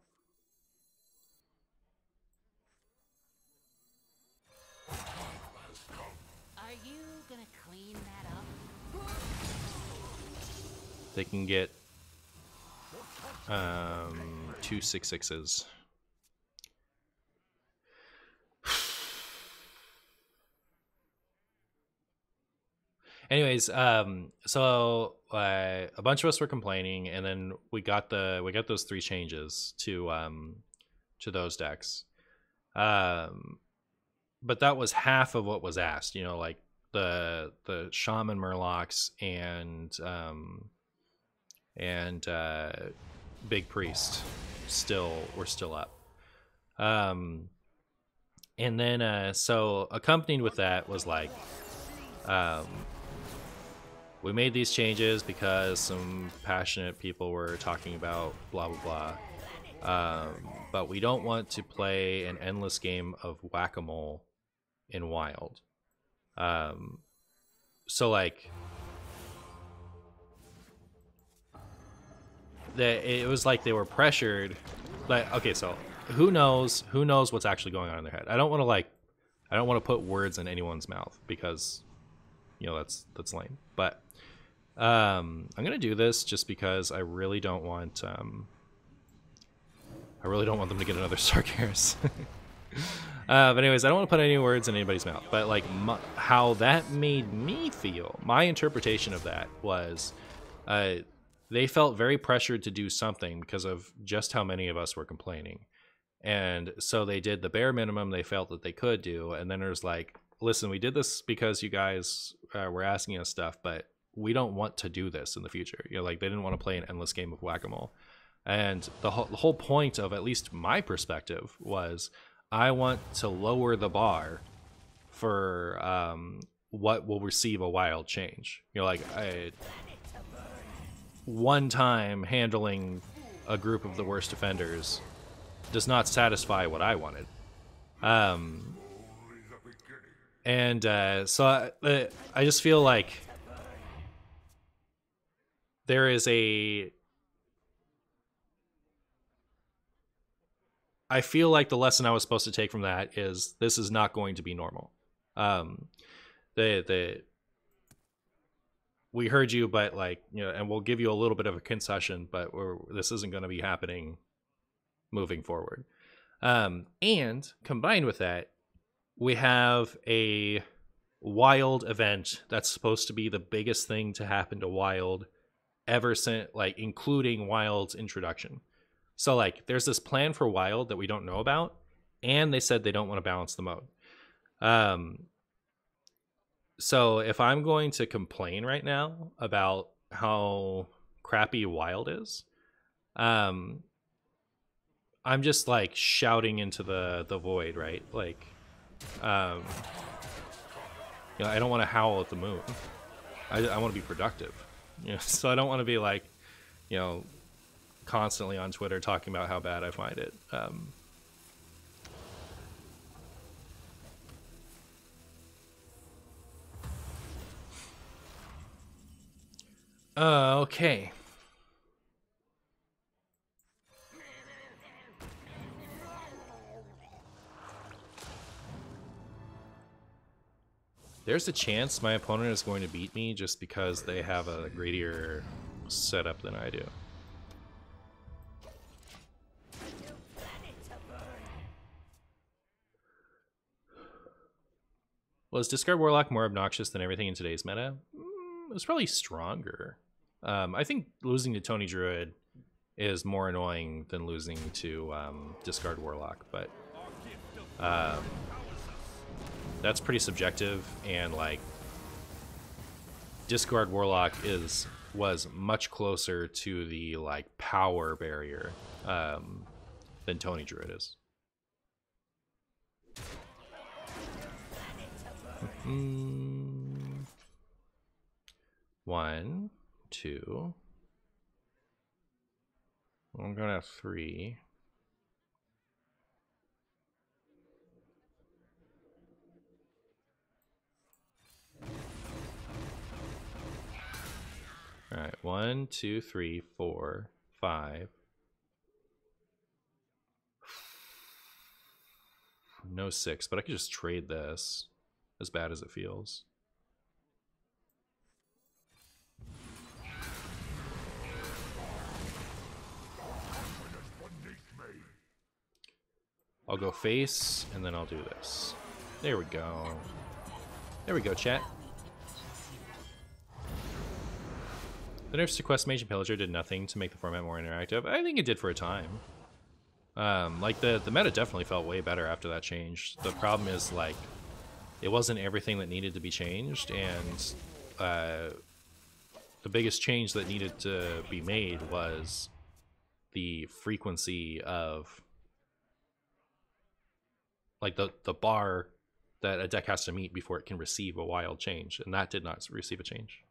B: Are you gonna clean that up?
A: They can get 2 6/6s. Anyways, so a bunch of us were complaining, and then we got those 3 changes to those decks. But that was half of what was asked. You know, like the Shaman Murlocs and Big Priest were still up. And then so accompanied with that was like, we made these changes because some passionate people were talking about blah blah blah, but we don't want to play an endless game of whack-a-mole in Wild. So like it was like they were pressured. Like, okay, so who knows what's actually going on in their head. I don't want to put words in anyone's mouth, because that's lame. But I'm gonna do this just because I really don't want them to get another Sargeras. But anyways, I don't want to put any words in anybody's mouth. But like how that made me feel, my interpretation of that was, they felt very pressured to do something because of just how many of us were complaining, and so they did the bare minimum they felt that they could do. And then there's like, listen, we did this because you guys were asking us stuff, but we don't want to do this in the future. Like, they didn't want to play an endless game of whack-a-mole. And the whole point of, at least my perspective, was I want to lower the bar for what will receive a wild change. Like, one time handling a group of the worst offenders does not satisfy what I wanted. So I just feel like there is I feel like the lesson I was supposed to take from that is this is not going to be normal. We heard you, but like, and we'll give you a little bit of a concession, but this isn't going to be happening moving forward. And combined with that, we have a Wild event that's supposed to be the biggest thing to happen to Wild ever since, like, including Wild's introduction. So like, there's this plan for Wild that we don't know about, and they said they don't want to balance the mode. So if I'm going to complain right now about how crappy Wild is, I'm just like shouting into the void, right? Like, I don't want to howl at the moon. I want to be productive. So I don't want to be like, constantly on Twitter talking about how bad I find it. Okay. There's a chance my opponent is going to beat me just because they have a greedier setup than I do. Was Discard Warlock more obnoxious than everything in today's meta? It was probably stronger. I think losing to Tony Druid is more annoying than losing to Discard Warlock, but that's pretty subjective. And like, Discard Warlock was much closer to the like power barrier than Tony Druid is. One, two. I'm gonna have 3. All right, 1, 2, 3, 4, 5. No 6, but I could just trade this, as bad as it feels. I'll go face, and then I'll do this. There we go. There we go, chat. The nerfs to Quest Mage and Pillager did nothing to make the format more interactive. I think it did for a time. Like, the meta definitely felt way better after that change. The problem is, like, it wasn't everything that needed to be changed, and the biggest change that needed to be made was the frequency of, like, the bar that a deck has to meet before it can receive a wild change, and that did not receive a change.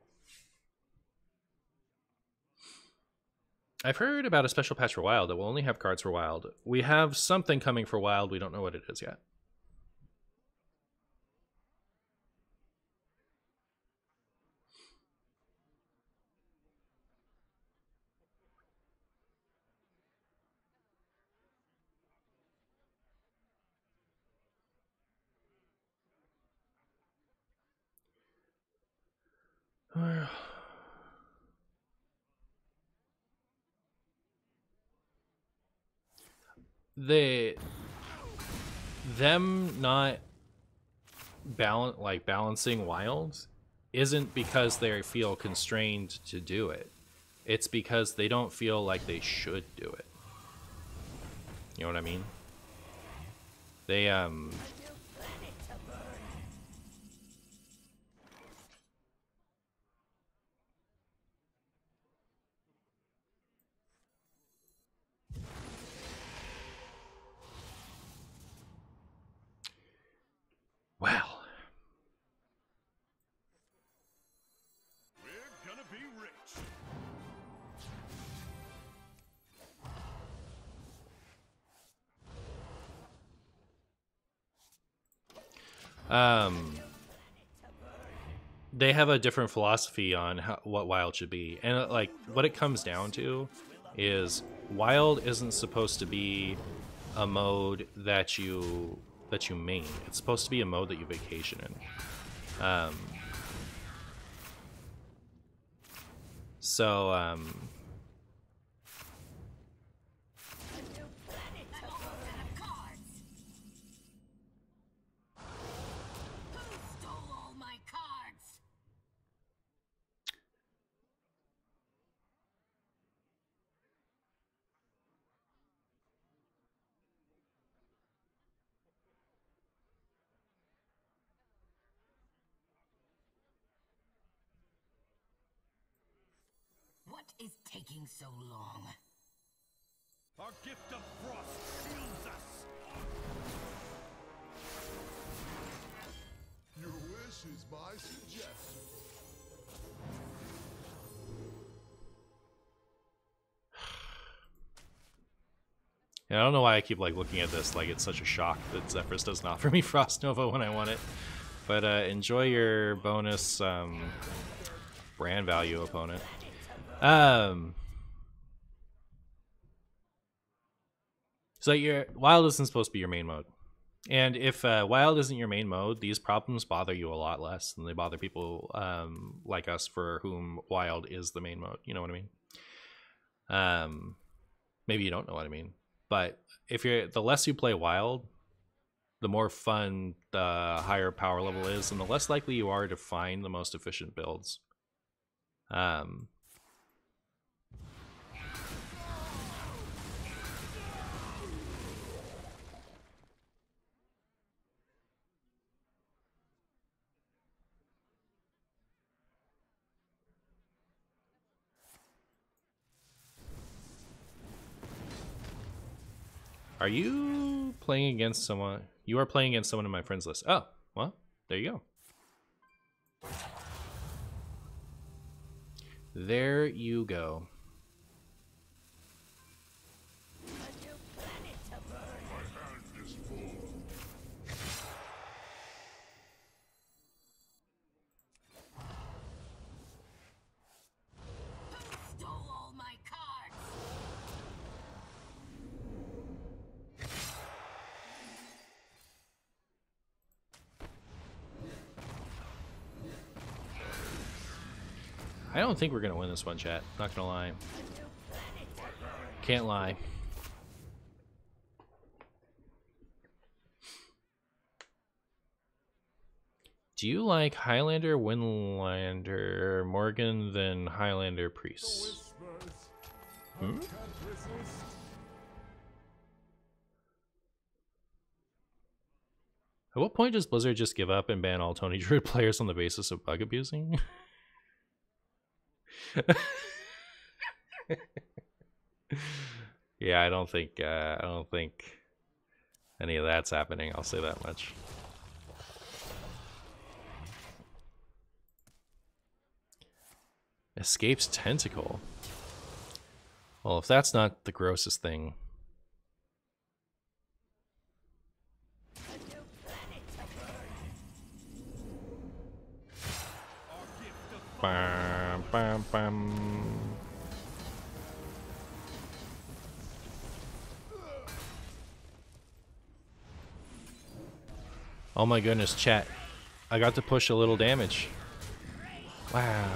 A: I've heard about a special patch for Wild that will only have cards for Wild. We have something coming for Wild, we don't know what it is yet. Them not balancing Wild isn't because they feel constrained to do it. It's because they don't feel like they should do it. You know what I mean? They well,
F: We're gonna be rich.
A: they have a different philosophy on what Wild should be, and like what it comes down to is Wild isn't supposed to be a mode that you main. It's supposed to be a mode that you vacation in.
B: What is taking so long?
F: Our gift of frost shields us.
C: Your wish is my suggestion.
A: Yeah, I don't know why I keep like looking at this like it's such a shock that Zephyrus does not offer me Frost Nova when I want it. But enjoy your bonus brand value, opponent. So your Wild isn't supposed to be your main mode. And if Wild isn't your main mode, these problems bother you a lot less than they bother people like us for whom Wild is the main mode. You know what I mean? Maybe you don't know what I mean. But if the less you play Wild, the more fun the higher power level is, and the less likely you are to find the most efficient builds. Are you playing against someone? You are playing against someone in my friends list. Oh, well, there you go. There you go.
B: Stole all my cards.
A: I don't think we're gonna win this one, chat. Not gonna lie. Can't lie. Do you like Highlander, Windlander, Morgan than Highlander, Priest? Hmm? At what point does Blizzard just give up and ban all Tony Druid players on the basis of bug abusing? Yeah, I don't think any of that's happening. I'll say that much. Escapes tentacle. Well, if that's not the grossest thing. Bam, bam, bam. Oh my goodness, chat. I got to push a little damage. Wow.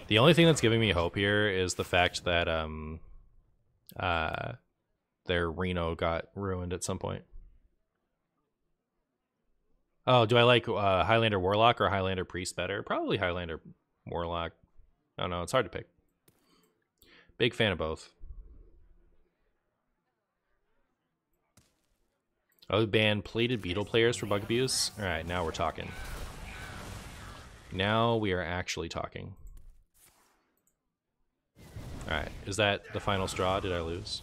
A: The only thing that's giving me hope here is the fact that their Reno got ruined at some point. Oh, do I like Highlander Warlock or Highlander Priest better? Probably Highlander Warlock. I don't know, it's hard to pick. Big fan of both. Oh, ban plated beetle players for bug abuse? Alright, now we're talking. Now we are actually talking. Alright, is that the final straw? Did I lose?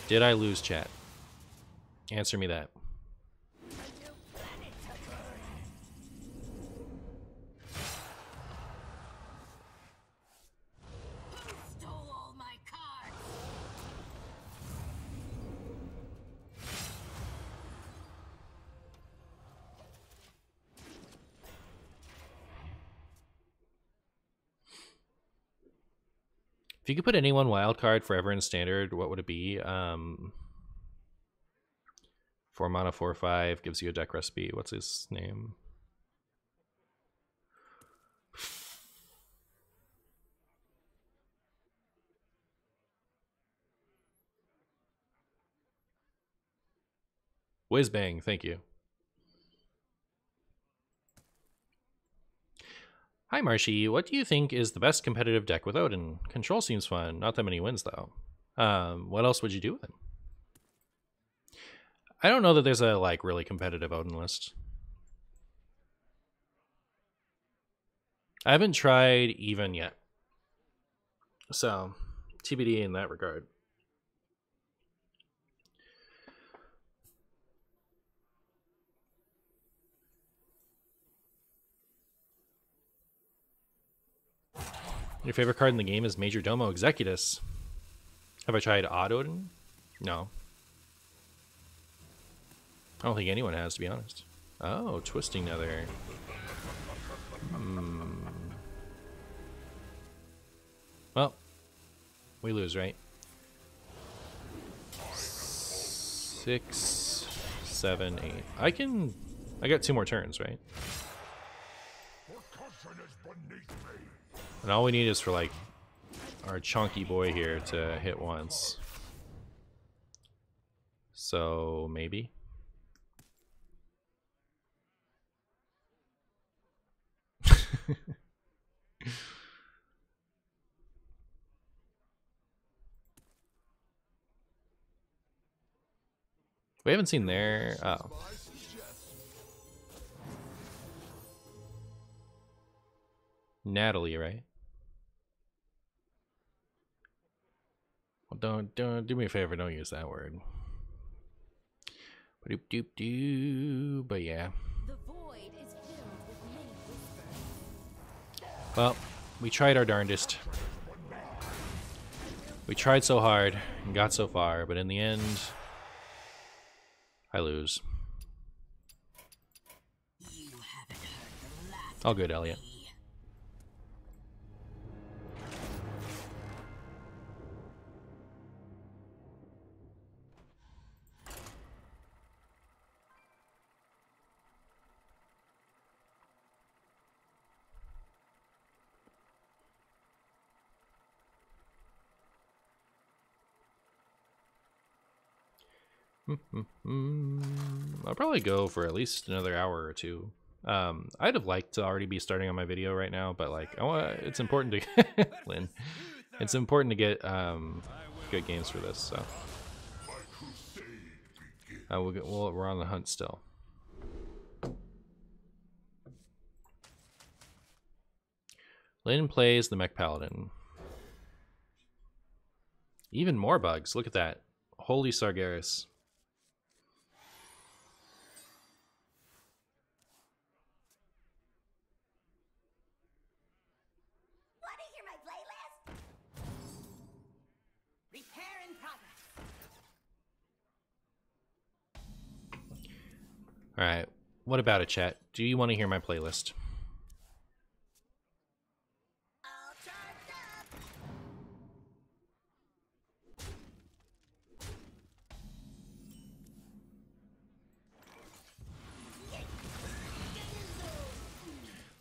A: Did I lose, chat? Answer me that.
B: Stole all my cards.
A: If you could put any one wildcard forever in standard, what would it be? 4 mana, 4/5, gives you a deck recipe. What's his name? Whizbang, thank you. Hi Marshy, what do you think is the best competitive deck with Odin? Control seems fun, not that many wins though. What else would you do with it? I don't know that there's a like really competitive Odin list. I haven't tried even yet. So, TBD in that regard. Your favorite card in the game is Major Domo Executus. Have I tried Odd Odin? No. I don't think anyone has, to be honest. Oh, Twisting Nether. Well, we lose, right? 6, 7, 8. I got 2 more turns, right? And all we need is for like our chunky boy here to hit once. So maybe. We haven't seen their... Oh. Natalie, right? Well, don't do me a favor, don't use that word. Doop doop doo, but yeah.
B: The void is filled with many whispers.
A: Well, we tried our darndest. We tried so hard and got so far, but in the end, I lose.
B: You haven't heard the last
A: All good, Elliot.
B: of me.
A: I'll probably go for at least another hour or two. I'd have liked to already be starting on my video right now, but like, it's important to Lynn. It's important to get good games for this. So we're on the hunt still. Lynn plays the Mech Paladin. Even more bugs. Look at that. Holy Sargeras.
B: Want to hear my playlist? Repair in progress.
A: Alright. What about it, chat? Do you want to hear my playlist?
B: All charged up.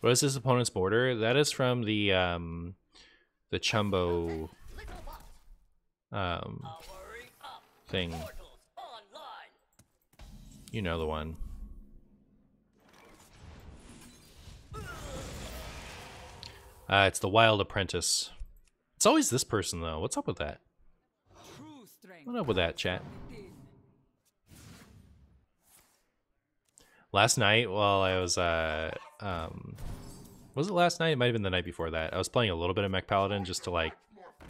A: What is this opponent's border? That is from the Chumbo thing. You know the one. It's the Wild Apprentice. It's always this person though. What's up with that?
D: True strength.
A: What up with that, chat? Last night while I was it last night? It might have been the night before that. I was playing a little bit of Mech Paladin just to like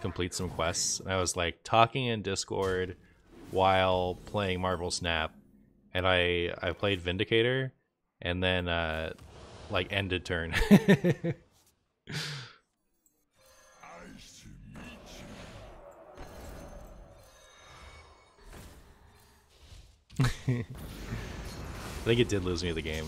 A: complete some quests. And I was like talking in Discord while playing Marvel Snap, and I played Vindicator, and then like ended turn. I think it did lose me the game.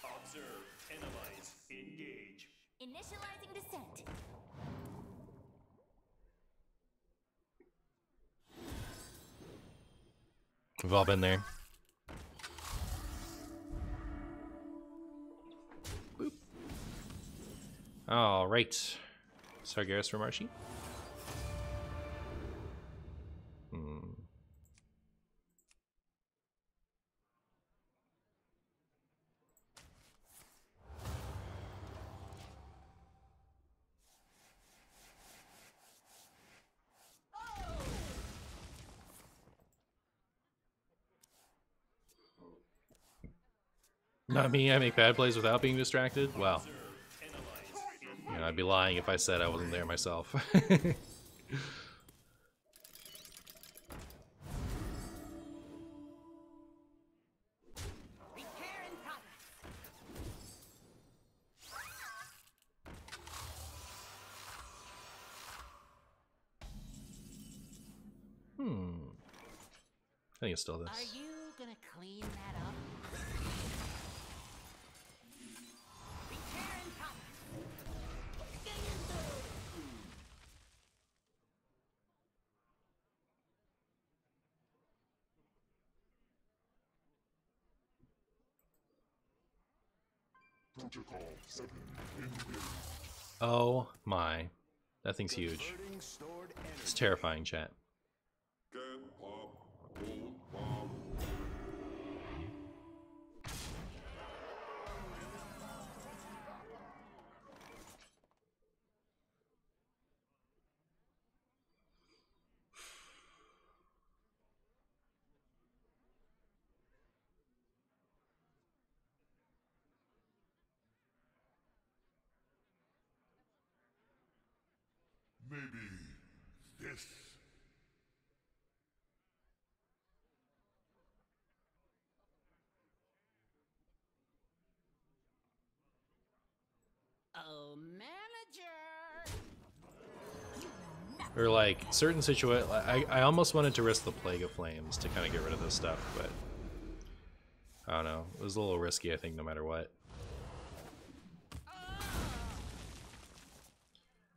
F: Observe, analyze, engage.
B: Initializing descent.
A: We've all been there. Boop. All right. Sargeras for Marshy. Not me, I make bad plays without being distracted? Well, you know, I'd be lying if I said I wasn't there myself.
B: Repair in progress.
A: I think it's still this.
B: Are you gonna clean that up? Repair in progress.
C: Protocol 7 engaged.
A: Oh my. That thing's huge.
E: Converting stored energy.
A: It's terrifying, chat.
C: Get pop, hold bomb. Maybe this.
B: Oh, manager.
A: Or like certain situations, I almost wanted to risk the Plague of Flames to kind of get rid of this stuff, but I don't know. It was a little risky, I think, no matter what.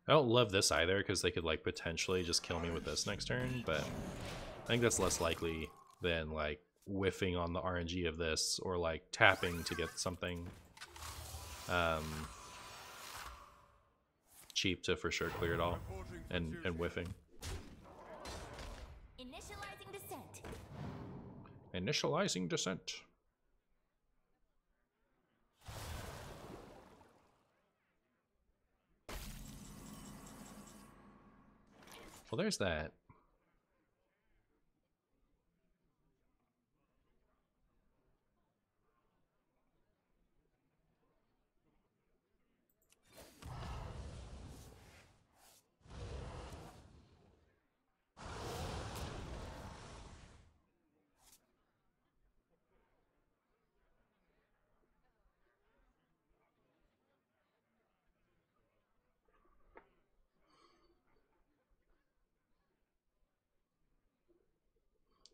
A: I don't love this either because they could like potentially just kill me with this next turn, but I think that's less likely than like whiffing on the RNG of this or like tapping to get something. cheap to for sure clear it all, and whiffing.
B: Initializing descent.
A: Initializing descent. Well, there's that.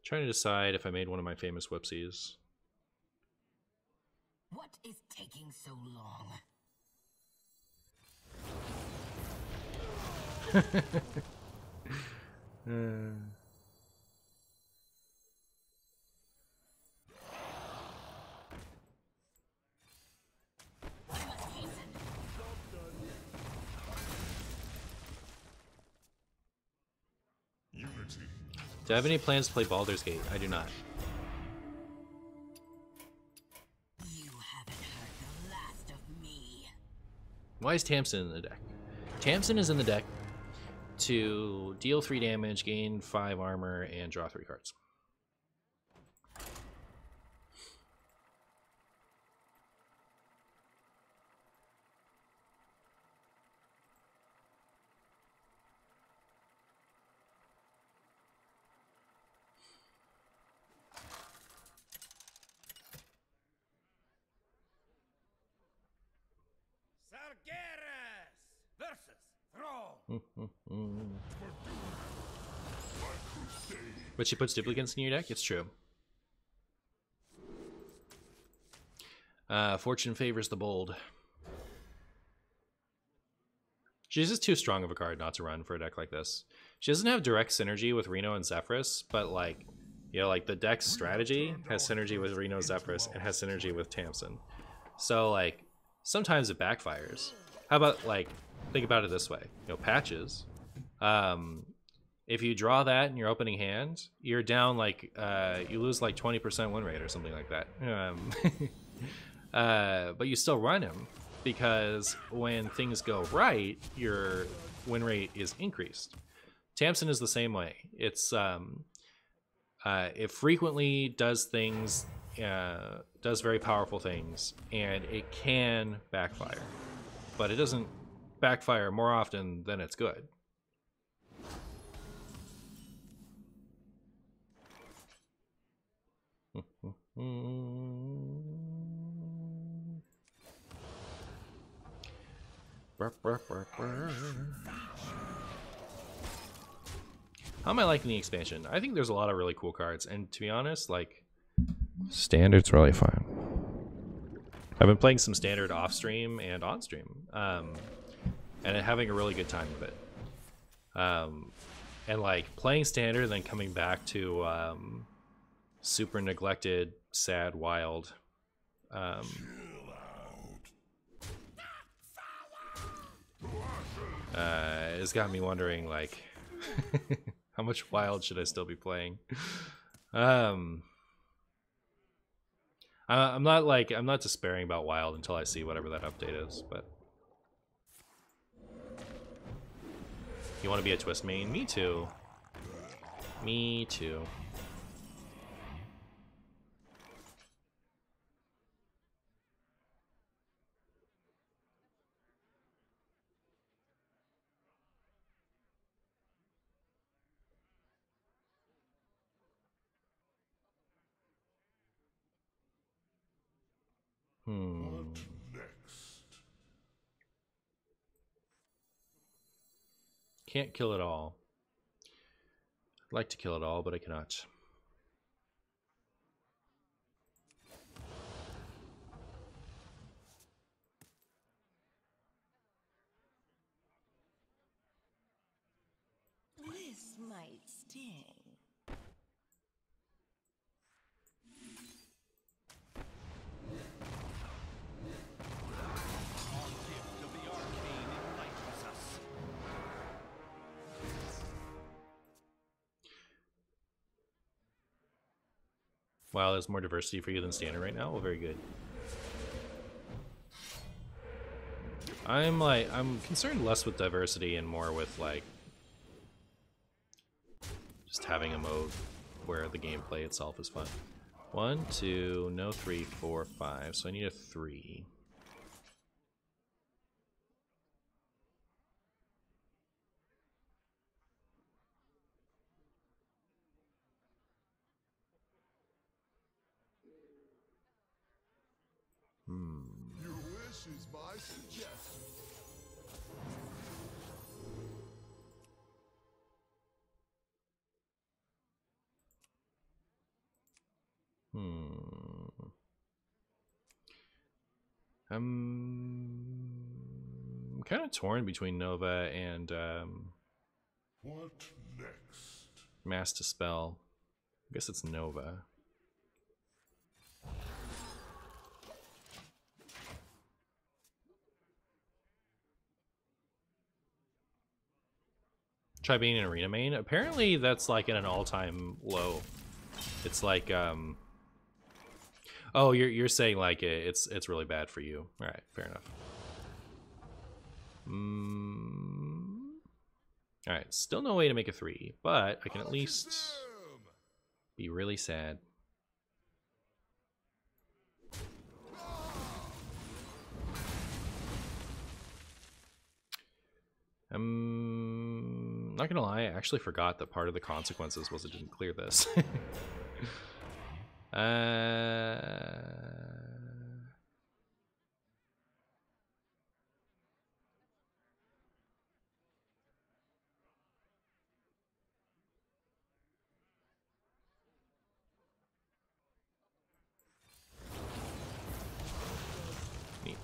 A: Trying to decide if I made one of my famous whoopsies.
B: What is taking so long? I must hasten.
C: Unity.
A: Do I have any plans to play Baldur's Gate? I do not.
B: You haven't heard the last of me.
A: Why is Tamsin in the deck? Tamsin is in the deck to deal 3 damage, gain 5 armor, and draw 3 cards.
E: Sargeras versus Thrall.
A: But she puts duplicates in your deck? It's true. Fortune favors the bold. She's just too strong of a card not to run for a deck like this. She doesn't have direct synergy with Reno and Zephrys, but like, you know, like the deck's strategy has synergy with Reno, Zephrys, and has synergy with Tamsin. So like, sometimes it backfires. How about like, think about it this way. You know, Patches. If you draw that in your opening hand, you're down like, you lose like 20% win rate or something like that. But you still run him because when things go right, your win rate is increased. Tamsin is the same way. It's it frequently does things, does very powerful things, and it can backfire, but it doesn't backfire more often than it's good. How am I liking the expansion? I think there's a lot of really cool cards, and to be honest, like, Standard's really fun. I've been playing some Standard off stream and on stream, and having a really good time with it. And like playing Standard, and then coming back to super neglected, sad, wild. It's got me wondering, like, how much wild should I still be playing? I'm not despairing about wild until I see whatever that update is, but you want to be a twist main? Me too. Me too.
C: What next?
A: Can't kill it all. I'd like to kill it all, but I cannot.
B: This might sting.
F: Our gift of the arcane enlightens us.
A: Wow, there's more diversity for you than standard right now. Well, very good. I'm concerned less with diversity and more with like just having a mode where the gameplay itself is fun. 1, 2, no 3, 4, 5. So I need a 3.
C: Your wish is my suggestion.
A: I'm kind of torn between Nova and
C: What next?
A: Mass Dispel. I guess it's Nova. Try being an arena main. Apparently that's like at an all-time low. It's like oh, you're saying like it's really bad for you. All right, fair enough. All right, still no way to make a 3, but I can at least be really sad. I'm not gonna lie, I actually forgot that part of the consequences was it didn't clear this. Neat.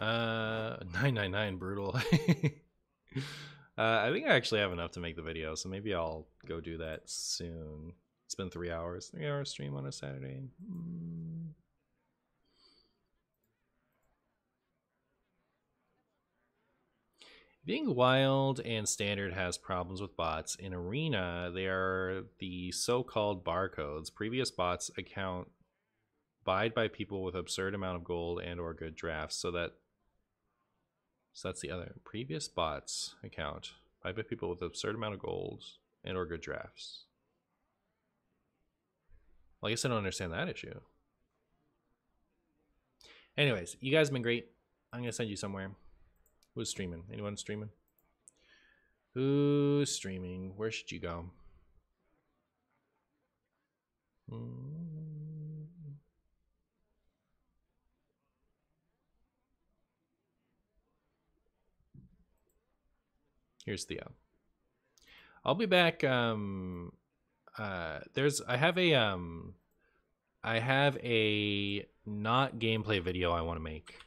A: Uh, 999 brutal. I think I actually have enough to make the video, so maybe I'll go do that soon. It's been 3 hours. 3-hour stream on a Saturday. Being wild and standard has problems with bots. In arena, they are the so-called barcodes. Previous bots account buyed by people with absurd amount of gold and or good drafts, so that's the other. Previous bots account buyed by people with absurd amount of gold and or good drafts. Well, I guess I don't understand that issue. Anyways, you guys have been great. I'm gonna send you somewhere. Who's streaming? Anyone streaming? Who's streaming? Where should you go? Here's Theo. I'll be back. I have a not gameplay video I want to make.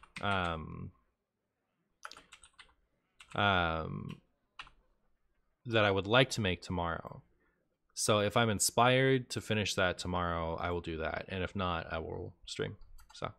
A: That I would like to make tomorrow. So if I'm inspired to finish that tomorrow, I will do that. And if not, I will stream. So